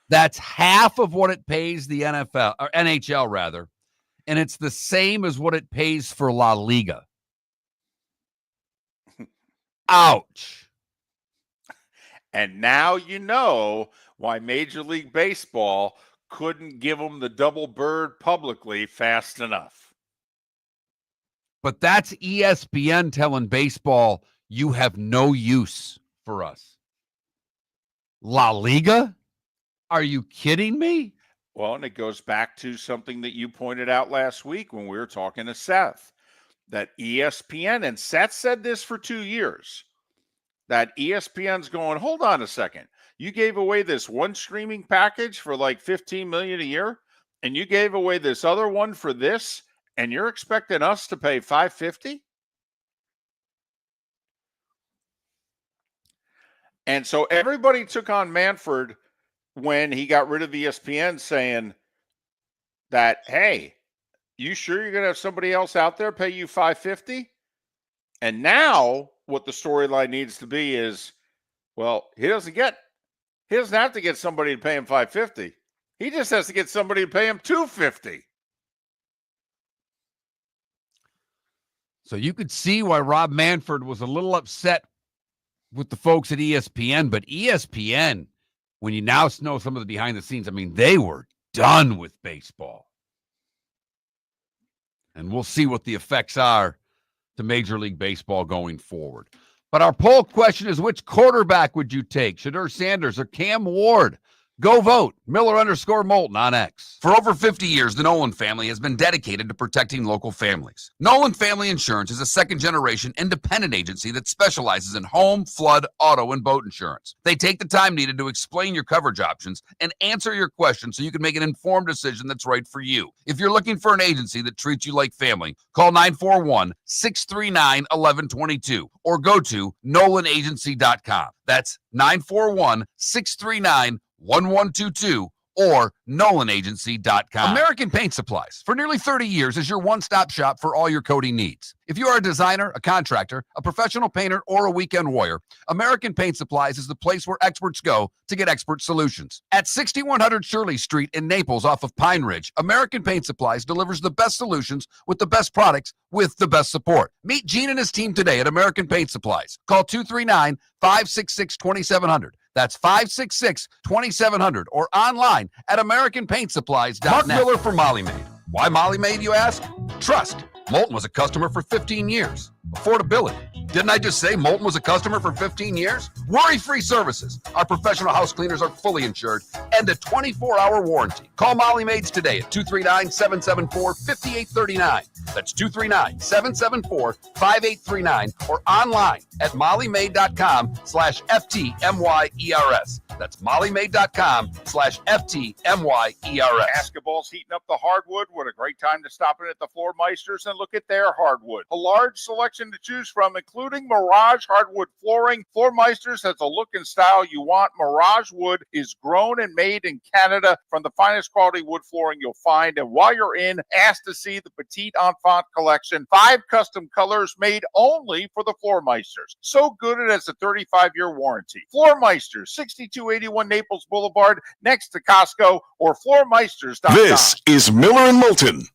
That's half of what it pays the NFL or NHL rather, and it's the same as what it pays for La Liga. Ouch. And now you know why Major League Baseball couldn't give them the double bird publicly fast enough. But that's ESPN telling baseball, you have no use for us. La Liga? Are you kidding me? Well, and it goes back to something that you pointed out last week when we were talking to Seth, that ESPN, and Seth said this for 2 years, that ESPN's going, hold on a second. You gave away this one streaming package for like $15 million a year, and you gave away this other one for this, and you're expecting us to pay $550? And so everybody took on Manfred when he got rid of ESPN, saying that, hey, you sure you're going to have somebody else out there pay you $550? And now what the storyline needs to be is, well, he doesn't have to get somebody to pay him $550. He just has to get somebody to pay him $250. So you could see why Rob Manfred was a little upset with the folks at ESPN, but ESPN, when you now know some of the behind the scenes, I mean, they were done with baseball. And we'll see what the effects are to Major League Baseball going forward. But our poll question is, which quarterback would you take? Shedeur Sanders or Cam Ward? Go vote Miller_Moulton on X. For over 50 years, the Nolan family has been dedicated to protecting local families. Nolan Family Insurance is a second-generation independent agency that specializes in home, flood, auto, and boat insurance. They take the time needed to explain your coverage options and answer your questions so you can make an informed decision that's right for you. If you're looking for an agency that treats you like family, call 941-639-1122 or go to nolanagency.com. That's 941-639-1122 or nolanagency.com. American Paint Supplies, for nearly 30 years, is your one-stop shop for all your coating needs. If you are a designer, a contractor, a professional painter, or a weekend warrior, American Paint Supplies is the place where experts go to get expert solutions. At 6100 Shirley Street in Naples off of Pine Ridge, American Paint Supplies delivers the best solutions with the best products with the best support. Meet Gene and his team today at American Paint Supplies. Call 239-566-2700. That's 566-2700 or online at AmericanPaintSupplies.net. Mark Miller for Molly Maid. Why Molly Maid, you ask? Trust. Moulton was a customer for 15 years. Affordability. Didn't I just say Moulton was a customer for 15 years? Worry-free services. Our professional house cleaners are fully insured and a 24-hour warranty. Call Molly Maids today at 239-774-5839. That's 239-774-5839 or online at mollymaid.com/FTMYERS. That's mollymaid.com/FTMYERS. Basketball's heating up the hardwood. What a great time to stop in at the Floor Meisters and look at their hardwood. A large selection to choose from, including Mirage hardwood flooring. Floor Meisters has a look and style you want. Mirage wood is grown and made in Canada from the finest quality wood flooring you'll find. And while you're in, ask to see the Petite Enfant collection. 5 custom colors made only for the Floor Meisters. So good it has a 35-year warranty. Floor Meisters, 6281 Naples Boulevard, next to Costco, or floormeisters.com. This is Miller and Moulton.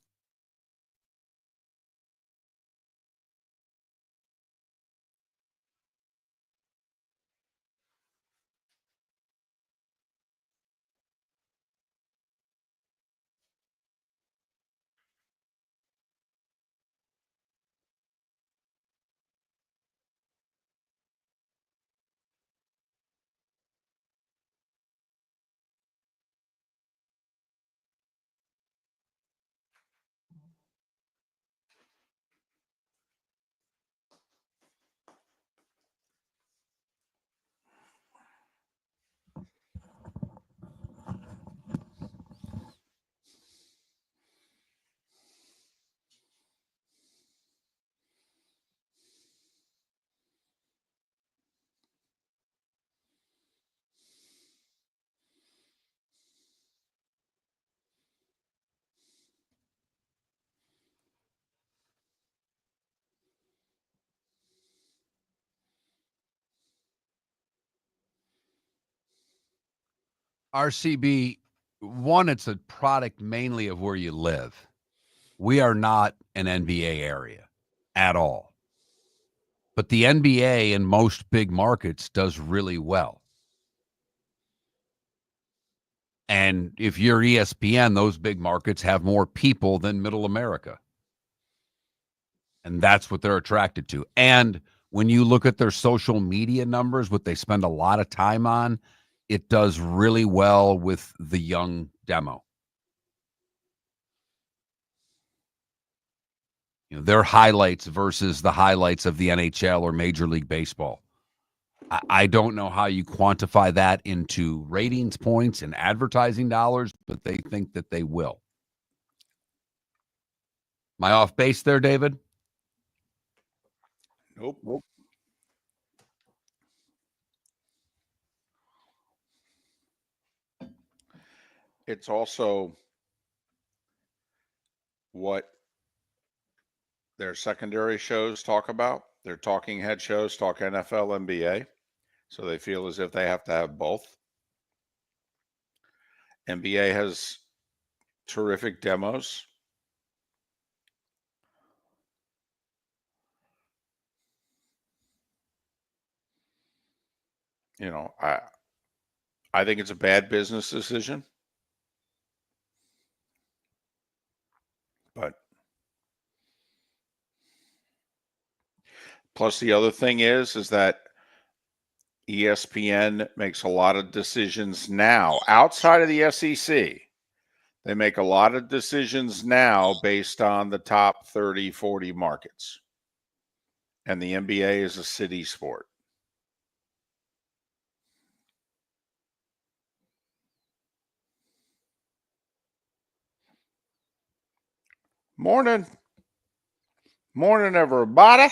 RCB, one, it's a product mainly of where you live. We are not an NBA area at all. But the NBA in most big markets does really well. And if you're ESPN, those big markets have more people than Middle America. And that's what they're attracted to. And when you look at their social media numbers, what they spend a lot of time on, it does really well with the young demo. You know, their highlights versus the highlights of the NHL or Major League Baseball. I don't know how you quantify that into ratings points and advertising dollars, but they think that they will. Am I off base there, David? Nope. It's also what their secondary shows talk about. Their talking head shows talk NFL, NBA. So they feel as if they have to have both. NBA has terrific demos. You know, I think it's a bad business decision. But plus the other thing is that ESPN makes a lot of decisions now outside of the SEC. They make a lot of decisions now based on the top 30, 40 markets. And the NBA is a city sport. Morning. Morning, everybody.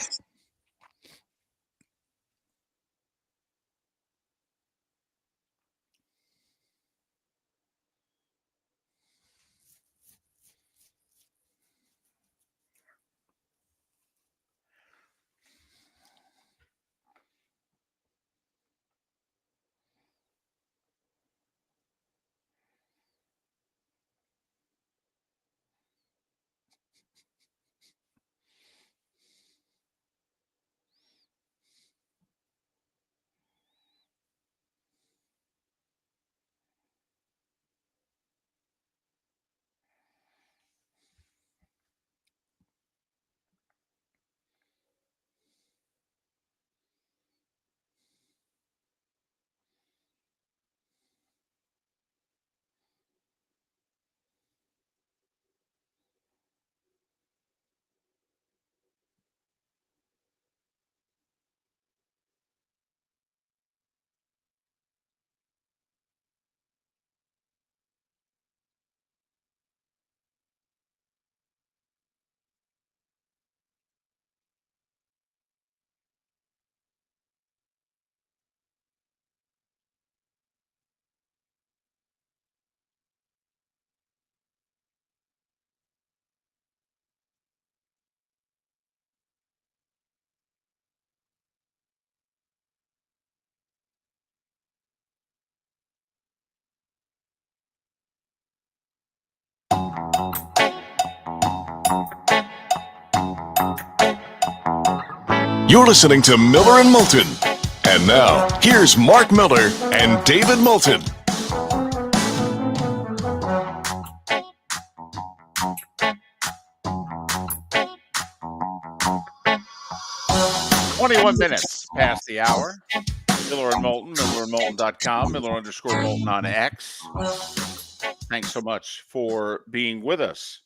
You're listening to Miller and Moulton. And now, here's Mark Miller and David Moulton. Minutes past the hour. Miller and Moulton, MillerandMoulton.com, Miller_Moulton on X. Thanks so much for being with us.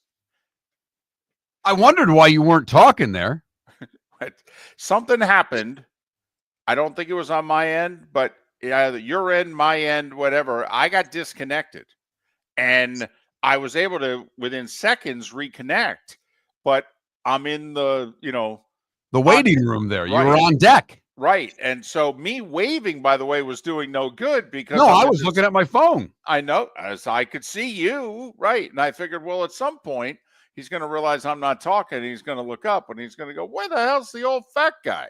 I wondered why you weren't talking there. Something happened. I don't think it was on my end, but either your end, my end, whatever. I got disconnected. And I was able to, within seconds, reconnect. But I'm in the, the waiting room there. Right. You were on deck. Right. And so me waving, by the way, was doing no good because I was looking at my phone. I know, as I could see you. Right. And I figured, well, at some point, he's going to realize I'm not talking. And he's going to look up and he's going to go, where the hell's the old fat guy?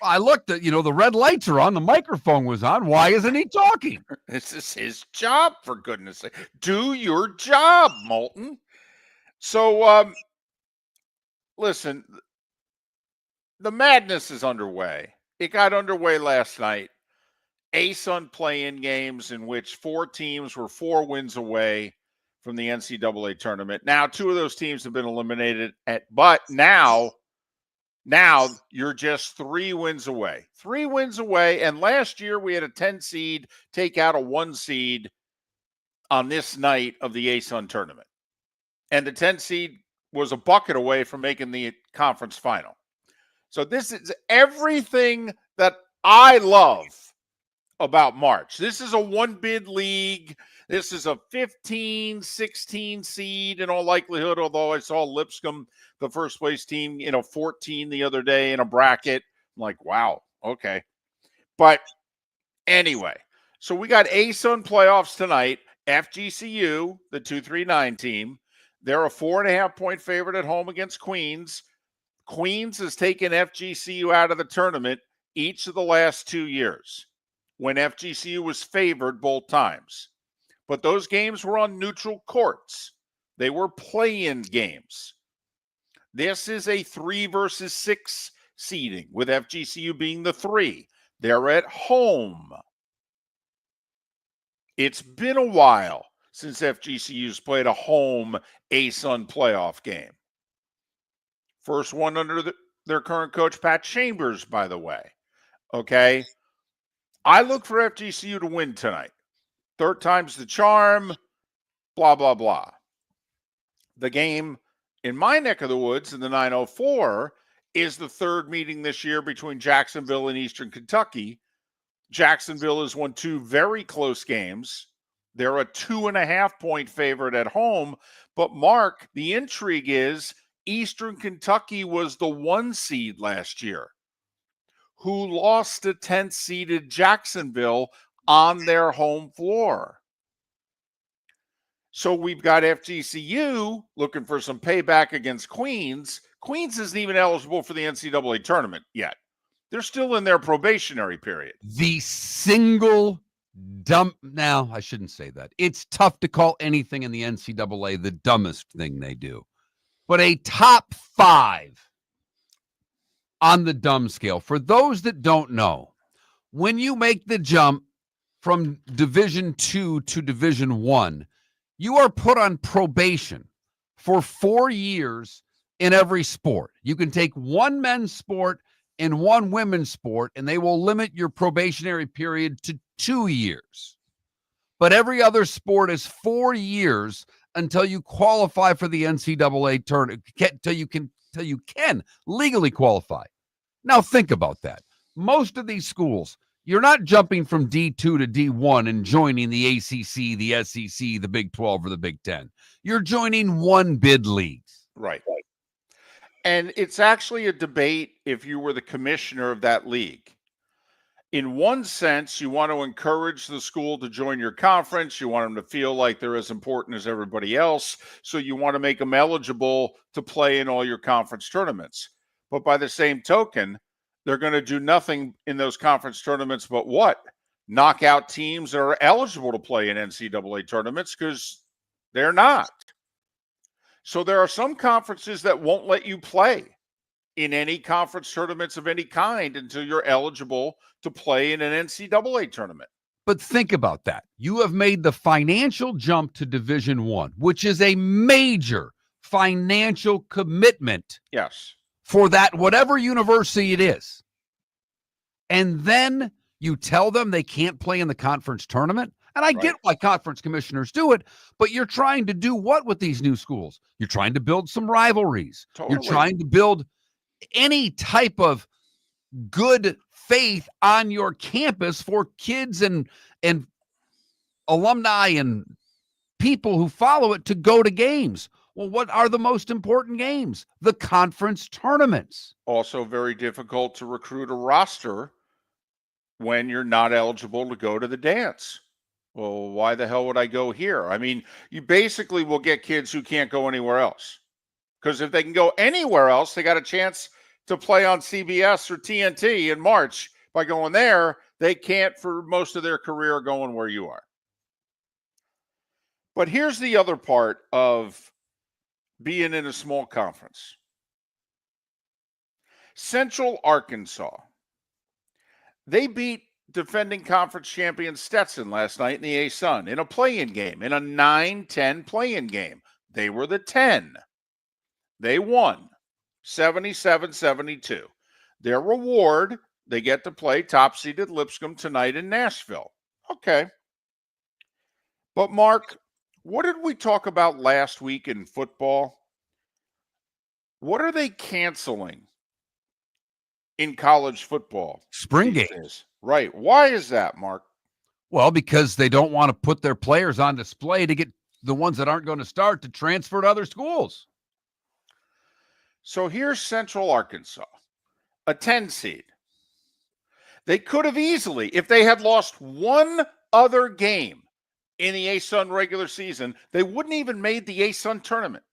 I looked at, the red lights are on. The microphone was on. Why isn't he talking? This is his job, for goodness sake. Do your job, Moulton. So, listen, the madness is underway. It got underway last night. ASUN play-in games in which 4 teams were 4 wins away from the NCAA tournament. Now, 2 of those teams have been eliminated, but now you're just 3 wins away. 3 wins away, and last year we had a 10 seed take out a 1 seed on this night of the ASUN tournament. And the 10 seed was a bucket away from making the conference final. So this is everything that I love about March. This is a 1-bid league. This is a 15, 16 seed in all likelihood, although I saw Lipscomb, the first place team, 14 the other day in a bracket. I'm like, wow, okay. But anyway, so we got ASUN playoffs tonight. FGCU, the 239 team, they're a 4.5-point favorite at home against Queens. Queens has taken FGCU out of the tournament each of the last 2 years when FGCU was favored both times. But those games were on neutral courts. They were play-in games. This is a 3 versus 6 seeding, with FGCU being the 3. They're at home. It's been a while since FGCU's played a home ASUN playoff game. First one under their current coach, Pat Chambers, by the way. Okay. I look for FGCU to win tonight. Third time's the charm, blah, blah, blah. The game in my neck of the woods in the 904 is the third meeting this year between Jacksonville and Eastern Kentucky. Jacksonville has won 2 very close games. They're a 2.5-point favorite at home. But, Mark, the intrigue is Eastern Kentucky was the 1 seed last year who lost to 10th-seeded Jacksonville on their home floor. So we've got FGCU looking for some payback against Queens. Queens isn't even eligible for the NCAA tournament yet. They're still in their probationary period. The single now, I shouldn't say that. It's tough to call anything in the NCAA the dumbest thing they do. But a top 5 on the dumb scale. For those that don't know, when you make the jump from Division 2 to Division 1, you are put on probation for 4 years in every sport. You can take 1 men's sport and 1 women's sport, and they will limit your probationary period to 2 years. But every other sport is 4 years until you qualify for the NCAA tournament, till you can legally qualify. Now think about that. Most of these schools, you're not jumping from D2 to D1 and joining the ACC, the SEC, the Big 12, or the Big 10. You're joining 1 bid leagues. Right. And it's actually a debate if you were the commissioner of that league. In one sense, you want to encourage the school to join your conference. You want them to feel like they're as important as everybody else. So you want to make them eligible to play in all your conference tournaments. But by the same token, they're going to do nothing in those conference tournaments but what? Knock out teams that are eligible to play in NCAA tournaments because they're not. So there are some conferences that won't let you play in any conference tournaments of any kind until you're eligible to play in an NCAA tournament. But think about that. You have made the financial jump to Division 1, which is a major financial commitment. Yes. For that, whatever university it is. And then you tell them they can't play in the conference tournament. And I get why conference commissioners do it, but you're trying to do what with these new schools? You're trying to build some rivalries. Totally. You're trying to build any type of good faith on your campus for kids and alumni and people who follow it to go to games. Well, what are the most important games? The conference tournaments. Also very difficult to recruit a roster when you're not eligible to go to the dance. Well, why the hell would I go here? I mean, you basically will get kids who can't go anywhere else. Because if they can go anywhere else, they got a chance to play on CBS or TNT in March. By going there, they can't for most of their career going where you are. But here's the other part of being in a small conference. Central Arkansas. They beat defending conference champion Stetson last night in the A-Sun in a play-in game, in a 9-10 play-in game. They were the 10. They won 77-72. Their reward, they get to play top-seeded Lipscomb tonight in Nashville. Okay. But, Mark, what did we talk about last week in football? What are they canceling in college football? Spring games. Right. Why is that, Mark? Well, because they don't want to put their players on display to get the ones that aren't going to start to transfer to other schools. So here's Central Arkansas, a 10 seed. They could have easily, if they had lost one other game in the A-Sun regular season, they wouldn't even made the A-Sun tournament.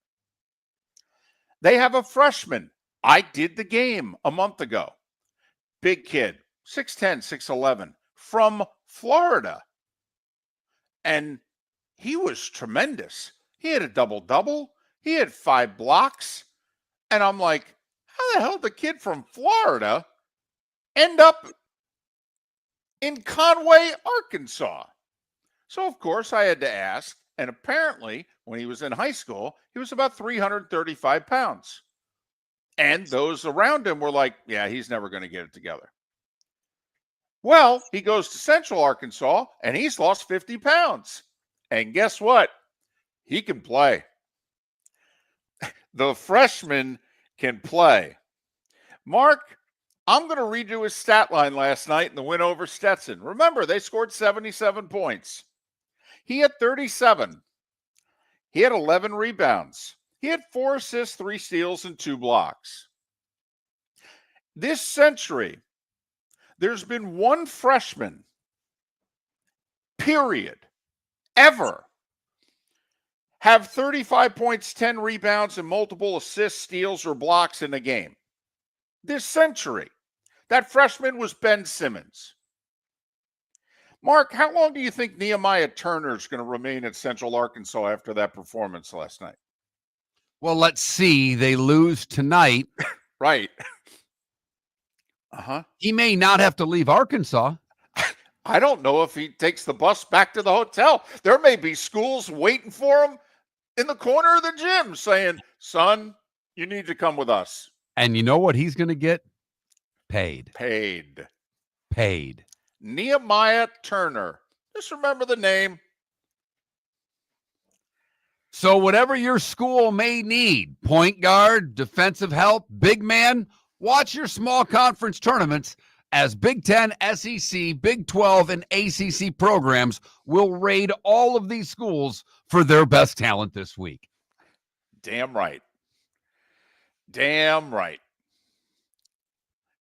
They have a freshman. I did the game a month ago. Big kid, 6'10", 6'11", from Florida. And he was tremendous. He had a double-double. He had 5 blocks. And I'm like, how the hell did the kid from Florida end up in Conway, Arkansas? So, of course, I had to ask. And apparently, when he was in high school, he was about 335 pounds. And those around him were like, yeah, he's never going to get it together. Well, he goes to Central Arkansas, and he's lost 50 pounds. And guess what? He can play. The freshman can play. Mark, I'm going to read you his stat line last night in the win over Stetson. Remember, they scored 77 points. He had 37. He had 11 rebounds. He had 4 assists, 3 steals, and 2 blocks. This century, there's been one freshman, period, ever, have 35 points, 10 rebounds, and multiple assists, steals, or blocks in a game. This century. That freshman was Ben Simmons. Mark, how long do you think Nehemiah Turner is going to remain at Central Arkansas after that performance last night? Well, let's see. They lose tonight. Right. He may not have to leave Arkansas. I don't know if he takes the bus back to the hotel. There may be schools waiting for him in the corner of the gym saying, son, you need to come with us. And you know what he's going to get? Paid. Nehemiah Turner. Just remember the name. So whatever your school may need, point guard, defensive help, big man, watch your small conference tournaments as Big 10, SEC, Big 12, and ACC programs will raid all of these schools for their best talent this week. Damn right.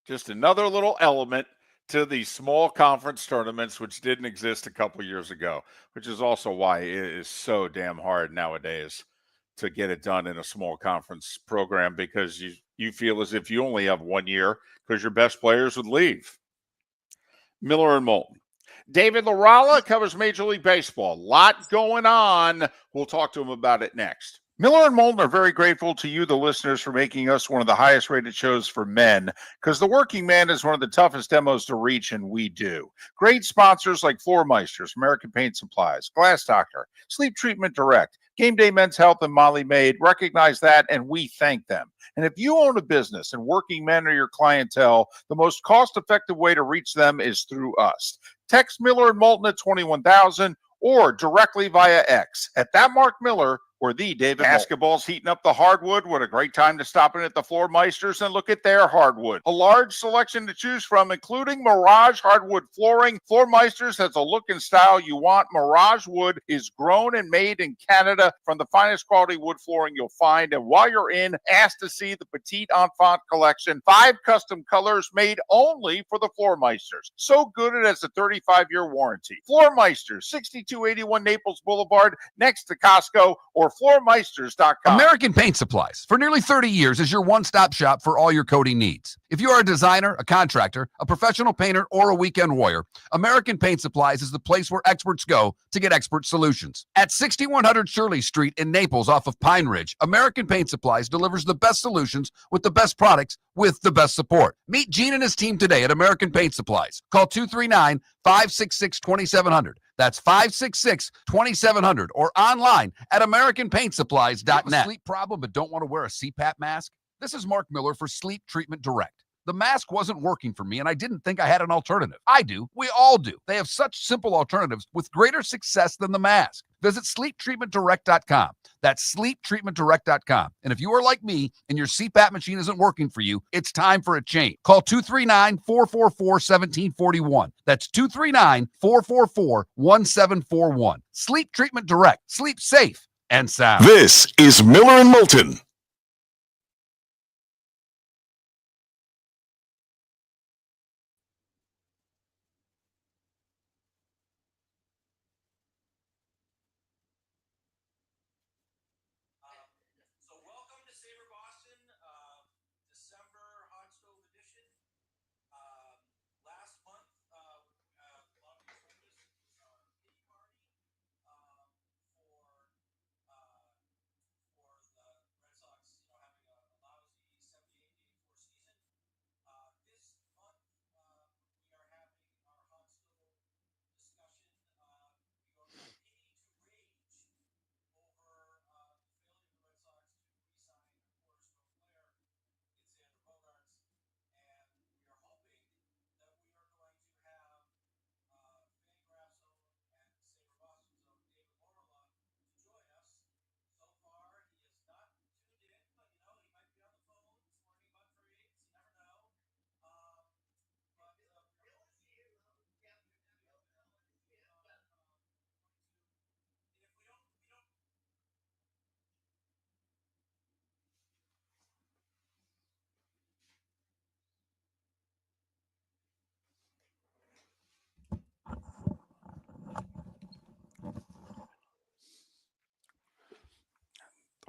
Just another little element to these small conference tournaments, which didn't exist a couple years ago, which is also why it is so damn hard nowadays to get it done in a small conference program, because you feel as if you only have 1 year because your best players would leave. Miller and Moulton. David Laurila covers Major League Baseball. Lot going on. We'll talk to him about it next. Miller and Moulton are very grateful to you, the listeners, for making us one of the highest rated shows for men, because the working man is one of the toughest demos to reach, and we do. Great sponsors like Floor Meisters, American Paint Supplies, Glass Doctor, Sleep Treatment Direct, Game Day Men's Health, and Molly Maid recognize that, and we thank them. And if you own a business and working men are your clientele, the most cost-effective way to reach them is through us. Text Miller and Moulton at 21,000 or directly via X at that Mark Miller or the David Moulton. Basketball's heating up the hardwood. What a great time to stop in at the Floor Meisters and look at their hardwood. A large selection to choose from, including Mirage hardwood flooring. Floor Meisters has a look and style you want. Mirage wood is grown and made in Canada from the finest quality wood flooring you'll find. And while you're in, ask to see the Petite Enfant collection. 5 custom colors made only for the Floor Meisters. So good it has a 35-year warranty. Floor Meisters, 6281 Naples Boulevard, next to Costco, or floormeisters.com. American Paint Supplies, for nearly 30 years, is your one-stop shop for all your coating needs. If you are a designer, a contractor, a professional painter, or a weekend warrior, American Paint Supplies is the place where experts go to get expert solutions. At 6100 Shirley Street in Naples off of Pine Ridge, American Paint Supplies delivers the best solutions with the best products with the best support. Meet Gene and his team today at American Paint Supplies. Call 239-566-2700. That's 566-2700 or online at AmericanPaintSupplies.net. Sleep problem but don't want to wear a CPAP mask? This is Mark Miller for Sleep Treatment Direct. The mask wasn't working for me, and I didn't think I had an alternative. I do. We all do. They have such simple alternatives with greater success than the mask. Visit SleepTreatmentDirect.com. That's SleepTreatmentDirect.com. And if you are like me and your CPAP machine isn't working for you, it's time for a change. Call 239-444-1741. That's 239-444-1741. Sleep Treatment Direct. Sleep safe and sound. This is Miller and Moulton.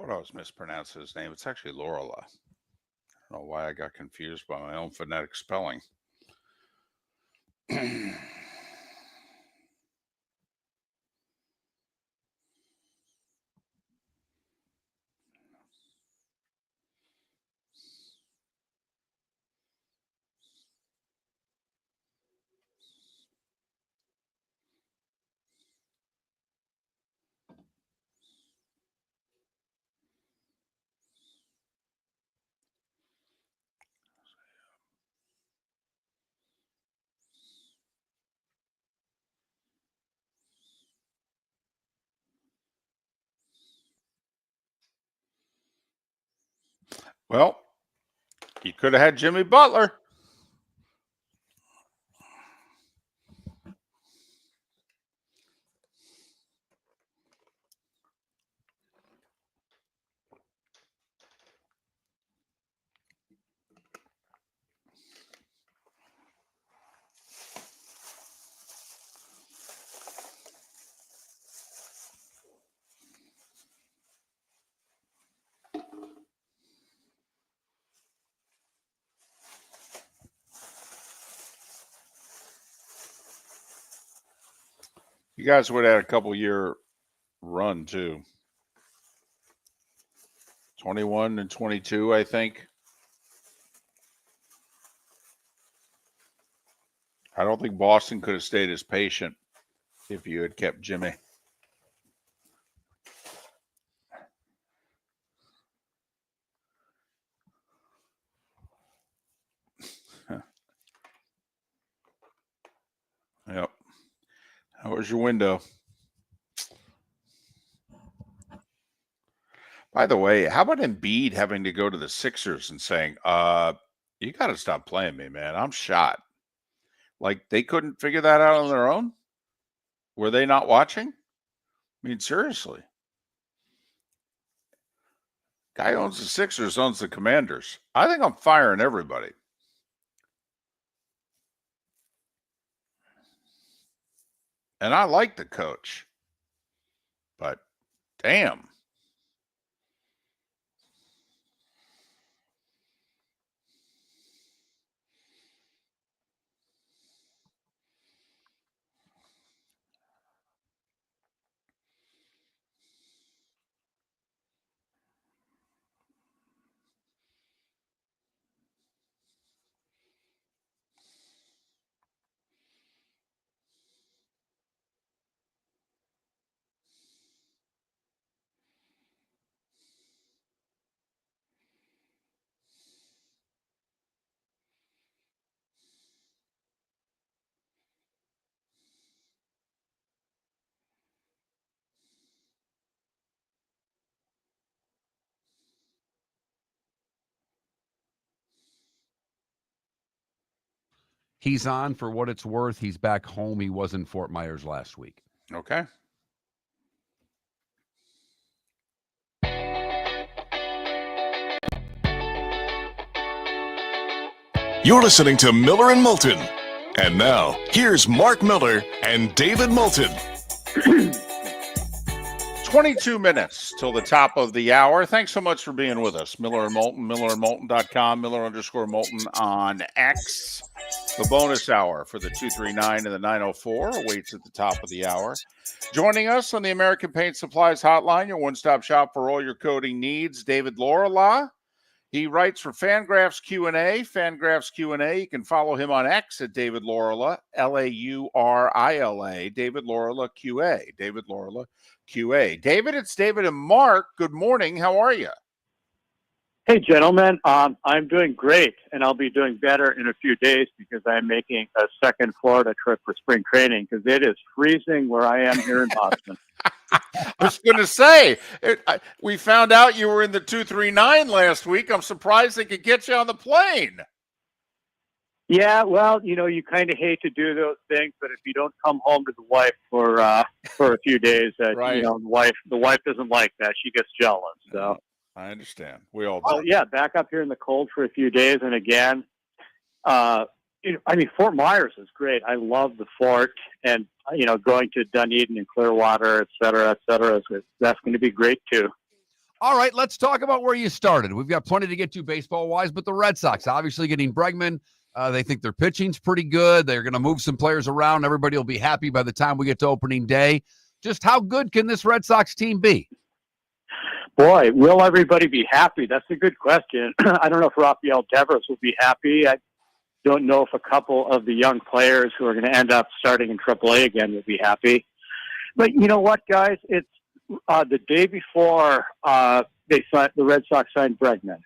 thought I was mispronouncing his name. It's actually Laurila. I don't know why I got confused by my own phonetic spelling. Well, you could have had Jimmy Butler. You guys would have had a couple-year run, too. 21 and 22, I think. I don't think Boston could have stayed as patient if you had kept Jimmy. Yep. How was your window? By the way, how about Embiid having to go to the Sixers and saying, you got to stop playing me, man. I'm shot. Like, they couldn't figure that out on their own? Were they not watching? I mean, seriously. Guy who owns the Sixers owns the Commanders. I think I'm firing everybody. And I like the coach. But, damn. He's on for what it's worth. He's back home. He was in Fort Myers last week. Okay. You're listening to Miller and Moulton. And now, here's Mark Miller and David Moulton. 22 minutes till the top of the hour. Thanks so much for being with us. Miller and Moulton, millerandmoulton.com, Miller_Moulton on X. The bonus hour for the 239 and the 904 awaits at the top of the hour. Joining us on the American Paint Supplies Hotline, your one-stop shop for all your coating needs, David Laurila. He writes for Fangraphs Q&A. Fangraphs Q&A. You can follow him on X at David Laurila, Laurila, David Laurila QA. David Laurila QA. David, it's David and Mark. Good morning. How are you? Hey, gentlemen. I'm doing great, and I'll be doing better in a few days because I'm making a second Florida trip for spring training because it is freezing where I am here in Boston. I was going to say, we found out you were in the 239 last week. I'm surprised they could get you on the plane. Yeah, well, you kind of hate to do those things, but if you don't come home to the wife for a few days, right. the wife doesn't like that. She gets jealous. So I understand. We all do. Oh yeah, back up here in the cold for a few days, and again, Fort Myers is great. I love the fort, and going to Dunedin and Clearwater, et cetera, that's going to be great too. All right, let's talk about where you started. We've got plenty to get to baseball-wise, but the Red Sox, obviously getting Bregman, they think their pitching's pretty good. They're going to move some players around. Everybody will be happy by the time we get to opening day. Just how good can this Red Sox team be? Boy, will everybody be happy? That's a good question. I don't know if Rafael Devers will be happy. I don't know if a couple of the young players who are going to end up starting in AAA again will be happy. But you know what, guys? It's the day before the Red Sox signed Bregman.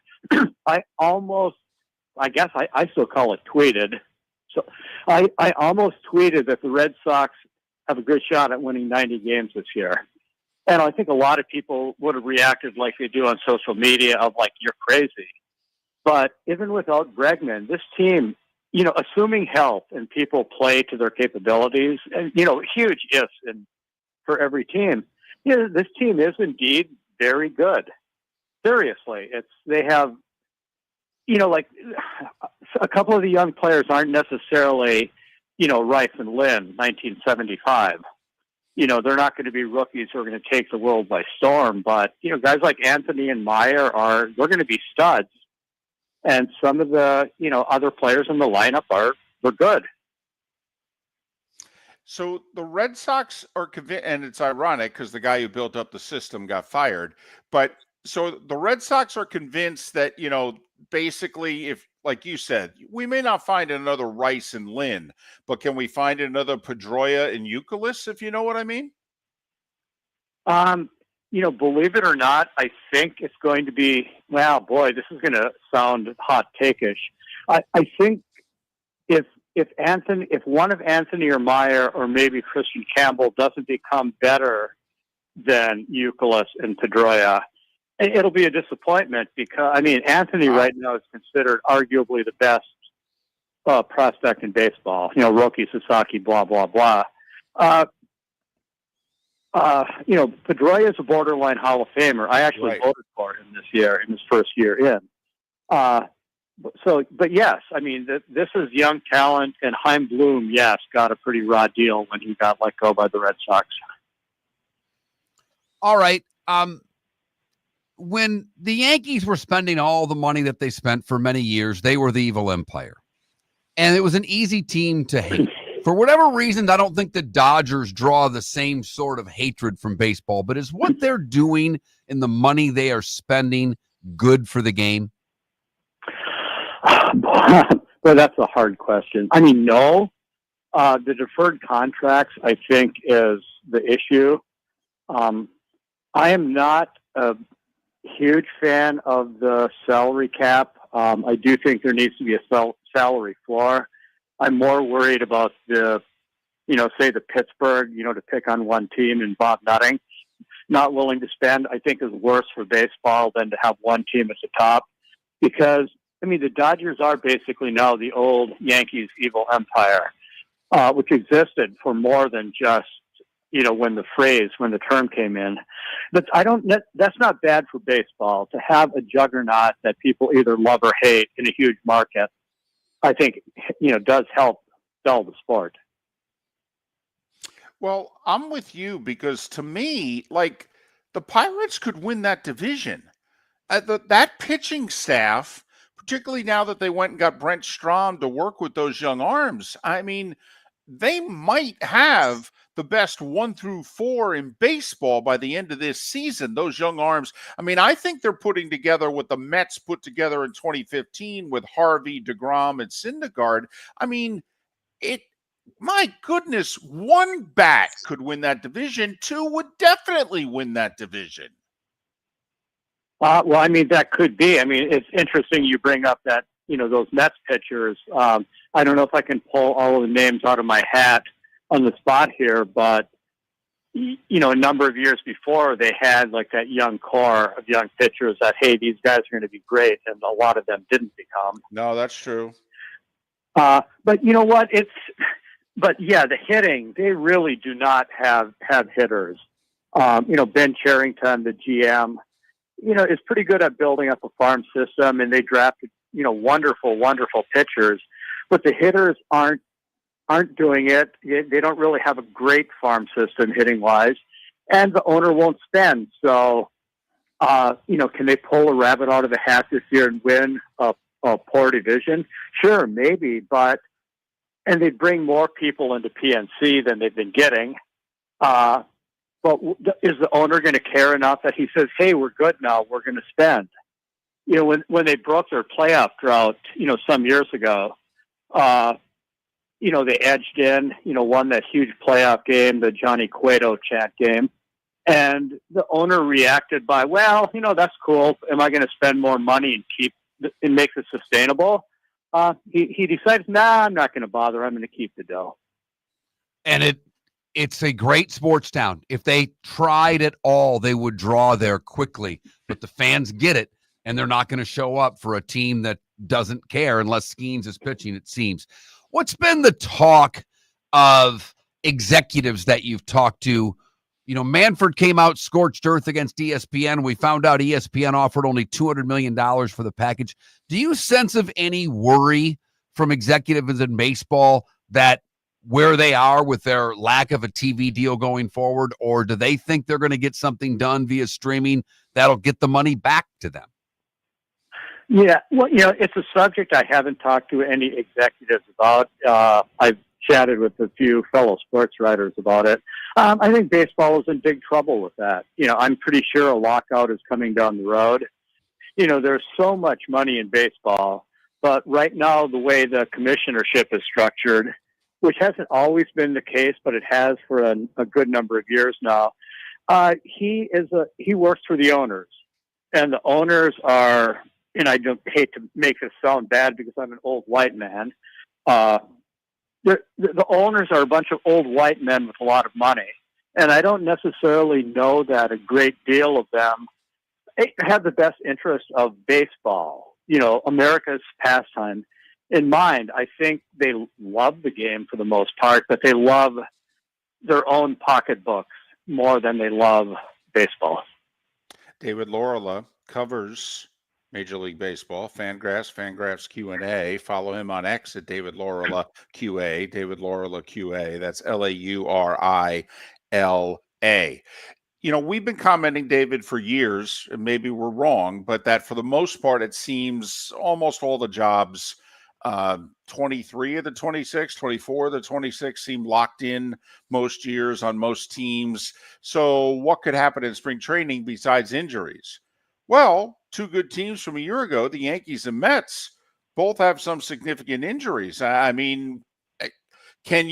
I still call it tweeted. So I almost tweeted that the Red Sox have a good shot at winning 90 games this year. And I think a lot of people would have reacted like they do on social media of like, you're crazy. But even without Bregman, this team, assuming health and people play to their capabilities, and, huge ifs for every team, this team is indeed very good. Seriously, they have, like a couple of the young players aren't necessarily, Rice and Lynn, 1975. They're not going to be rookies who are going to take the world by storm, but, guys like Anthony and Meyer they're going to be studs. And some of the, other players in the lineup they're good. So the Red Sox are convinced, and it's ironic because the guy who built up the system got fired. But so the Red Sox are convinced that, basically, if, like you said, we may not find another Rice and Lynn, but can we find another Pedroia and Euclid, if you know what I mean? Believe it or not, I think it's going to be, wow, boy, this is going to sound hot take-ish. I think if one of Anthony or Meyer or maybe Christian Campbell doesn't become better than Euclid and Pedroia, it'll be a disappointment because, Anthony right now is considered arguably the best prospect in baseball. Roki, Sasaki, blah, blah, blah. Pedroia is a borderline Hall of Famer. I actually voted for him this year in his first year in. But yes, this is young talent, and Chaim Bloom, yes, got a pretty raw deal when he got let go by the Red Sox. All right. When the Yankees were spending all the money that they spent for many years, they were the evil empire. And it was an easy team to hate. For whatever reason, I don't think the Dodgers draw the same sort of hatred from baseball, but is what they're doing and the money they are spending good for the game? Well, that's a hard question. No. The deferred contracts, I think, is the issue. I am not a huge fan of the salary cap. I do think there needs to be a salary floor. I'm more worried about the Pittsburgh, to pick on one team, and Bob Nutting not willing to spend, I think is worse for baseball than to have one team at the top. Because, the Dodgers are basically now the old Yankees evil empire, which existed for more than just, when the term came in. But that's not bad for baseball to have a juggernaut that people either love or hate in a huge market. I think, does help sell the sport. Well, I'm with you because to me, like, the Pirates could win that division. That pitching staff, particularly now that they went and got Brent Strom to work with those young arms, they might have the best 1 through 4 in baseball by the end of this season. Those young arms. I think they're putting together what the Mets put together in 2015 with Harvey, DeGrom, and Syndergaard. My goodness, one bat could win that division. 2 would definitely win that division. That could be. It's interesting you bring up that, those Mets pitchers. I don't know if I can pull all of the names out of my hat on the spot here, but, a number of years before they had like that young core of young pitchers that, hey, these guys are going to be great. And a lot of them didn't become. No, that's true. But you know what? The hitting, they really do not have hitters. Ben Cherington, the GM, is pretty good at building up a farm system, and they drafted, wonderful, wonderful pitchers, but the hitters aren't doing it. They don't really have a great farm system hitting wise, and the owner won't spend. So, Can they pull a rabbit out of the hat this year and win a poor division? Sure, maybe, and they bring more people into PNC than they've been getting. But is the owner going to care enough that he says, hey, we're good now, we're going to spend? When they broke their playoff drought, some years ago, they edged in, won that huge playoff game, the Johnny Cueto chant game. And the owner reacted by, well, that's cool. Am I going to spend more money and make it sustainable? He decides, nah, I'm not going to bother. I'm going to keep the dough. And it's a great sports town. If they tried at all, they would draw there quickly. But the fans get it, and they're not going to show up for a team that doesn't care unless Skeens is pitching, it seems. What's been the talk of executives that you've talked to? Manfred came out scorched earth against ESPN. We found out ESPN offered only $200 million for the package. Do you sense of any worry from executives in baseball that where they are with their lack of a TV deal going forward, or do they think they're going to get something done via streaming that'll get the money back to them? Yeah, well, it's a subject I haven't talked to any executives about. I've chatted with a few fellow sports writers about it. I think baseball is in big trouble with that. I'm pretty sure a lockout is coming down the road. There's so much money in baseball, but right now the way the commissionership is structured, which hasn't always been the case, but it has for a good number of years now, he works for the owners, and the owners are, and I don't hate to make this sound bad because I'm an old white man, the owners are a bunch of old white men with a lot of money. And I don't necessarily know that a great deal of them have the best interest of baseball, America's pastime, in mind. I think they love the game for the most part, but they love their own pocketbooks more than they love baseball. David Laurila covers Major League Baseball, Fangraphs Q&A. Follow him on X at David Laurila QA, David Laurila QA. That's Laurila. We've been commenting, David, for years, and maybe we're wrong, but that for the most part, it seems almost all the jobs, 23 of the 26, 24 of the 26 seem locked in most years on most teams. So what could happen in spring training besides injuries? Well, two good teams from a year ago, the Yankees and Mets, both have some significant injuries. I mean, can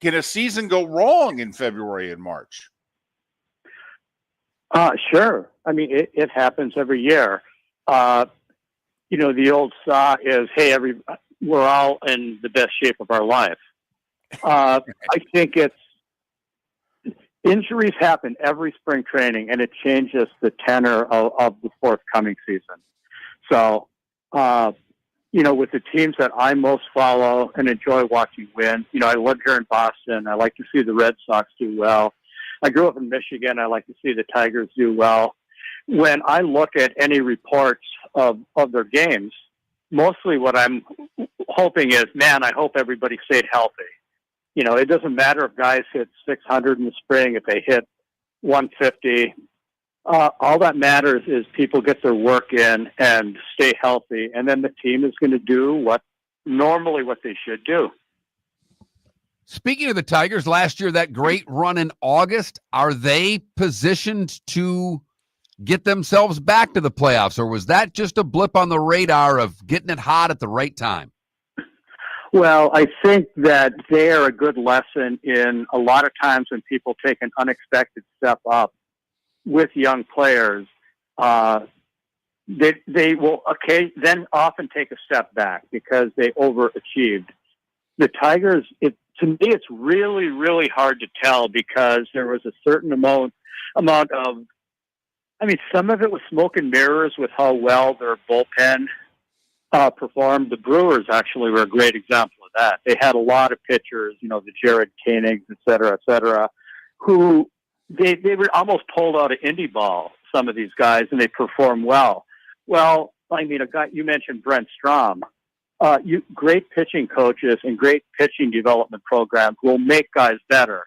a season go wrong in February and March? Sure. I mean, it happens every year. The old saw is, hey, we're all in the best shape of our life. I think injuries happen every spring training, and it changes the tenor of the forthcoming season. So, with the teams that I most follow and enjoy watching win, I live here in Boston. I like to see the Red Sox do well. I grew up in Michigan. I like to see the Tigers do well. When I look at any reports of their games, mostly what I'm hoping is, man, I hope everybody stayed healthy. It doesn't matter if guys hit 600 in the spring, if they hit 150. All that matters is people get their work in and stay healthy, and then the team is going to do what they should do. Speaking of the Tigers, last year, that great run in August, are they positioned to get themselves back to the playoffs, or was that just a blip on the radar of getting it hot at the right time? Well, I think that they are a good lesson in a lot of times when people take an unexpected step up with young players, they will then often take a step back because they overachieved. The Tigers, to me, it's really, really hard to tell because there was a certain amount of, some of it was smoke and mirrors with how well their bullpen performed. The Brewers actually were a great example of that. They had a lot of pitchers, the Jared Koenigs, et cetera, who they were almost pulled out of indie ball, some of these guys, and they performed well. Well, a guy, you mentioned Brent Strom. Great pitching coaches and great pitching development programs will make guys better.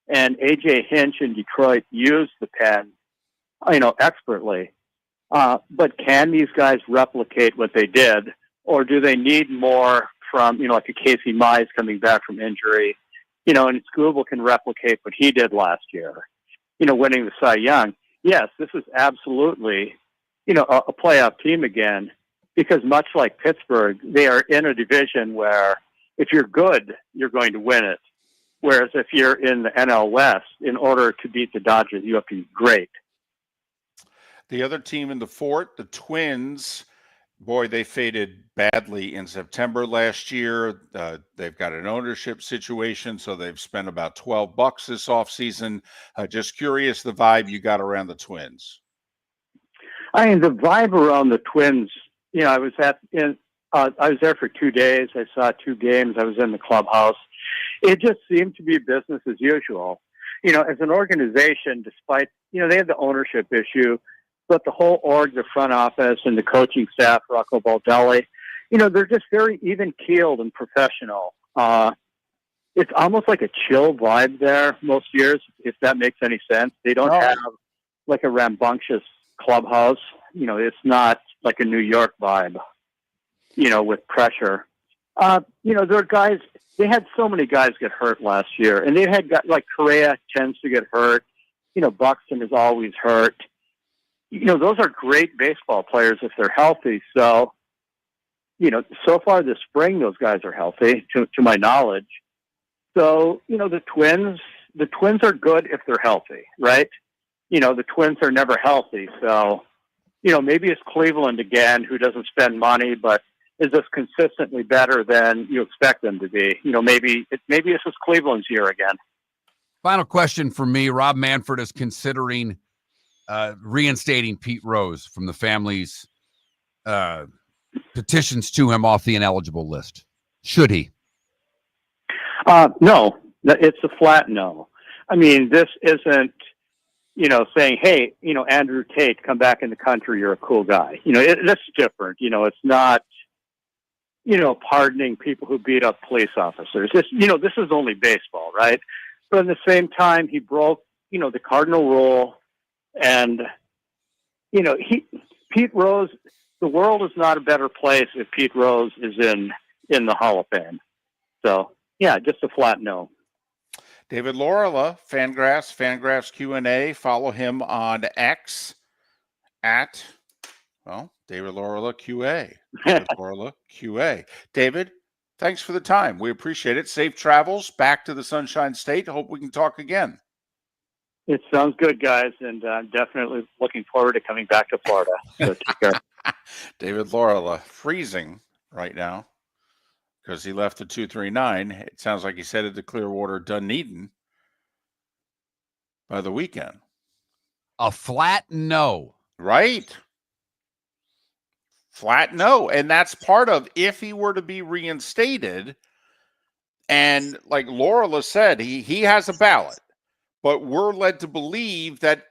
And A.J. Hinch in Detroit used the pen expertly. But can these guys replicate what they did, or do they need more from, like a Casey Mize coming back from injury, and Scooble can replicate what he did last year, winning the Cy Young. Yes, this is absolutely, a playoff team again, because much like Pittsburgh, they are in a division where if you're good, you're going to win it. Whereas if you're in the NL West, in order to beat the Dodgers, you have to be great. The other team in the fort, the Twins, boy, they faded badly in September last year. They've got an ownership situation, so they've spent about $12 this offseason. Just curious the vibe you got around the Twins. I mean, the vibe around the Twins, I was there for 2 days. I saw 2 games. I was in the clubhouse. It just seemed to be business as usual. As an organization, despite, they had the ownership issue, but the whole org, the front office, and the coaching staff, Rocco Baldelli, they're just very even-keeled and professional. It's almost like a chill vibe there most years, if that makes any sense. They don't have like a rambunctious clubhouse. It's not like a New York vibe, with pressure. Their guys, they had so many guys get hurt last year, and they had guys like Correa tends to get hurt. Buxton is always hurt. Those are great baseball players if they're healthy. So, so far this spring, those guys are healthy, to my knowledge. So, the Twins are good if they're healthy, right? The Twins are never healthy. So, maybe it's Cleveland again, who doesn't spend money, but is just consistently better than you expect them to be. Maybe this is Cleveland's year again. Final question for me. Rob Manfred is considering reinstating Pete Rose from the family's petitions to him off the ineligible list. Should he? No, it's a flat no. I mean, this isn't, saying, hey, Andrew Tate, come back in the country. You're a cool guy. That's different. It's not, pardoning people who beat up police officers. This is only baseball, right? But at the same time, he broke, the cardinal rule. And, Pete Rose, the world is not a better place if Pete Rose is in the Hall of Fame. So, yeah, just a flat no. David Laurila, Fangraphs Q&A. Follow him on X at, David Laurila QA. David Laurila QA. David, thanks for the time. We appreciate it. Safe travels back to the Sunshine State. Hope we can talk again. It sounds good, guys, and I'm definitely looking forward to coming back to Florida. So take care. David Laurila, freezing right now because he left the 239. It sounds like he's headed to Clearwater, Dunedin by the weekend. A flat no. Right. Flat no. And that's part of if he were to be reinstated. And like Laurila said, he has a ballot. But we're led to believe that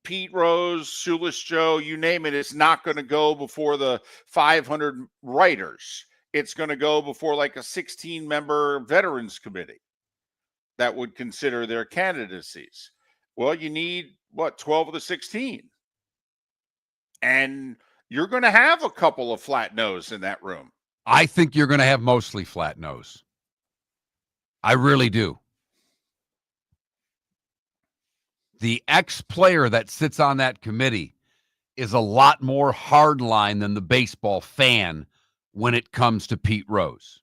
Pete Rose, Shoeless Joe, you name it, it's not going to go before the 500 writers. It's going to go before like a 16-member veterans committee that would consider their candidacies. Well, you need, 12 of the 16. And you're going to have a couple of flat no's in that room. I think you're going to have mostly flat no's. I really do. The ex-player that sits on that committee is a lot more hardline than the baseball fan when it comes to Pete Rose.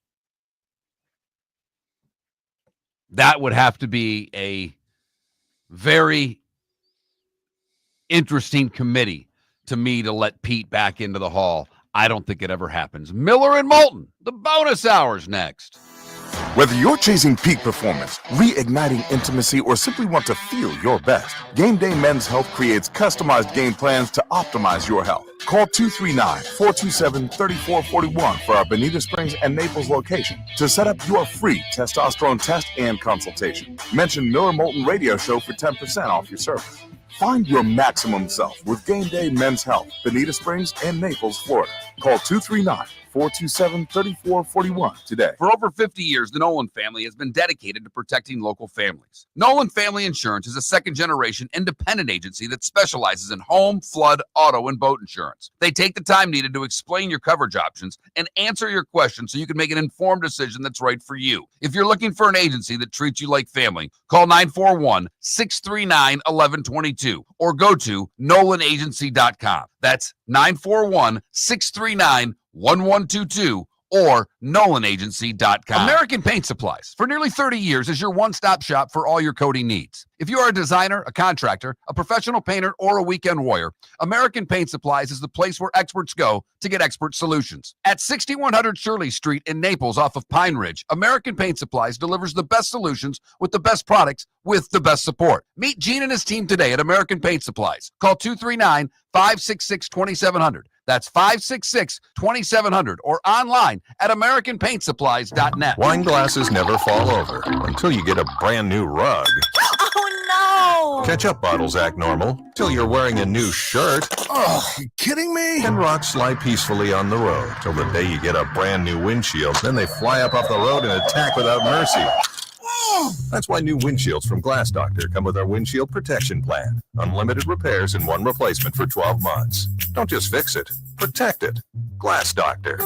That would have to be a very interesting committee to me to let Pete back into the hall. I don't think it ever happens. Miller and Moulton, the bonus hour's next. Whether you're chasing peak performance, reigniting intimacy, or simply want to feel your best, Game Day Men's Health creates customized game plans to optimize your health. Call 239-427-3441 for our Bonita Springs and Naples location to set up your free testosterone test and consultation. Mention Miller Moulton Radio Show for 10% off your service. Find your maximum self with Game Day Men's Health, Bonita Springs and Naples, Florida. Call 239-427-3441 today. For over 50 years, the Nolan family has been dedicated to protecting local families. Nolan Family Insurance is a second-generation independent agency that specializes in home, flood, auto, and boat insurance. They take the time needed to explain your coverage options and answer your questions so you can make an informed decision that's right for you. If you're looking for an agency that treats you like family, call 941-639-1122 or go to nolanagency.com. That's 941-639-1122 or nolanagency.com. American Paint Supplies, for nearly 30 years, is your one-stop shop for all your coating needs. If you are a designer, a contractor, a professional painter, or a weekend warrior, American Paint Supplies is the place where experts go to get expert solutions. At 6100 Shirley Street in Naples off of Pine Ridge, American Paint Supplies delivers the best solutions with the best products with the best support. Meet Gene and his team today at American Paint Supplies. Call 239-566-2700. That's 566-2700 or online at AmericanPaintSupplies.net. Wine glasses never fall over until you get a brand new rug. Oh, no. Ketchup bottles act normal till you're wearing a new shirt. Oh, you kidding me? And rocks lie peacefully on the road till the day you get a brand new windshield. Then they fly up off the road and attack without mercy. That's why new windshields from Glass Doctor come with our windshield protection plan. Unlimited repairs and one replacement for 12 months. Don't just fix it, protect it. Glass Doctor,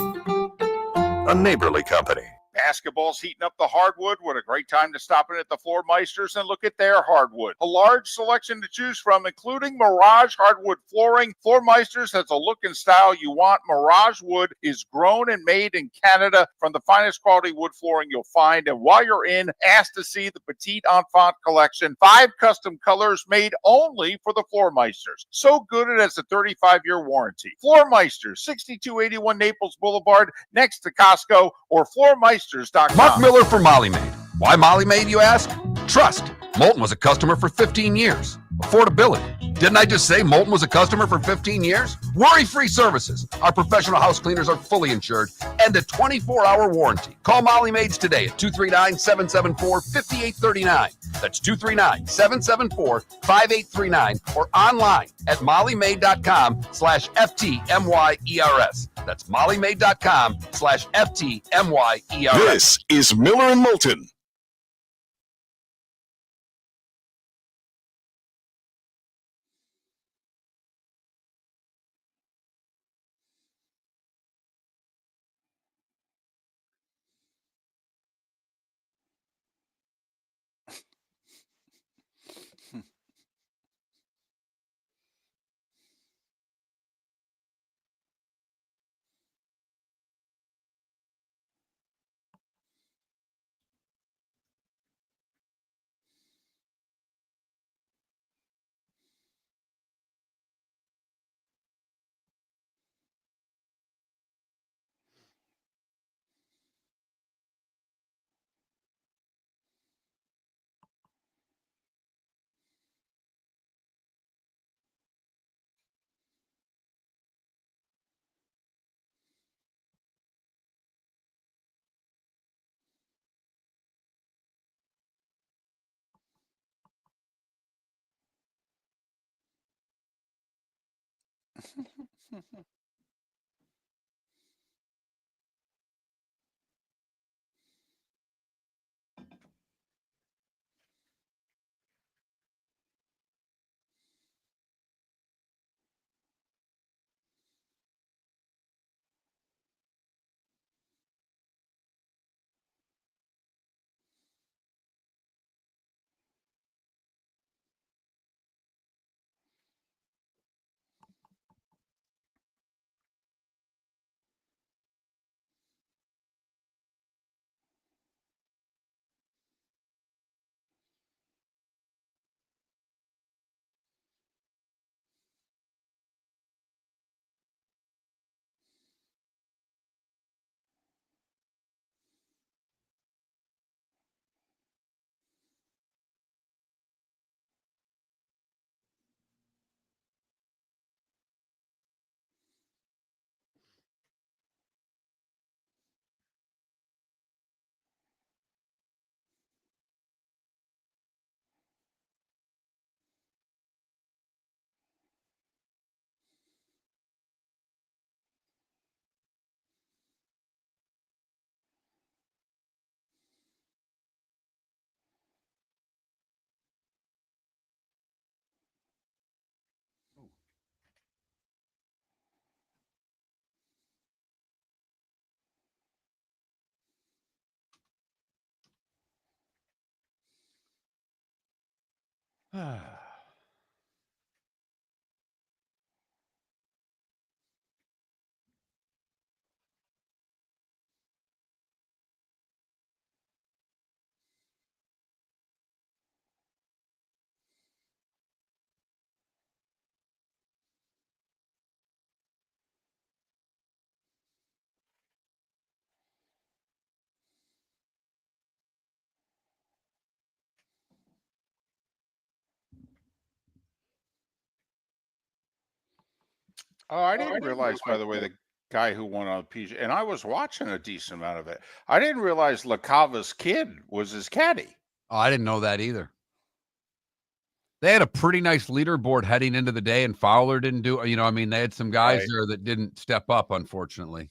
a neighborly company. Basketball's heating up the hardwood. What a great time to stop in at the Floor Meisters and look at their hardwood. A large selection to choose from, including Mirage hardwood flooring. Floor Meisters has a look and style you want. Mirage wood is grown and made in Canada from the finest quality wood flooring you'll find. And while you're in, ask to see the Petite Enfant collection. 5 custom colors made only for the Floor Meisters. So good it has a 35-year warranty. Floor Meisters, 6281 Naples Boulevard, next to Costco, or floormeisters.com. Mark Miller for Molly Maid. Why Molly Maid, you ask? Trust. Moulton was a customer for 15 years. Affordability. Didn't I just say Moulton was a customer for 15 years? Worry-free services. Our professional house cleaners are fully insured and a 24-hour warranty. Call Molly Maids today at 239-774-5839. That's 239-774-5839 or online at mollymaid.com/FTMYERS. That's mollymaid.com/FTMYERS. This is Miller and Moulton. Oh, I didn't realize, by the way, the guy who won on PG, and I was watching a decent amount of it. I didn't realize LaCava's kid was his caddy. Oh, I didn't know that either. They had a pretty nice leaderboard heading into the day, and Fowler didn't do, they had some guys there that didn't step up, unfortunately.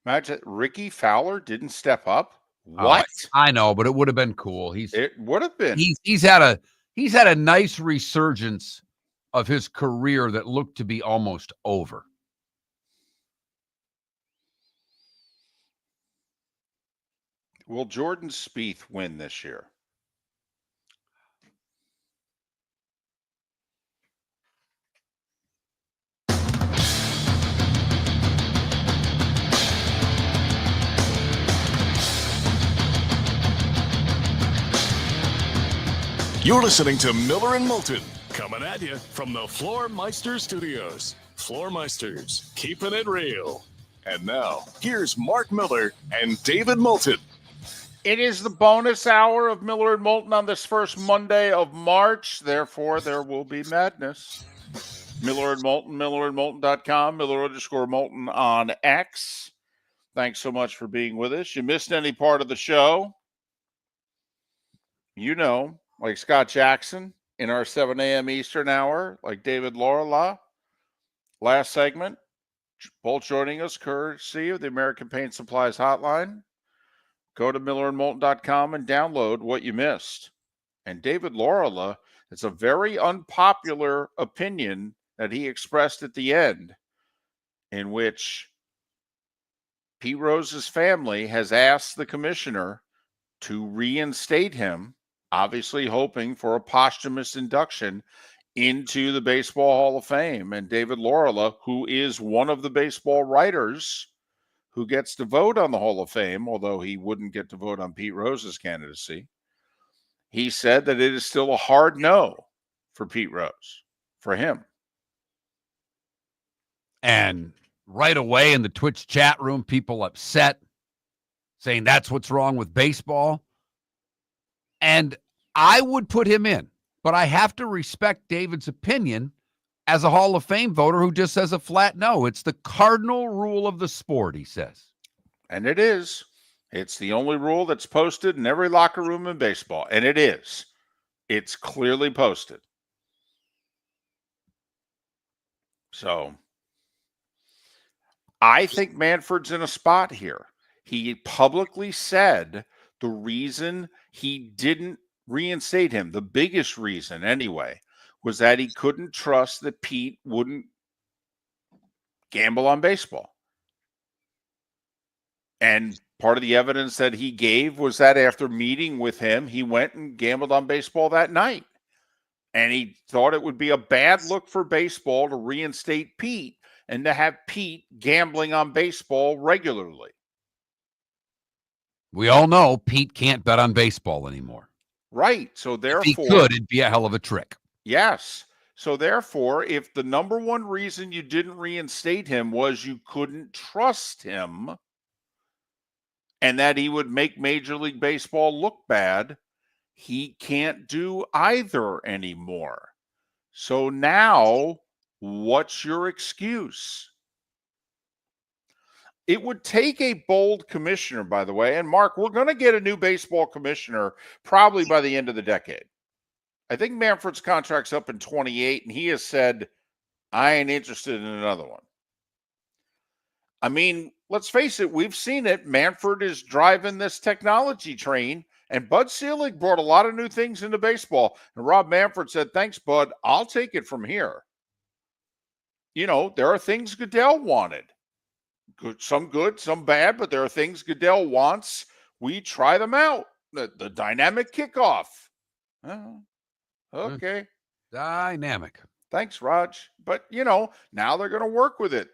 Imagine Ricky Fowler didn't step up. Oh, What? I know, but it would have been cool. It would have been. He's had a nice resurgence of his career that looked to be almost over. Will Jordan Spieth win this year? You're listening to Miller and Moulton, coming at you from the Floor Meister Studios. Floor Meisters, keeping it real. And now, here's Mark Miller and David Moulton. It is the bonus hour of Miller and Moulton on this first Monday of March. Therefore, there will be madness. Miller and Moulton, millerandmoulton.com, Miller_Moulton on X. Thanks so much for being with us. You missed any part of the show? Like Scott Jackson in our 7 a.m. Eastern hour, like David Laurila. Last segment, both joining us courtesy of the American Paint Supplies Hotline. Go to millerandmoulton.com and download what you missed. And David Laurila, it's a very unpopular opinion that he expressed at the end, in which Pete Rose's family has asked the commissioner to reinstate him, obviously hoping for a posthumous induction into the Baseball Hall of Fame. And David Laurila, who is one of the baseball writers who gets to vote on the Hall of Fame, although he wouldn't get to vote on Pete Rose's candidacy, he said that it is still a hard no for Pete Rose, for him. And right away in the Twitch chat room, people upset, saying that's what's wrong with baseball. And I would put him in, but I have to respect David's opinion as a Hall of Fame voter who just says a flat no. It's the cardinal rule of the sport, he says. And it is. It's the only rule that's posted in every locker room in baseball. And it is. It's clearly posted. So I think Manfred's in a spot here. He publicly said the reason he didn't reinstate him, the biggest reason anyway, was that he couldn't trust that Pete wouldn't gamble on baseball. And part of the evidence that he gave was that after meeting with him, he went and gambled on baseball that night. And he thought it would be a bad look for baseball to reinstate Pete and to have Pete gambling on baseball regularly. We all know Pete can't bet on baseball anymore. Right. So therefore, if he could, it'd be a hell of a trick. Yes. So therefore, if the number one reason you didn't reinstate him was you couldn't trust him and that he would make Major League Baseball look bad, he can't do either anymore. So now, what's your excuse? It would take a bold commissioner, by the way. And Mark, we're going to get a new baseball commissioner probably by the end of the decade. I think Manfred's contract's up in 28, and he has said, I ain't interested in another one. I mean, let's face it, we've seen it. Manfred is driving this technology train, and Bud Selig brought a lot of new things into baseball. And Rob Manfred said, thanks, Bud. I'll take it from here. There are things Goodell wanted. Good, some bad, but there are things Goodell wants. We try them out. The dynamic kickoff. Okay. Dynamic. Thanks, Raj. But, now they're going to work with it.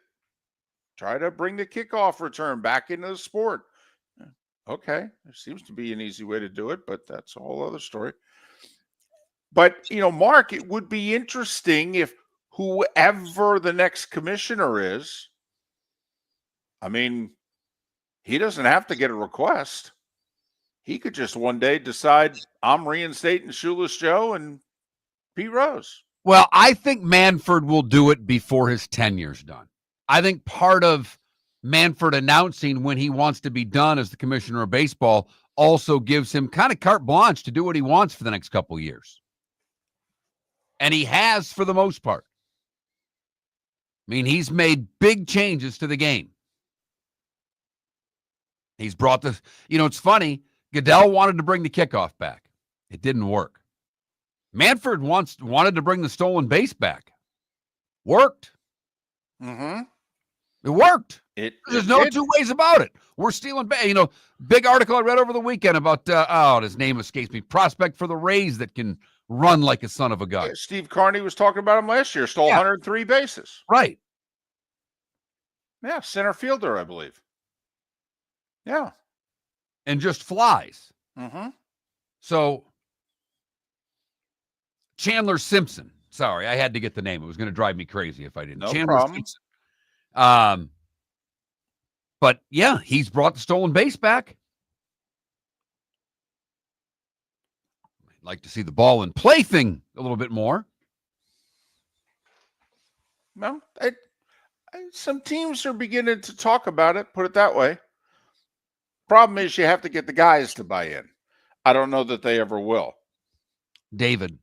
Try to bring the kickoff return back into the sport. Okay. There seems to be an easy way to do it, but that's a whole other story. But, Mark, it would be interesting if whoever the next commissioner is, he doesn't have to get a request. He could just one day decide, I'm reinstating Shoeless Joe and Pete Rose. Well, I think Manfred will do it before his tenure's done. I think part of Manfred announcing when he wants to be done as the commissioner of baseball also gives him kind of carte blanche to do what he wants for the next couple of years. And he has for the most part. He's made big changes to the game. He's brought this, it's funny. Goodell wanted to bring the kickoff back. It didn't work. Manfred wanted to bring the stolen base back. Worked. Mm-hmm. It worked. There's no two ways about it. We're stealing base. Big article I read over the weekend about, his name escapes me, prospect for the Rays that can run like a son of a gun. Yeah, Steve Carney was talking about him last year. Stole 103 bases. Right. Yeah, center fielder, I believe. Yeah. And just flies. Mm-hmm. So, Chandler Simpson. Sorry, I had to get the name. It was going to drive me crazy if I didn't. No Chandler problem. Simpson. But yeah, he's brought the stolen base back. I'd like to see the ball in play thing a little bit more. Well, some teams are beginning to talk about it, put it that way. Problem is you have to get the guys to buy in. I don't know that they ever will. David,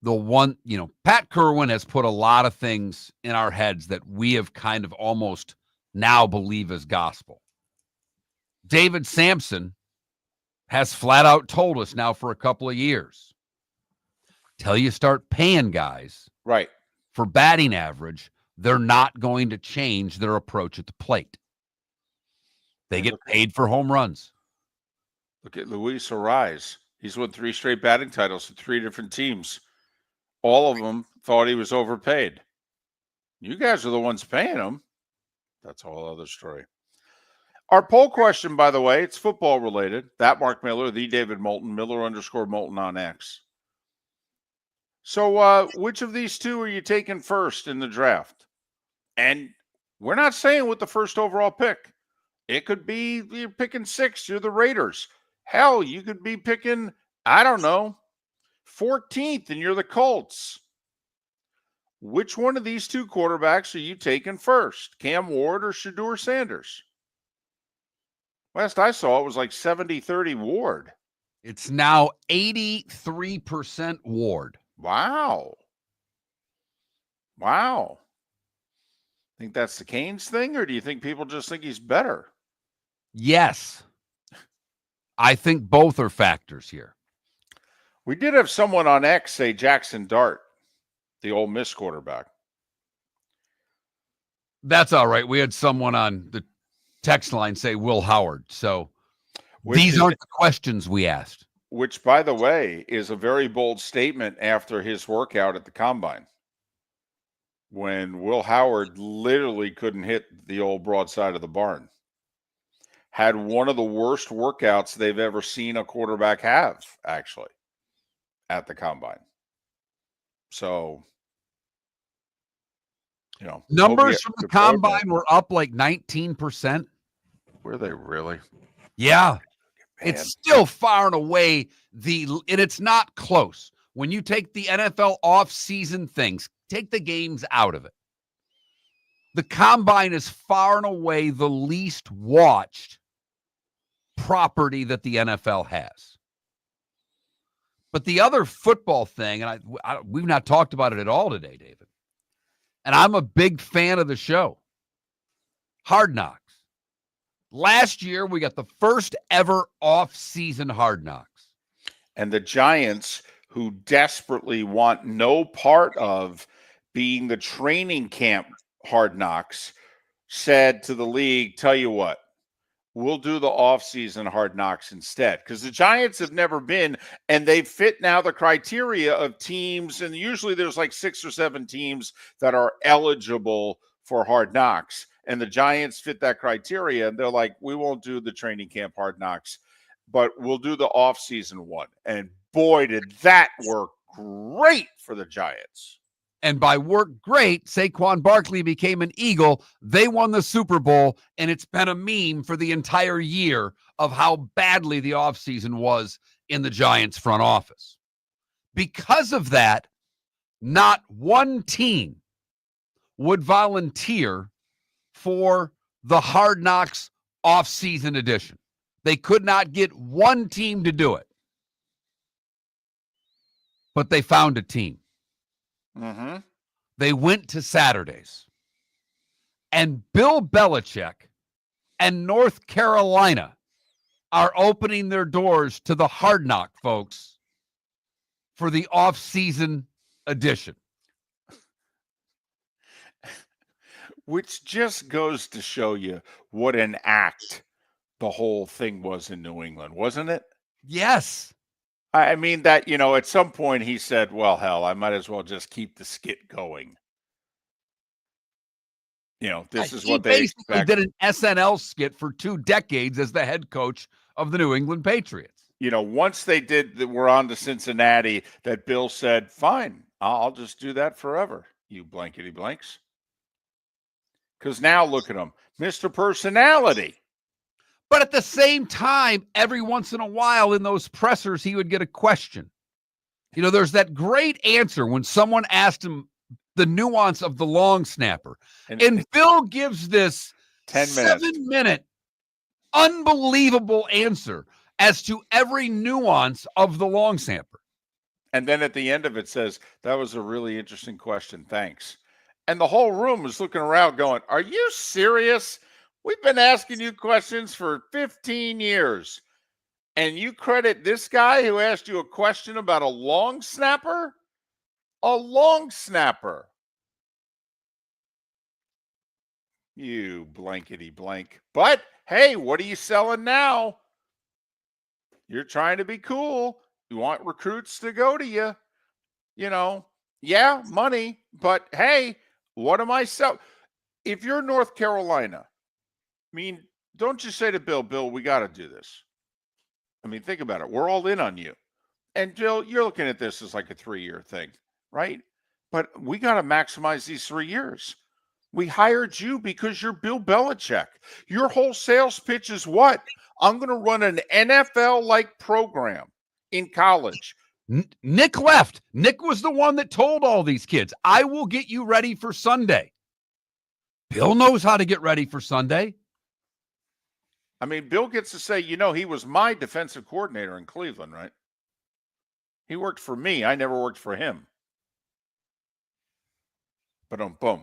Pat Kerwin has put a lot of things in our heads that we have kind of almost now believe as gospel. David Sampson has flat out told us now for a couple of years, till you start paying guys right for batting average, they're not going to change their approach at the plate. They get paid for home runs. Look at Luis Ariz. He's won 3 straight batting titles to 3 different teams. All of them thought he was overpaid. You guys are the ones paying him. That's a whole other story. Our poll question, by the way, it's football related. That Mark Miller, the David Moulton, Miller_Moulton on X. So which of these two are you taking first in the draft? And we're not saying with the first overall pick. It could be you're picking 6th, you're the Raiders. Hell, you could be picking, 14th, and you're the Colts. Which one of these two quarterbacks are you taking first? Cam Ward or Shedeur Sanders? Last I saw, it was like 70-30 Ward. It's now 83% Ward. Wow. Think that's the Canes thing, or do you think people just think he's better? Yes. I think both are factors here. We did have someone on X say Jackson Dart, the Ole Miss quarterback. That's all right. We had someone on the text line say Will Howard. So these aren't the questions we asked. Which, by the way, is a very bold statement after his workout at the Combine. When Will Howard literally couldn't hit the old broadside of the barn. Had one of the worst workouts they've ever seen a quarterback have, actually, at the Combine. So, numbers from the Combine were up like 19%. Were they really? Yeah. It's still far and away and it's not close. When you take the NFL off-season things, take the games out of it. The Combine is far and away the least watched property that the NFL has. But the other football thing, and we've not talked about it at all today, David, and I'm a big fan of the show, Hard Knocks. Last year, we got the first ever off-season Hard Knocks. And the Giants, who desperately want no part of being the training camp Hard Knocks, said to the league, tell you what, we'll do the off-season Hard Knocks instead, because the Giants have never been, and they fit now the criteria of teams, and usually there's like 6 or 7 teams that are eligible for Hard Knocks, and the Giants fit that criteria, and they're like, we won't do the training camp Hard Knocks, but we'll do the off-season one. And boy, did that work great for the Giants. And by work great, Saquon Barkley became an Eagle. They won the Super Bowl, and it's been a meme for the entire year of how badly the offseason was in the Giants front office. Because of that, not one team would volunteer for the Hard Knocks offseason edition. They could not get one team to do it. But they found a team. Mm-hmm. They went to Saturdays. And Bill Belichick and North Carolina are opening their doors to the Hard Knock folks for the off-season edition. Which just goes to show you what an act the whole thing was in New England, wasn't it? Yes. I mean that, at some point he said, well, hell, I might as well just keep the skit going. This is what they basically did an SNL skit for 2 decades as the head coach of the New England Patriots. Once they we're on to Cincinnati, that Bill said, fine, I'll just do that forever, you blankety blanks. Because now look at him, Mr. Personality. But at the same time, every once in a while in those pressers, he would get a question. There's that great answer when someone asked him the nuance of the long snapper. And Bill gives this 7-minute, unbelievable answer as to every nuance of the long snapper. And then at the end of it says, that was a really interesting question. Thanks. And the whole room was looking around going, are you serious? We've been asking you questions for 15 years. And you credit this guy who asked you a question about a long snapper? A long snapper. You blankety blank. But hey, what are you selling now? You're trying to be cool. You want recruits to go to you. Yeah, money. But hey, what am I selling? If you're North Carolina, don't you say to Bill, we got to do this. Think about it. We're all in on you. And Bill, you're looking at this as like a 3-year thing, right? But we got to maximize these 3 years. We hired you because you're Bill Belichick. Your whole sales pitch is what? I'm going to run an NFL-like program in college. Nick left. Nick was the one that told all these kids, I will get you ready for Sunday. Bill knows how to get ready for Sunday. Bill gets to say, he was my defensive coordinator in Cleveland, right? He worked for me. I never worked for him. But boom.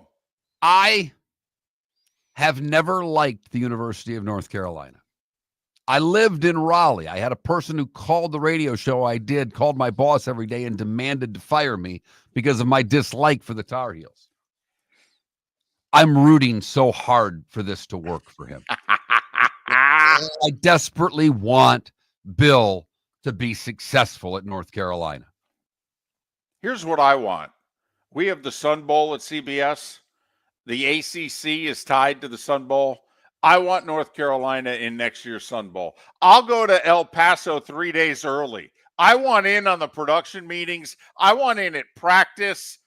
I have never liked the University of North Carolina. I lived in Raleigh. I had a person who called the radio show called my boss every day and demanded to fire me because of my dislike for the Tar Heels. I'm rooting so hard for this to work for him. I desperately want Bill to be successful at North Carolina. Here's what I want. We have the Sun Bowl at CBS. The ACC is tied to the Sun Bowl. I want North Carolina in next year's Sun Bowl. I'll go to El Paso 3 days early. I want in on the production meetings. I want in at practice.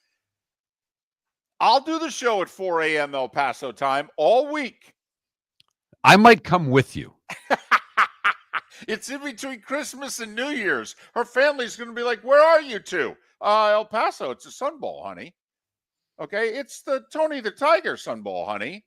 I'll do the show at 4 a.m. El Paso time all week. I might come with you. It's in between Christmas and New Year's. Her family's going to be like, where are you two? El Paso. It's a Sun Bowl, honey. Okay, it's the Tony the Tiger Sun Bowl, honey.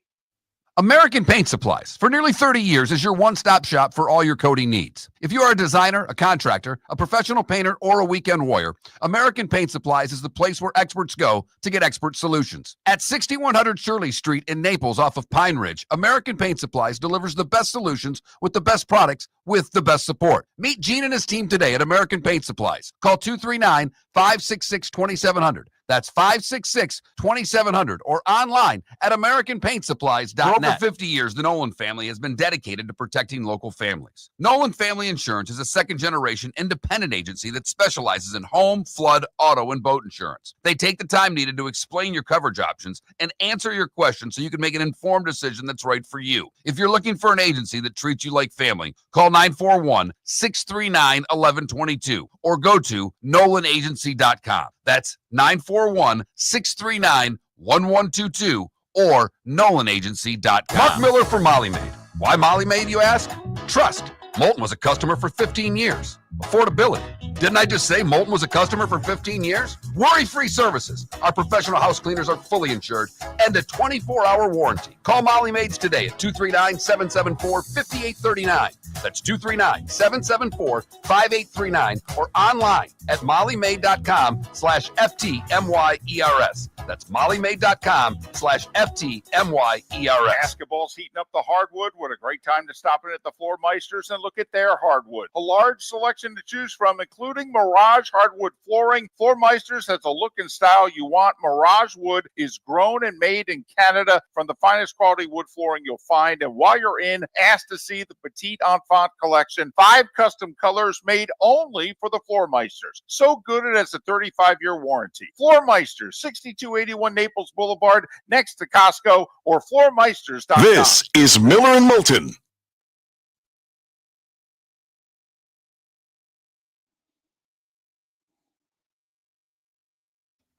American Paint Supplies, for nearly 30 years, is your one-stop shop for all your coating needs. If you are a designer, a contractor, a professional painter, or a weekend warrior, American Paint Supplies is the place where experts go to get expert solutions. At 6100 Shirley Street in Naples off of Pine Ridge, American Paint Supplies delivers the best solutions with the best products with the best support. Meet Gene and his team today at American Paint Supplies. Call 239-566-2700. That's 566-2700 or online at AmericanPaintSupplies.net. For over 50 years, the Nolan family has been dedicated to protecting local families. Nolan Family Insurance is a second-generation independent agency that specializes in home, flood, auto, and boat insurance. They take the time needed to explain your coverage options and answer your questions so you can make an informed decision that's right for you. If you're looking for an agency that treats you like family, call 941-639-1122 or go to NolanAgency.com. That's 941-639-1122 or NolanAgency.com. Mark Miller for Molly Maid. Why Molly Maid, you ask? Trust. Moulton was a customer for 15 years. Affordability. Didn't I just say Moulton was a customer for 15 years? Worry-free services. Our professional house cleaners are fully insured and a 24-hour warranty. Call Molly Maids today at 239-774-5839. That's 239-774-5839 or online at mollymaid.com/FTMYERS. That's mollymaid.com/FTMYERS. Basketball's heating up the hardwood. What a great time to stop in at the Floor Meisters and look at their hardwood. A large selection to choose from, including Mirage hardwood flooring. Floor Meisters has the look and style you want. Mirage wood is grown and made in Canada from the finest quality wood flooring you'll find. And while you're in, ask to see the Petite Enfant collection. 5 custom colors made only for the Floor Meisters. So good it has a 35-year warranty. Floor Meisters, 6281 Naples Boulevard, next to Costco, or floormeisters.com. This is Miller and Moulton.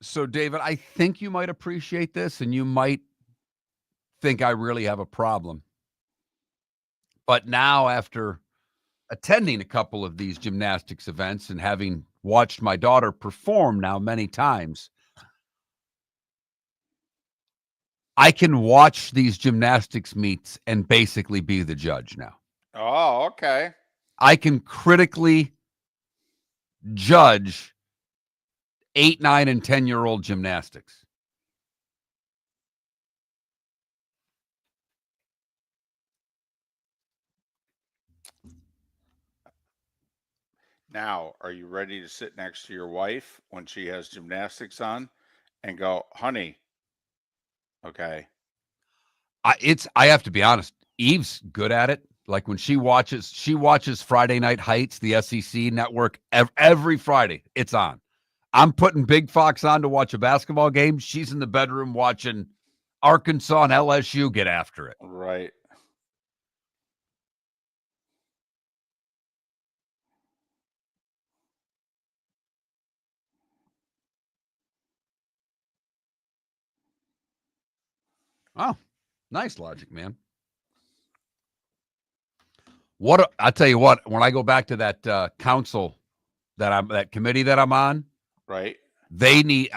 So, David, I think you might appreciate this, and you might think I really have a problem. But now, after attending a couple of these gymnastics events and having watched my daughter perform now many times, I can watch these gymnastics meets and basically be the judge now. Oh, okay. I can critically judge 8, 9, and 10-year-old gymnastics. Now, are you ready to sit next to your wife when she has gymnastics on and go, honey, okay? I have to be honest, Eve's good at it. Like when she watches Friday Night Heights, the SEC network, every Friday, it's on. I'm putting Big Fox on to watch a basketball game. She's in the bedroom watching Arkansas and LSU get after it. Right. Oh, nice logic, man. I tell you what, when I go back to that council that committee that I'm on, right? We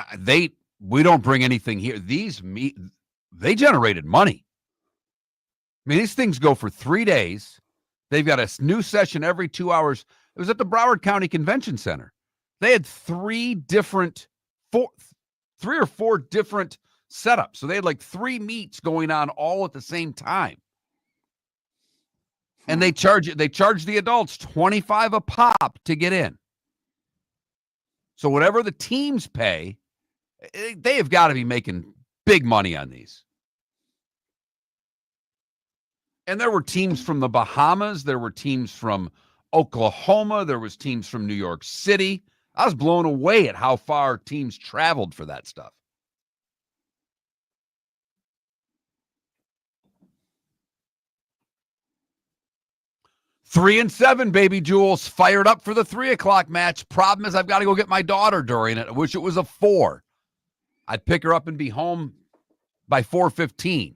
don't bring anything here. They generated money. I mean, these things go for 3 days. They've got a new session every 2 hours. It was at the Broward County Convention Center. They had 3 or 4 different setups. So they had like 3 meets going on all at the same time. And they charge the adults $25 a pop to get in. So whatever the teams pay, they have got to be making big money on these. And there were teams from the Bahamas. There were teams from Oklahoma. There was teams from New York City. I was blown away at how far teams traveled for that stuff. Three and 7, baby Jules, fired up for the 3:00 match. Problem is, I've got to go get my daughter during it. I wish it was a 4. I'd pick her up and be home by 4:15.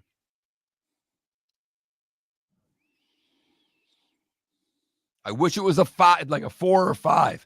I wish it was a 5, like a 4 or 5.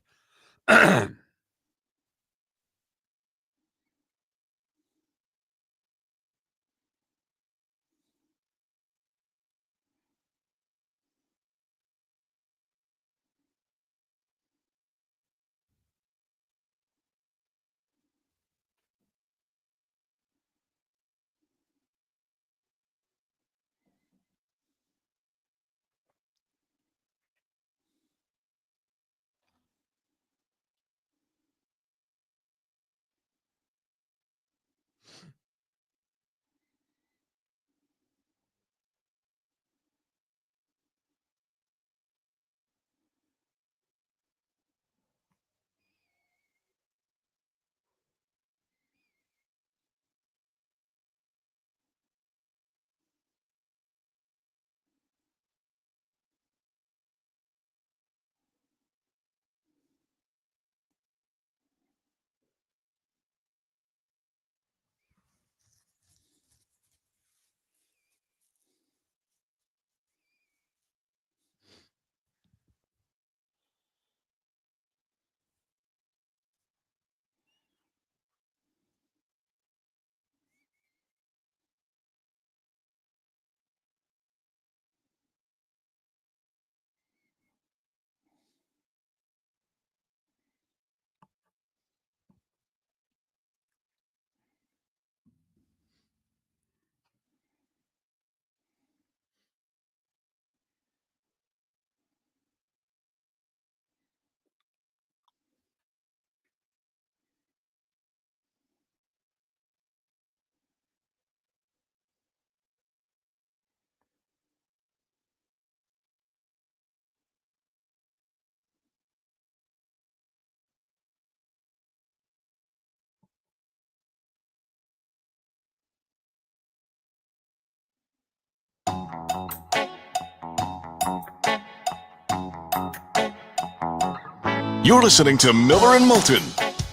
You're listening to Miller and Moulton.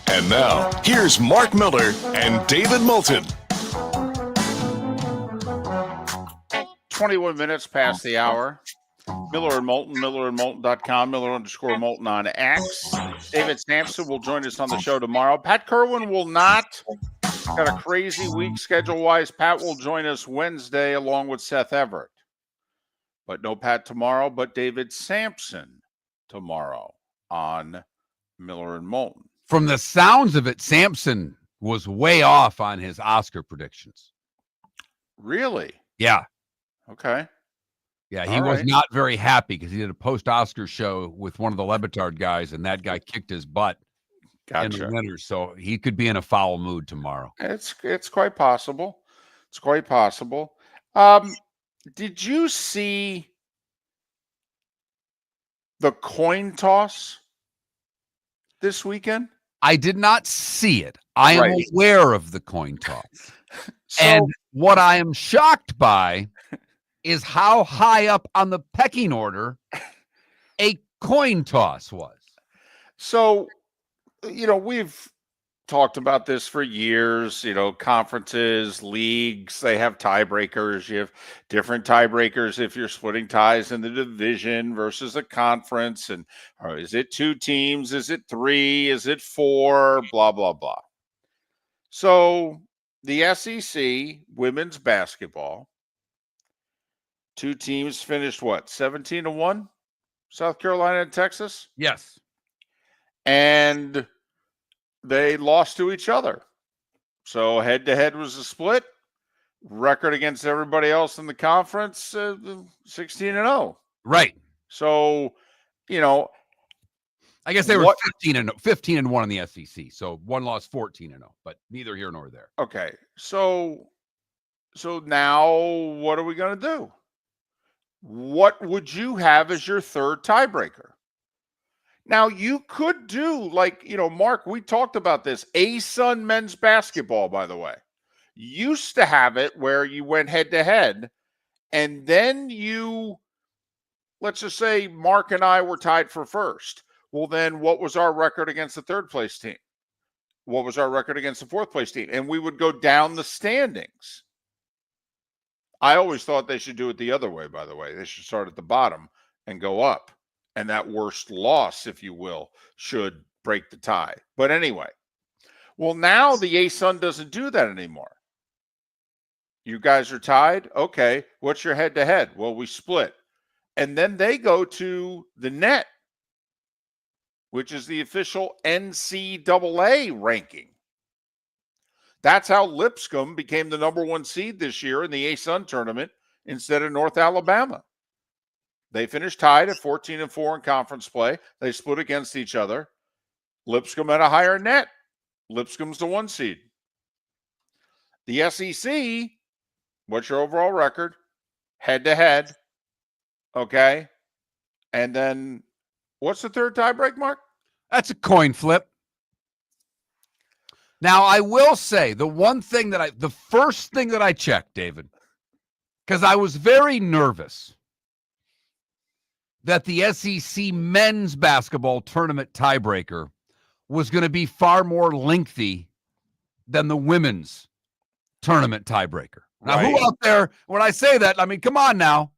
And now, here's Mark Miller and David Moulton. 21 minutes past the hour. Miller and Moulton, millerandmoulton.com, Miller_Moulton on X. David Sampson will join us on the show tomorrow. Pat Kerwin will not. Got a crazy week schedule-wise. Pat will join us Wednesday along with Seth Everett. But no Pat tomorrow, but David Sampson tomorrow on Miller and Moulton. From the sounds of it, Sampson was way off on his Oscar predictions. Really? Yeah. Okay. Yeah, he was not very happy because he did a post-Oscar show with one of the Lebitard guys, and that guy kicked his butt in the winners. So he could be in a foul mood tomorrow. It's quite possible. It's quite possible. Did you see the coin toss this weekend? I did not see it. I am aware of the coin toss. And what I am shocked by is how high up on the pecking order a coin toss was. So, we've talked about this for years. Conferences, leagues, they have tiebreakers. You have different tiebreakers if you're splitting ties in the division versus a conference. And is it 2 teams? Is it 3? Is it 4? Blah, blah, blah. So the SEC women's basketball, 2 teams finished 17-1? South Carolina and Texas? Yes. And they lost to each other. So head-to-head was a split. Record against everybody else in the conference, 16-0. Right. So, I guess they were 15-1 in the SEC. So one lost 14-0, but neither here nor there. Okay. So now what are we going to do? What would you have as your third tiebreaker? Now, you could do Mark, we talked about this. ASUN men's basketball, by the way, used to have it where you went head to head, and then let's just say Mark and I were tied for first. Well, then what was our record against the third place team? What was our record against the fourth place team? And we would go down the standings. I always thought they should do it the other way, by the way. They should start at the bottom and go up. And that worst loss, if you will, should break the tie. But anyway, well, now the ASUN doesn't do that anymore. You guys are tied? Okay. What's your head-to-head? Well, we split. And then they go to the net, which is the official NCAA ranking. That's how Lipscomb became the number 1 seed this year in the ASUN tournament instead of North Alabama. They finished tied at 14-4 in conference play. They split against each other. Lipscomb had a higher net. Lipscomb's the 1 seed. The SEC, what's your overall record? Head-to-head. Okay. And then what's the third tiebreak, Mark? That's a coin flip. Now, I will say the first thing that I checked, David, because I was very nervous that the SEC men's basketball tournament tiebreaker was going to be far more lengthy than the women's tournament tiebreaker. Now, who out there, when I say that, I mean, come on now.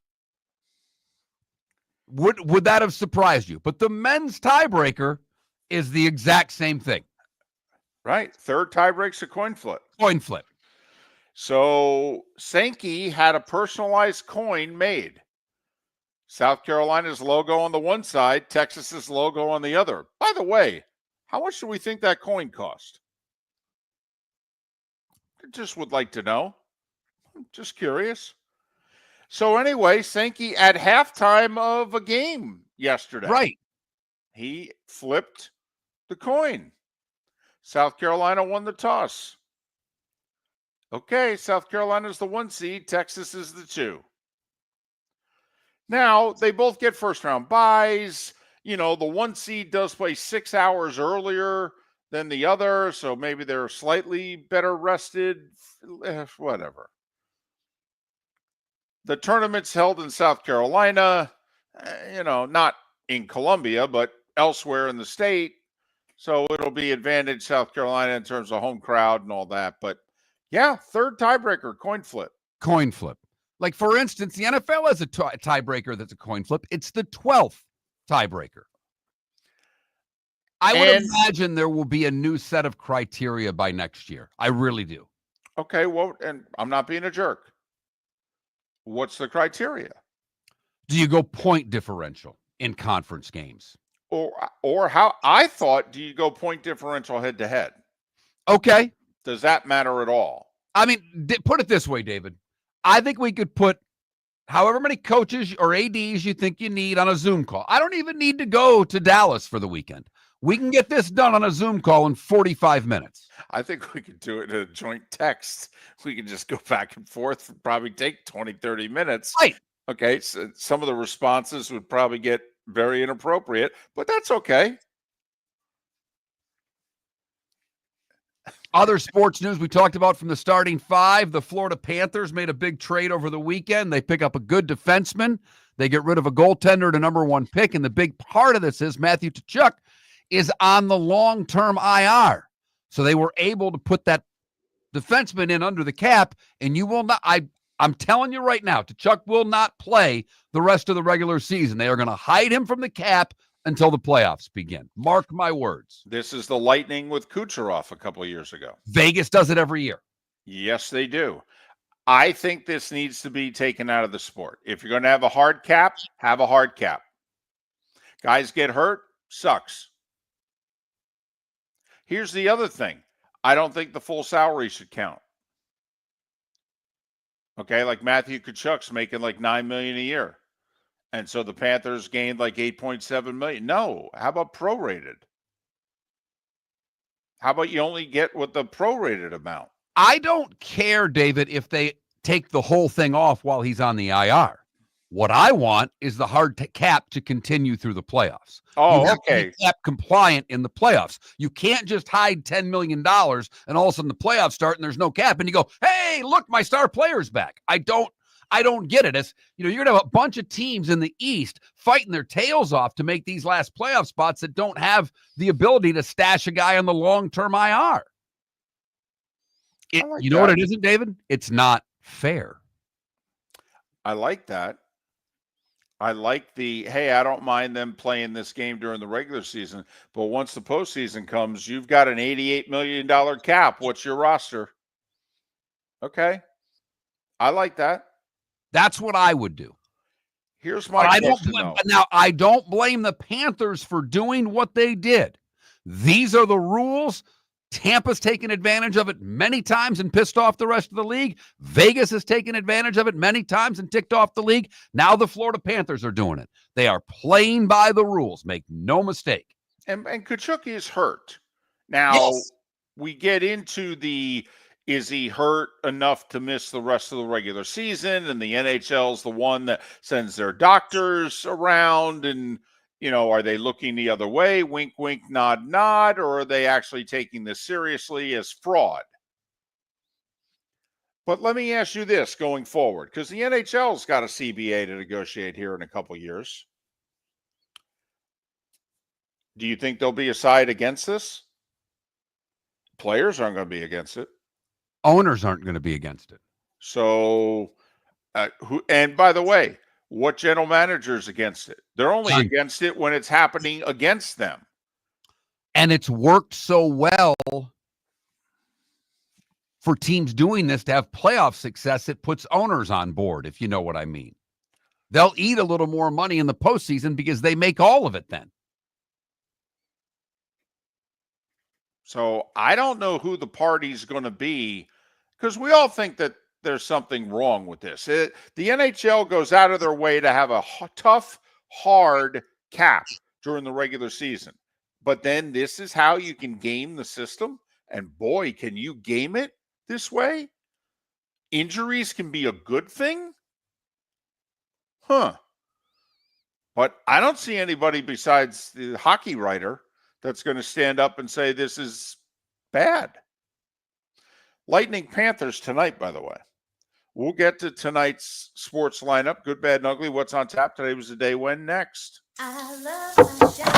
Would that have surprised you? But the men's tiebreaker is the exact same thing. Right. Third tiebreak's a coin flip. Coin flip. So Sankey had a personalized coin made. South Carolina's logo on the one side, Texas's logo on the other. By the way, how much do we think that coin cost? I just would like to know. I'm just curious. So anyway, Sankey at halftime of a game yesterday. Right. He flipped the coin. South Carolina won the toss. Okay, South Carolina's the 1 seed, Texas is the 2. Now, they both get first-round buys. The 1 seed does play 6 hours earlier than the other, so maybe they're slightly better rested. Whatever. The tournament's held in South Carolina, not in Columbia, but elsewhere in the state. So it'll be advantage South Carolina in terms of home crowd and all that. But yeah, third tiebreaker, coin flip. Coin flip. Like, for instance, the NFL has a tiebreaker that's a coin flip. It's the 12th tiebreaker. I would imagine there will be a new set of criteria by next year. I really do. Okay, well, and I'm not being a jerk. What's the criteria? Do you go point differential in conference games? Or how I thought, do you go point differential head to head? Okay. Does that matter at all? I mean, put it this way, David. I think we could put however many coaches or ADs you think you need on a Zoom call. I don't even need to go to Dallas for the weekend. We can get this done on a Zoom call in 45 minutes. I think we could do it in a joint text. We can just go back and forth, probably take 20, 30 minutes. Right. Okay, so some of the responses would probably get very inappropriate, but that's okay. Other sports news we talked about from the starting five, the Florida Panthers made a big trade over the weekend. They pick up a good defenseman. They get rid of a goaltender to number one pick, and the big part of this is Matthew Tkachuk is on the long-term IR. So they were able to put that defenseman in under the cap, and you will not, I'm telling you right now, Tkachuk will not play the rest of the regular season. They are going to hide him from the cap until the playoffs begin. Mark my words. This is the Lightning with Kucherov a couple of years ago. Vegas does it every year. Yes, they do. I think this needs to be taken out of the sport. If you're going to have a hard cap, have a hard cap. Guys get hurt, sucks. Here's the other thing. I don't think the full salary should count. Okay, like Matthew Tkachuk's making like $9 million a year. And so the Panthers gained like $8.7 million. No, how about prorated? How about you only get what the prorated amount? I don't care, David, if they take the whole thing off while he's on the IR. What I want is the hard cap to continue through the playoffs. Oh, you have okay. to be cap compliant in the playoffs. You can't just hide $10 million and all of a sudden the playoffs start and there's no cap and you go, hey, look, my star player's back. I don't get it. As you know, you're gonna have a bunch of teams in the East fighting their tails off to make these last playoff spots that don't have the ability to stash a guy on the long-term IR. You know what it isn't, David? It's not fair. I like that. I like hey, I don't mind them playing this game during the regular season, but once the postseason comes, you've got an $88 million cap. What's your roster? Okay. I like that. That's what I would do. Here's my question, I don't blame the Panthers for doing what they did. These are the rules. Tampa's taken advantage of it many times and pissed off the rest of the league. Vegas has taken advantage of it many times and ticked off the league. Now the Florida Panthers are doing it. They are playing by the rules. Make no mistake. And Tkachuk is hurt. Now, we get into is he hurt enough to miss the rest of the regular season? And the NHL's the one that sends their doctors around and, you know, are they looking the other way? Wink, wink, nod, nod. Or are they actually taking this seriously as fraud? But let me ask you this going forward, because the NHL's got a CBA to negotiate here in a couple years. Do you think there'll be a side against this? Players aren't going to be against it. Owners aren't going to be against it. So, and by the way, what general manager's against it? They're only against it when it's happening against them. And it's worked so well for teams doing this to have playoff success, it puts owners on board, if you know what I mean. They'll eat a little more money in the postseason because they make all of it then. So I don't know who the party's going to be, because we all think that there's something wrong with this. The NHL goes out of their way to have a tough, hard cap during the regular season. But then this is how you can game the system. And boy, can you game it this way? Injuries can be a good thing? Huh. But I don't see anybody besides the hockey writer that's going to stand up and say this is bad. Lightning Panthers tonight, by the way. We'll get to tonight's sports lineup, good, bad, and ugly. What's on tap today was the day when next. I love my shower.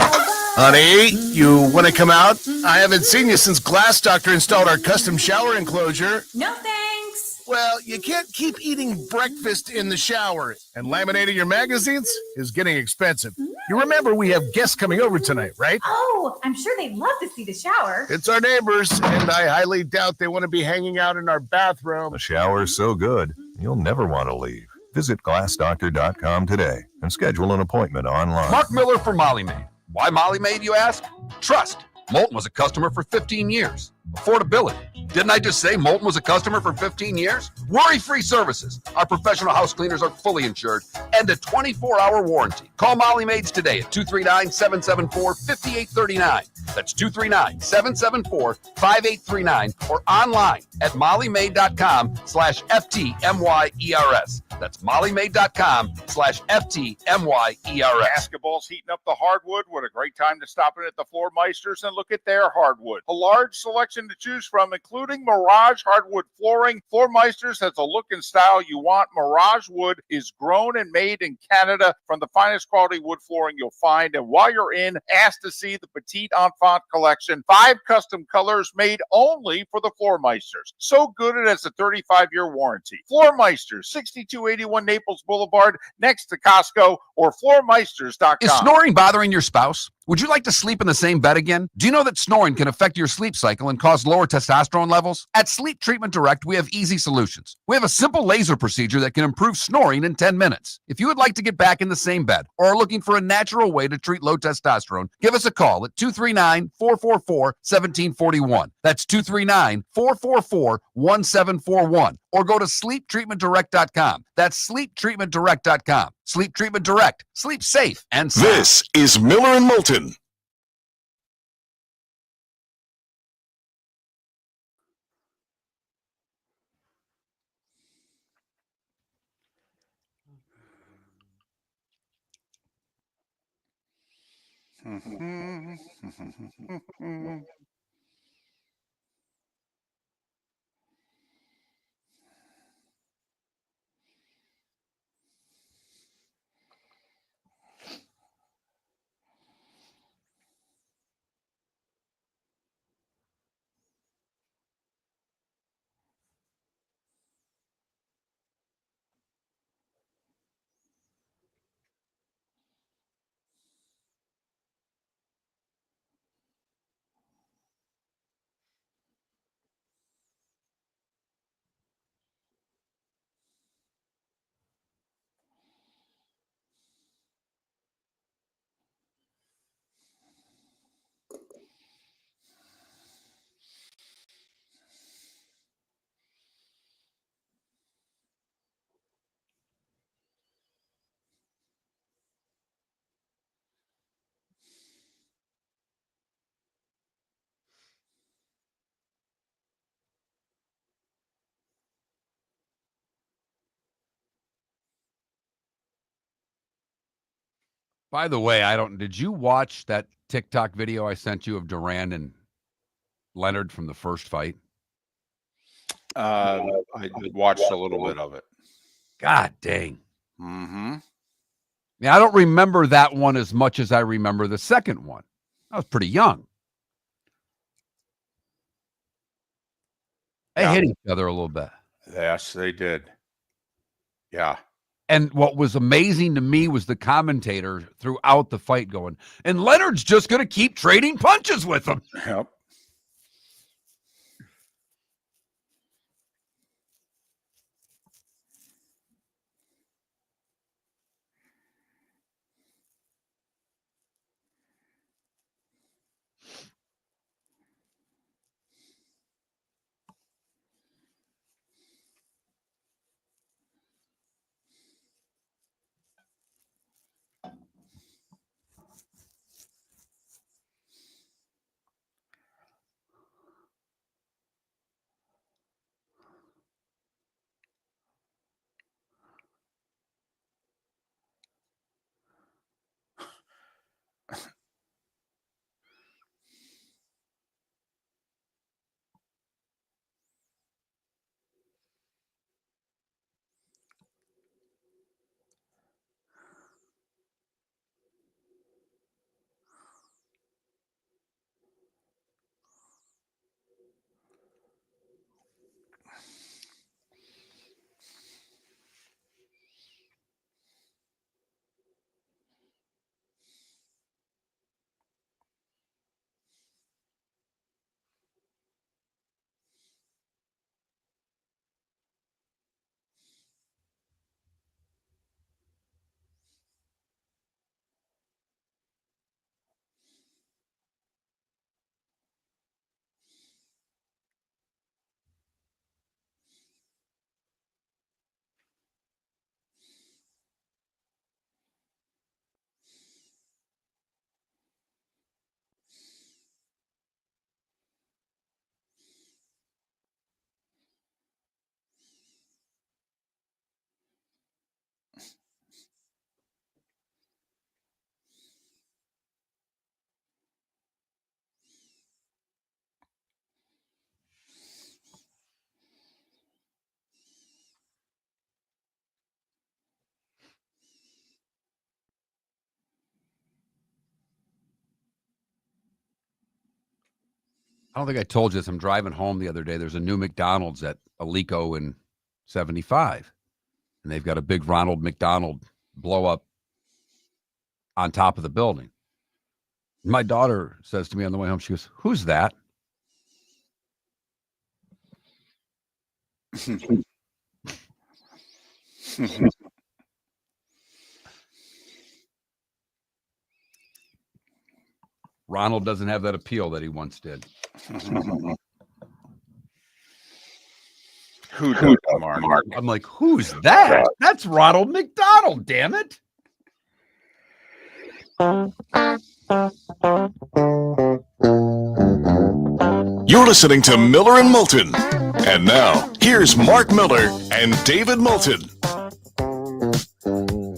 Honey, you want to come out? I haven't seen you since Glass Doctor installed our custom shower enclosure. No thanks. Well, you can't keep eating breakfast in the shower, and laminating your magazines is getting expensive. You remember we have guests coming over tonight, right? Oh, I'm sure they'd love to see the shower. It's our neighbors, and I highly doubt they want to be hanging out in our bathroom. The shower's so good, you'll never want to leave. Visit glassdoctor.com today and schedule an appointment online. Mark Miller for Molly Maid. Why Molly Maid, you ask? Trust. Moulton was a customer for 15 years. Affordability. Didn't I just say Moulton was a customer for 15 years? Worry-free services. Our professional house cleaners are fully insured and a 24-hour warranty. Call Molly Maids today at 239-774-5839. That's 239-774-5839 or online at mollymaid.com/FTMYERS. That's mollymaid.com/FTMYERS. Basketball's heating up the hardwood. What a great time to stop in at the Floor Meisters and look at their hardwood. A large selection to choose from, including Mirage hardwood flooring. Floor Meisters has a look and style you want. Mirage wood is grown and made in Canada from the finest quality wood flooring you'll find. And while you're in, ask to see the Petite Enfant collection. 5 custom colors made only for the Floor Meisters. So good it has a 35-year warranty. Floor Meisters, 6281 Naples Boulevard, next to Costco, or floormeisters.com. Is snoring bothering your spouse? Would you like to sleep in the same bed again? Do you know that snoring can affect your sleep cycle and cause lower testosterone levels? At Sleep Treatment Direct, we have easy solutions. We have a simple laser procedure that can improve snoring in 10 minutes. If you would like to get back in the same bed or are looking for a natural way to treat low testosterone, give us a call at 239-444-1741. That's 239-444-1741. Or go to sleeptreatmentdirect.com. That's sleeptreatmentdirect.com. Sleep Treatment Direct. Sleep safe and sound. This is Miller and Moulton. By the way, did you watch that TikTok video I sent you of Duran and Leonard from the first fight? I watched a little bit of it. God dang. Mm-hmm. Yeah, I don't remember that one as much as I remember the second one. I was pretty young. They hit each other a little bit. Yes, they did. Yeah. And what was amazing to me was the commentator throughout the fight going, and Leonard's just going to keep trading punches with him. Yep. I don't think I told you this. I'm driving home the other day. There's a new McDonald's at Alico in 75. And they've got a big Ronald McDonald blow up on top of the building. My daughter says to me on the way home, she goes, "Who's that?" Ronald doesn't have that appeal that he once did. Who does, Mark? I'm like, who's that? That's Ronald McDonald, damn it. You're listening to Miller and Moulton. And now, here's Mark Miller and David Moulton.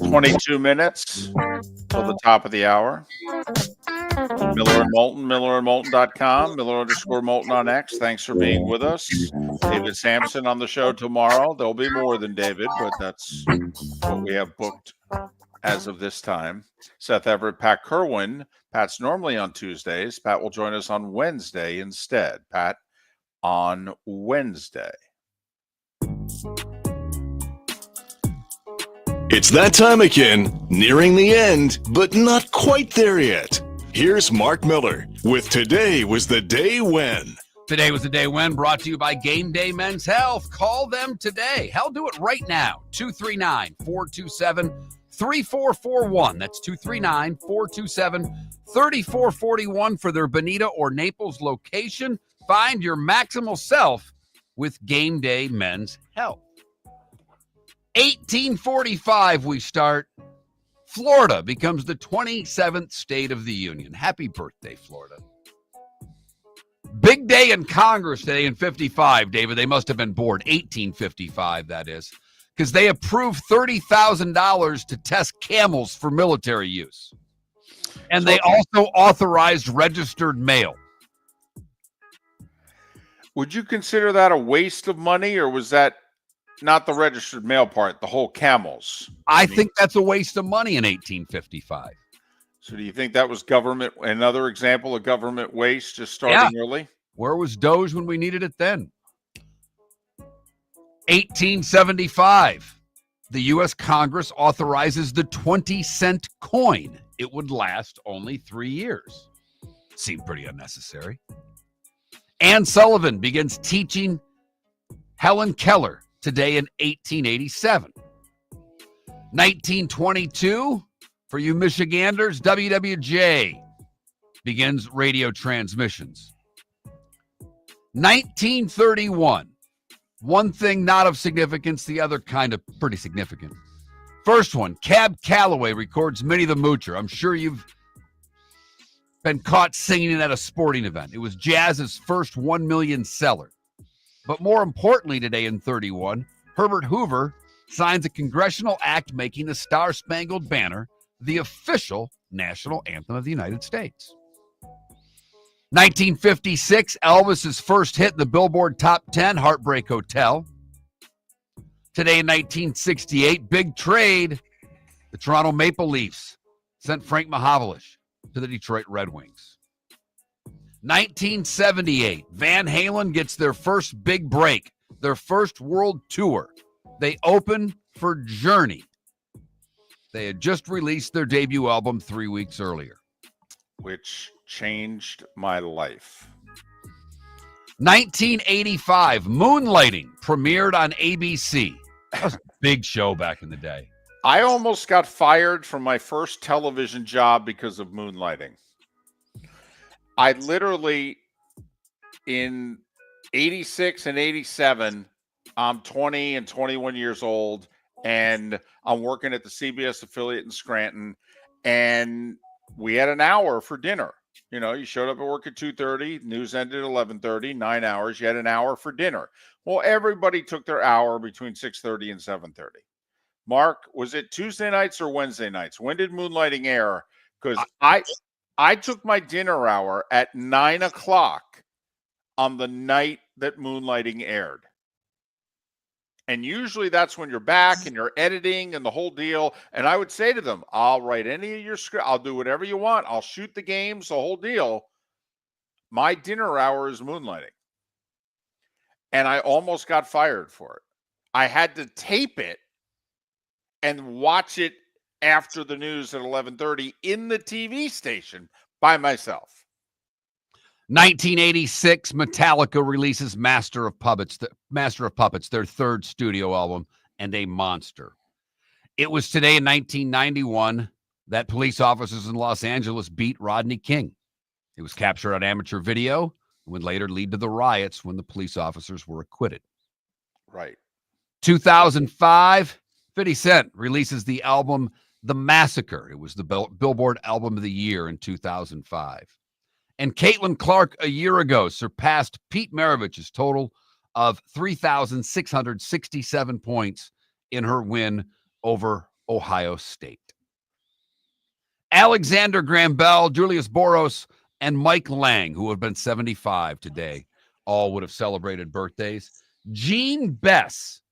22 minutes till the top of the hour. Miller and Moulton, millerandmoulton.com, Miller_Moulton on X. Thanks for being with us. David Sampson on the show tomorrow. There'll be more than David, but that's what we have booked as of this time. Seth Everett, Pat Kerwin. Pat's normally on Tuesdays. Pat will join us on Wednesday instead. Pat on Wednesday. It's that time again, nearing the end, but not quite there yet. Here's Mark Miller with Today Was the Day When. Today was the day when, brought to you by Game Day Men's Health. Call them today. Hell, do it right now. 239-427-3441. That's 239-427-3441 for their Bonita or Naples location. Find your maximal self with Game Day Men's Health. 1845 we start. Florida becomes the 27th state of the union. Happy birthday, Florida. Big day in Congress today in 55, David. They must have been bored. 1855, that is. Because they approved $30,000 to test camels for military use. And they also authorized registered mail. Would you consider that a waste of money, or was that not the registered mail part, the whole camels? I think that's a waste of money in 1855. So do you think that was government, another example of government waste just starting early? Where was Doge when we needed it then? 1875. The U.S. Congress authorizes the 20-cent coin. It would last only 3 years. Seemed pretty unnecessary. Anne Sullivan begins teaching Helen Keller today in 1887. 1922, for you Michiganders, WWJ begins radio transmissions. 1931, one thing not of significance, the other kind of pretty significant. First one, Cab Calloway records Minnie the Moocher. I'm sure you've been caught singing it at a sporting event. It was jazz's first 1 million seller. But more importantly today in 31, Herbert Hoover signs a congressional act making the Star-Spangled Banner the official national anthem of the United States. 1956, Elvis's first hit in the Billboard Top 10, Heartbreak Hotel. Today in 1968, big trade. The Toronto Maple Leafs sent Frank Mahovlich to the Detroit Red Wings. 1978, Van Halen gets their first big break, their first world tour. They open for Journey. They had just released their debut album 3 weeks earlier. Which changed my life. 1985, Moonlighting premiered on ABC. That was a big show back in the day. I almost got fired from my first television job because of Moonlighting. I literally, in 86 and 87, I'm 20 and 21 years old, and I'm working at the CBS affiliate in Scranton, and we had an hour for dinner. You know, you showed up at work at 2:30, news ended at 11:30, 9 hours. You had an hour for dinner. Well, everybody took their hour between 6:30 and 7:30. Mark, was it Tuesday nights or Wednesday nights? When did Moonlighting air? Because I took my dinner hour at 9 o'clock on the night that Moonlighting aired. And usually that's when you're back and you're editing and the whole deal. And I would say to them, I'll write any of your script. I'll do whatever you want. I'll shoot the games, the whole deal. My dinner hour is moonlighting. And I almost got fired for it. I had to tape it and watch it after the news at 11:30 in the TV station by myself. 1986, Metallica releases Master of Puppets, their third studio album, and a monster. It was today in 1991 that police officers in Los Angeles beat Rodney King. It was captured on amateur video and would later lead to the riots when the police officers were acquitted. Right. 2005, 50 Cent releases the album The Massacre. It was the Billboard Album of the Year in 2005. And Caitlin Clark a year ago surpassed Pete Maravich's total of 3,667 points in her win over Ohio State. Alexander Graham Bell, Julius Boros, and Mike Lang, who have been 75 today, all would have celebrated birthdays. Gene Bess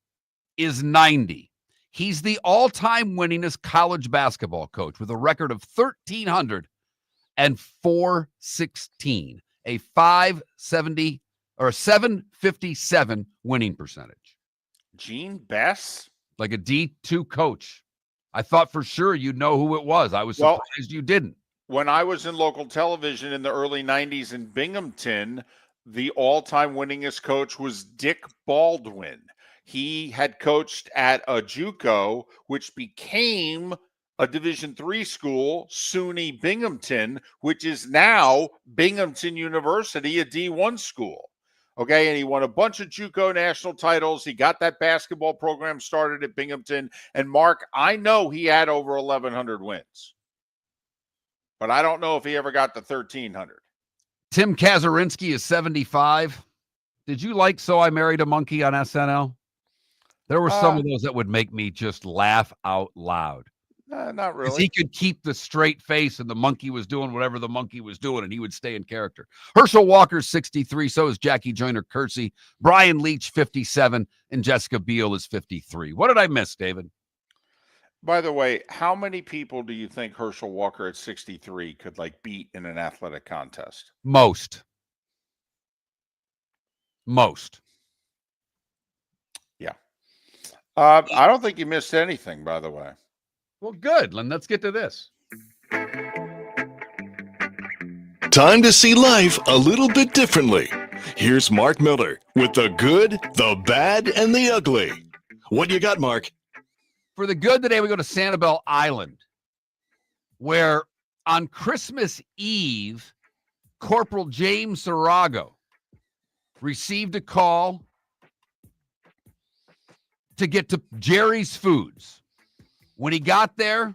is 90. He's the all-time winningest college basketball coach with a record of 1,316, a 570 or a 757 winning percentage. Gene Bess? Like a D2 coach. I thought for sure you'd know who it was. I was surprised you didn't. When I was in local television in the early 90s in Binghamton, the all-time winningest coach was Dick Baldwin. He had coached at a JUCO, which became a Division III school, SUNY Binghamton, which is now Binghamton University, a D1 school. Okay, and he won a bunch of JUCO national titles. He got that basketball program started at Binghamton. And Mark, I know he had over 1,100 wins, but I don't know if he ever got to 1,300. Tim Kazurinsky is 75. Did you like So I Married a Monkey on SNL? There were some of those that would make me just laugh out loud. Not really. Because he could keep the straight face and the monkey was doing whatever the monkey was doing and he would stay in character. Herschel Walker's 63. So is Jackie Joyner-Kersee. Brian Leach, 57. And Jessica Biel is 53. What did I miss, David? By the way, how many people do you think Herschel Walker at 63 could beat in an athletic contest? Most. Yeah. I don't think you missed anything, by the way. Well, good. Let's get to this. Time to see life a little bit differently. Here's Mark Miller with the good, the bad, and the ugly. What you got, Mark? For the good today, we go to Sanibel Island, where on Christmas Eve, Corporal James Sarago received a call to get to Jerry's Foods. When he got there,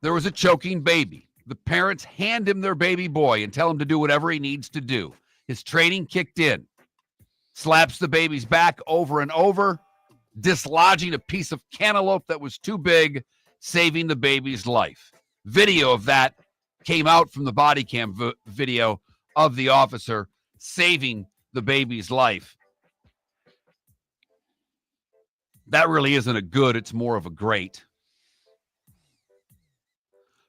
there was a choking baby. The parents hand him their baby boy and tell him to do whatever he needs to do. His training kicked in. Slaps the baby's back over and over, dislodging a piece of cantaloupe that was too big, saving the baby's life. Video of that came out from the body cam video of the officer saving the baby's life. That really isn't a good, it's more of a great.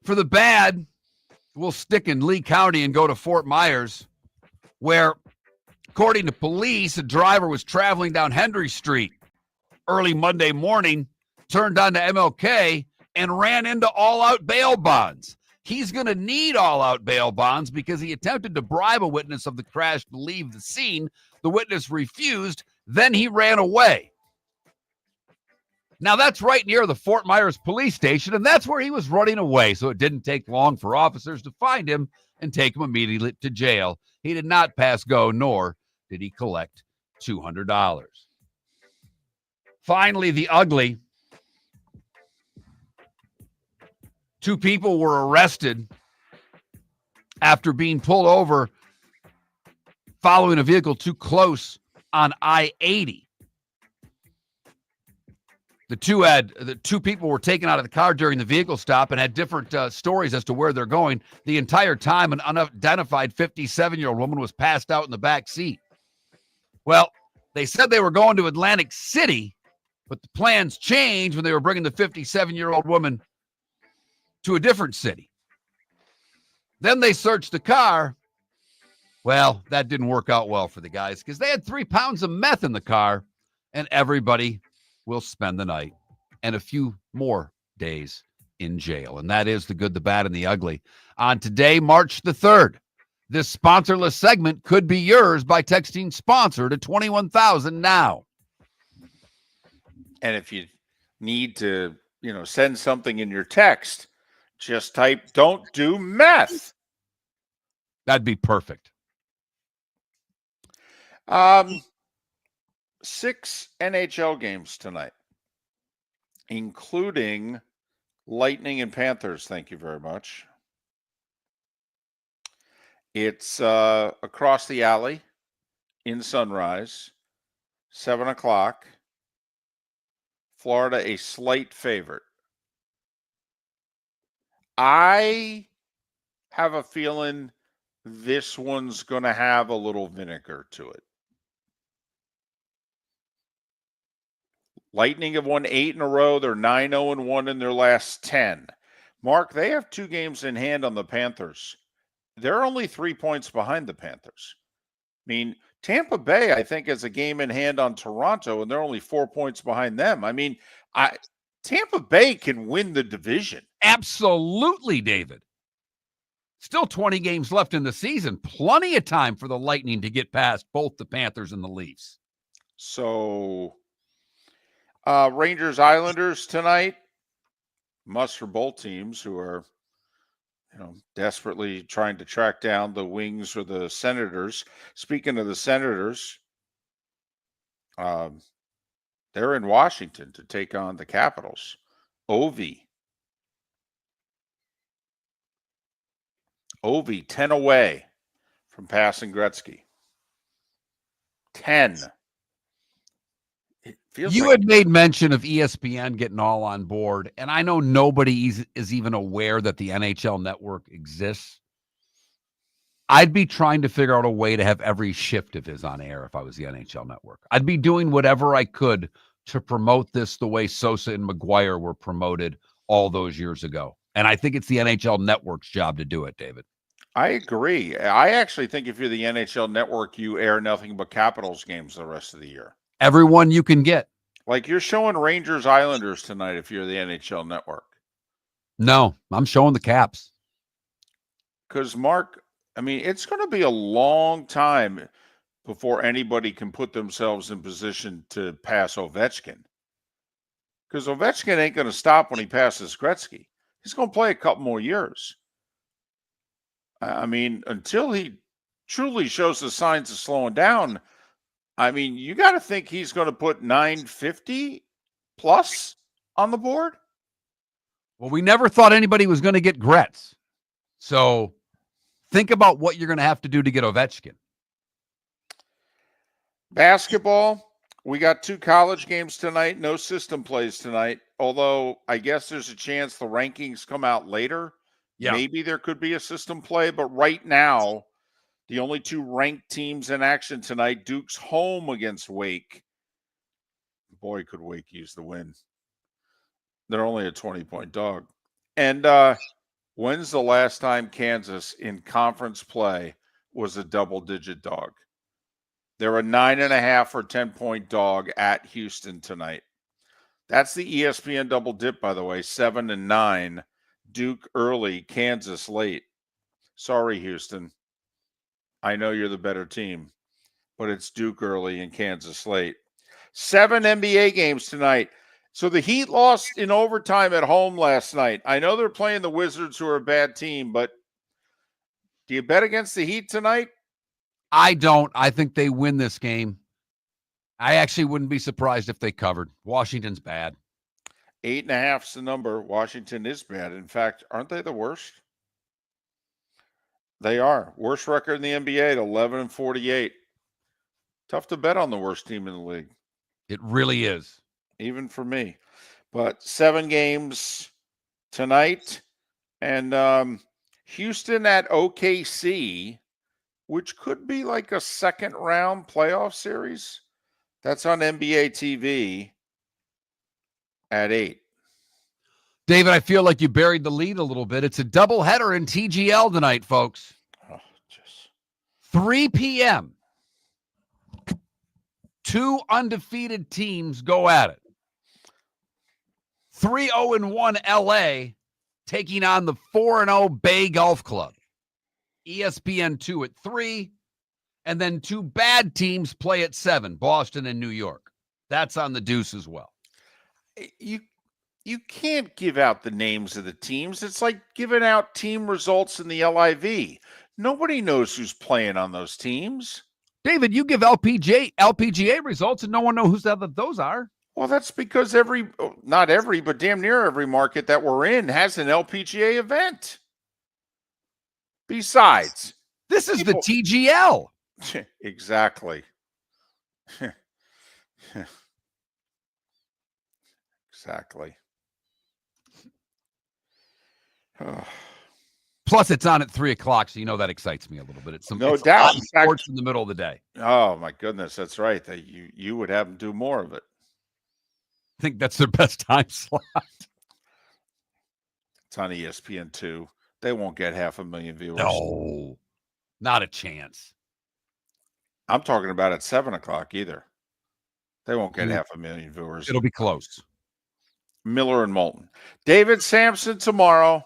For the bad, we'll stick in Lee County and go to Fort Myers, where, according to police, a driver was traveling down Henry Street early Monday morning, turned onto MLK, and ran into all-out bail bonds. He's going to need all-out bail bonds because he attempted to bribe a witness of the crash to leave the scene. The witness refused. Then he ran away. Now, that's right near the Fort Myers police station, and that's where he was running away, so it didn't take long for officers to find him and take him immediately to jail. He did not pass go, nor did he collect $200. Finally, the ugly. 2 people were arrested after being pulled over following a vehicle too close on I-80. The two people were taken out of the car during the vehicle stop and had different stories as to where they're going. The entire time, an unidentified 57-year-old woman was passed out in the back seat. Well, they said they were going to Atlantic City, but the plans changed when they were bringing the 57-year-old woman to a different city. Then they searched the car, Well, that didn't work out well for the guys because they had 3 pounds of meth in the car, and everybody will spend the night and a few more days in jail. And that is the good, the bad, and the ugly. On today, March the 3rd, this sponsorless segment could be yours by texting sponsor to 21,000 now. And if you need to, send something in your text, just type "don't do meth." That'd be perfect. 6 NHL games tonight, including Lightning and Panthers. Thank you very much. It's across the alley in Sunrise, 7 o'clock. Florida, a slight favorite. I have a feeling this one's going to have a little vinegar to it. Lightning have won 8 in a row. They're 9-0-1 in their last 10. Mark, they have 2 games in hand on the Panthers. They're only 3 points behind the Panthers. I mean, Tampa Bay, I think, has a game in hand on Toronto, and they're only 4 points behind them. I mean, Tampa Bay can win the division. Absolutely, David. Still 20 games left in the season. Plenty of time for the Lightning to get past both the Panthers and the Leafs. So, Rangers Islanders tonight. Must for both teams who are, desperately trying to track down the Wings or the Senators. Speaking of the Senators, they're in Washington to take on the Capitals. Ovi 10 away from passing Gretzky. 10. You had made mention of ESPN getting all on board, and I know nobody is even aware that the NHL network exists. I'd be trying to figure out a way to have every shift of his on air if I was the NHL network. I'd be doing whatever I could to promote this the way Sosa and McGuire were promoted all those years ago. And I think it's the NHL network's job to do it, David. I agree. I actually think if you're the NHL network, you air nothing but Capitals games the rest of the year. Everyone you can get. Like you're showing Rangers Islanders tonight if you're the NHL network. No, I'm showing the Caps. Because, Mark, I mean, it's going to be a long time before anybody can put themselves in position to pass Ovechkin. Because Ovechkin ain't going to stop when he passes Gretzky. He's going to play a couple more years. I mean, until he truly shows the signs of slowing down, I mean, you got to think he's going to put 950 plus on the board. Well, we never thought anybody was going to get Gretz. So think about what you're going to have to do to get Ovechkin. Basketball, we got 2 college games tonight. No system plays tonight. Although I guess there's a chance the rankings come out later. Yeah. Maybe there could be a system play. But right now, the only 2 ranked teams in action tonight, Duke's home against Wake. Boy, could Wake use the win. They're only a 20-point dog. And when's the last time Kansas in conference play was a double-digit dog? They're a 9.5 or 10-point dog at Houston tonight. That's the ESPN double dip, by the way, 7 and 9. Duke early, Kansas late. Sorry, Houston. I know you're the better team, but it's Duke early and Kansas late. 7 NBA games tonight. So the Heat lost in overtime at home last night. I know they're playing the Wizards, who are a bad team, but do you bet against the Heat tonight? I don't. I think they win this game. I actually wouldn't be surprised if they covered. Washington's bad. 8.5 is the number. Washington is bad. In fact, aren't they the worst? They are. Worst record in the NBA at 11-48. Tough to bet on the worst team in the league. It really is. Even for me. But 7 games tonight. And Houston at OKC, which could be like a second-round playoff series. That's on NBA TV at 8. David, I feel like you buried the lead a little bit. It's a doubleheader in TGL tonight, folks. 3 p.m., 2 undefeated teams go at it. 3-0-1 LA taking on the 4-0 Bay Golf Club. ESPN2 at 3, and then 2 bad teams play at 7, Boston and New York. That's on the Deuce as well. You can't give out the names of the teams. It's like giving out team results in the LIV. Nobody knows who's playing on those teams. David, you give LPGA results and no one knows who those are. Well, that's because not every, but damn near every market that we're in has an LPGA event. Besides, this is the TGL. Exactly. Exactly. Plus, it's on at 3:00, so you know that excites me a little bit. It's no doubt. Sports in the middle of the day. Oh my goodness, that's right. That you would have them do more of it. I think that's their best time slot. It's on ESPN2. They won't get 500,000 viewers. No, not a chance. I'm talking about at 7:00 either. They won't get 500,000 viewers. It'll be close. Miller and Moulton. David Sampson tomorrow.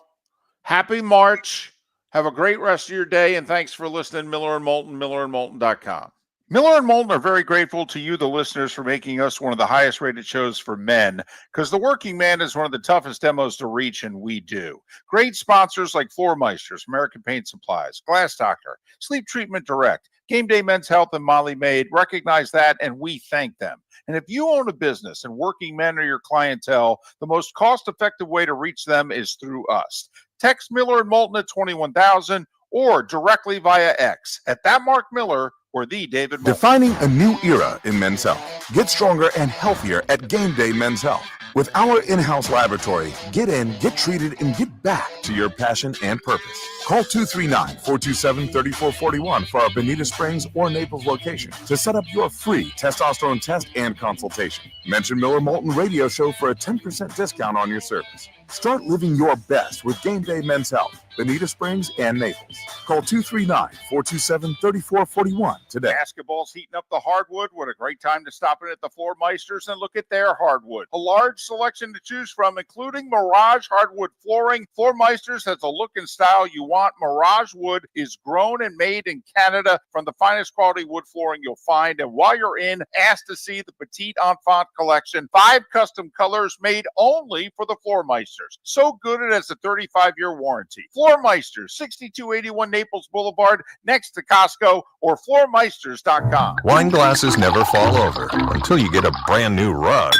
Happy March. Have a great rest of your day, and thanks for listening. Miller and Moulton, millerandmoulton.com. Miller and Moulton are very grateful to you, the listeners, for making us one of the highest rated shows for men, because the working man is one of the toughest demos to reach, and we do. Great sponsors like Floor Meisters, American Paint Supplies, Glass Doctor, Sleep Treatment Direct, Game Day Men's Health, and Molly Maid recognize that, and we thank them. And if you own a business and working men are your clientele, the most cost-effective way to reach them is through us. Text Miller and Moulton at 21,000 or directly via X at that Mark Miller or the David Moulton. Defining a new era in men's health. Get stronger and healthier at Game Day Men's Health. With our in-house laboratory, get in, get treated, and get back to your passion and purpose. Call 239-427-3441 for our Bonita Springs or Naples location to set up your free testosterone test and consultation. Mention Miller Moulton Radio Show for a 10% discount on your service. Start living your best with Game Day Men's Health, Bonita Springs and Naples. Call 239-427-3441 today. Basketball's heating up the hardwood. What a great time to stop in at the Floor Meisters and look at their hardwood. A large selection to choose from, including Mirage hardwood flooring. Floor Meisters has the look and style you want. Mirage wood is grown and made in Canada from the finest quality wood flooring you'll find. And while you're in, ask to see the Petite Enfant collection. 5 custom colors made only for the Floor Meisters. So good it has a 35-year warranty. Floor Meisters, 6281 Naples Boulevard, next to Costco, or floormeisters.com. Wine glasses never fall over until you get a brand new rug.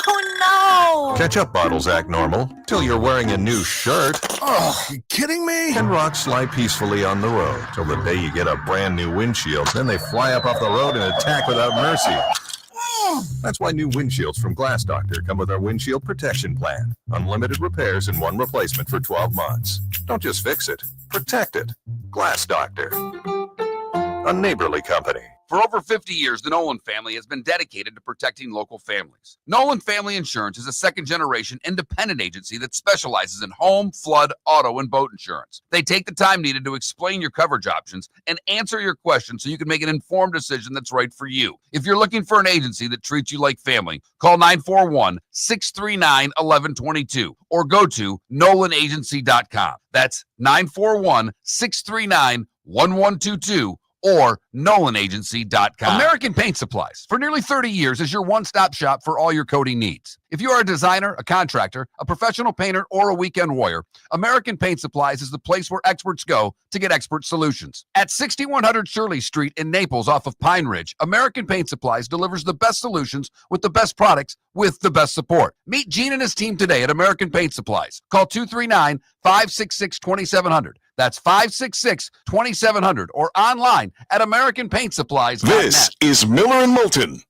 Oh, no! Ketchup bottles act normal till you're wearing a new shirt. Oh, you kidding me? And rocks slide peacefully on the road till the day you get a brand new windshield. Then they fly up off the road and attack without mercy. That's why new windshields from Glass Doctor come with our windshield protection plan. Unlimited repairs and 1 replacement for 12 months. Don't just fix it, protect it. Glass Doctor. A neighborly company. For over 50 years, the Nolan family has been dedicated to protecting local families. Nolan Family Insurance is a second-generation independent agency that specializes in home, flood, auto, and boat insurance. They take the time needed to explain your coverage options and answer your questions so you can make an informed decision that's right for you. If you're looking for an agency that treats you like family, call 941-639-1122 or go to nolanagency.com. That's 941-639-1122. or nolanagency.com. American Paint Supplies, for nearly 30 years, is your one-stop shop for all your coating needs. If you are a designer, a contractor, a professional painter, or a weekend warrior, American Paint Supplies is the place where experts go to get expert solutions. At 6100 Shirley Street in Naples off of Pine Ridge, American Paint Supplies delivers the best solutions with the best products with the best support. Meet Gene and his team today at American Paint Supplies. Call 239-566-2700. That's 566-2700 or online at AmericanPaintSupplies.net. This is Miller and Moulton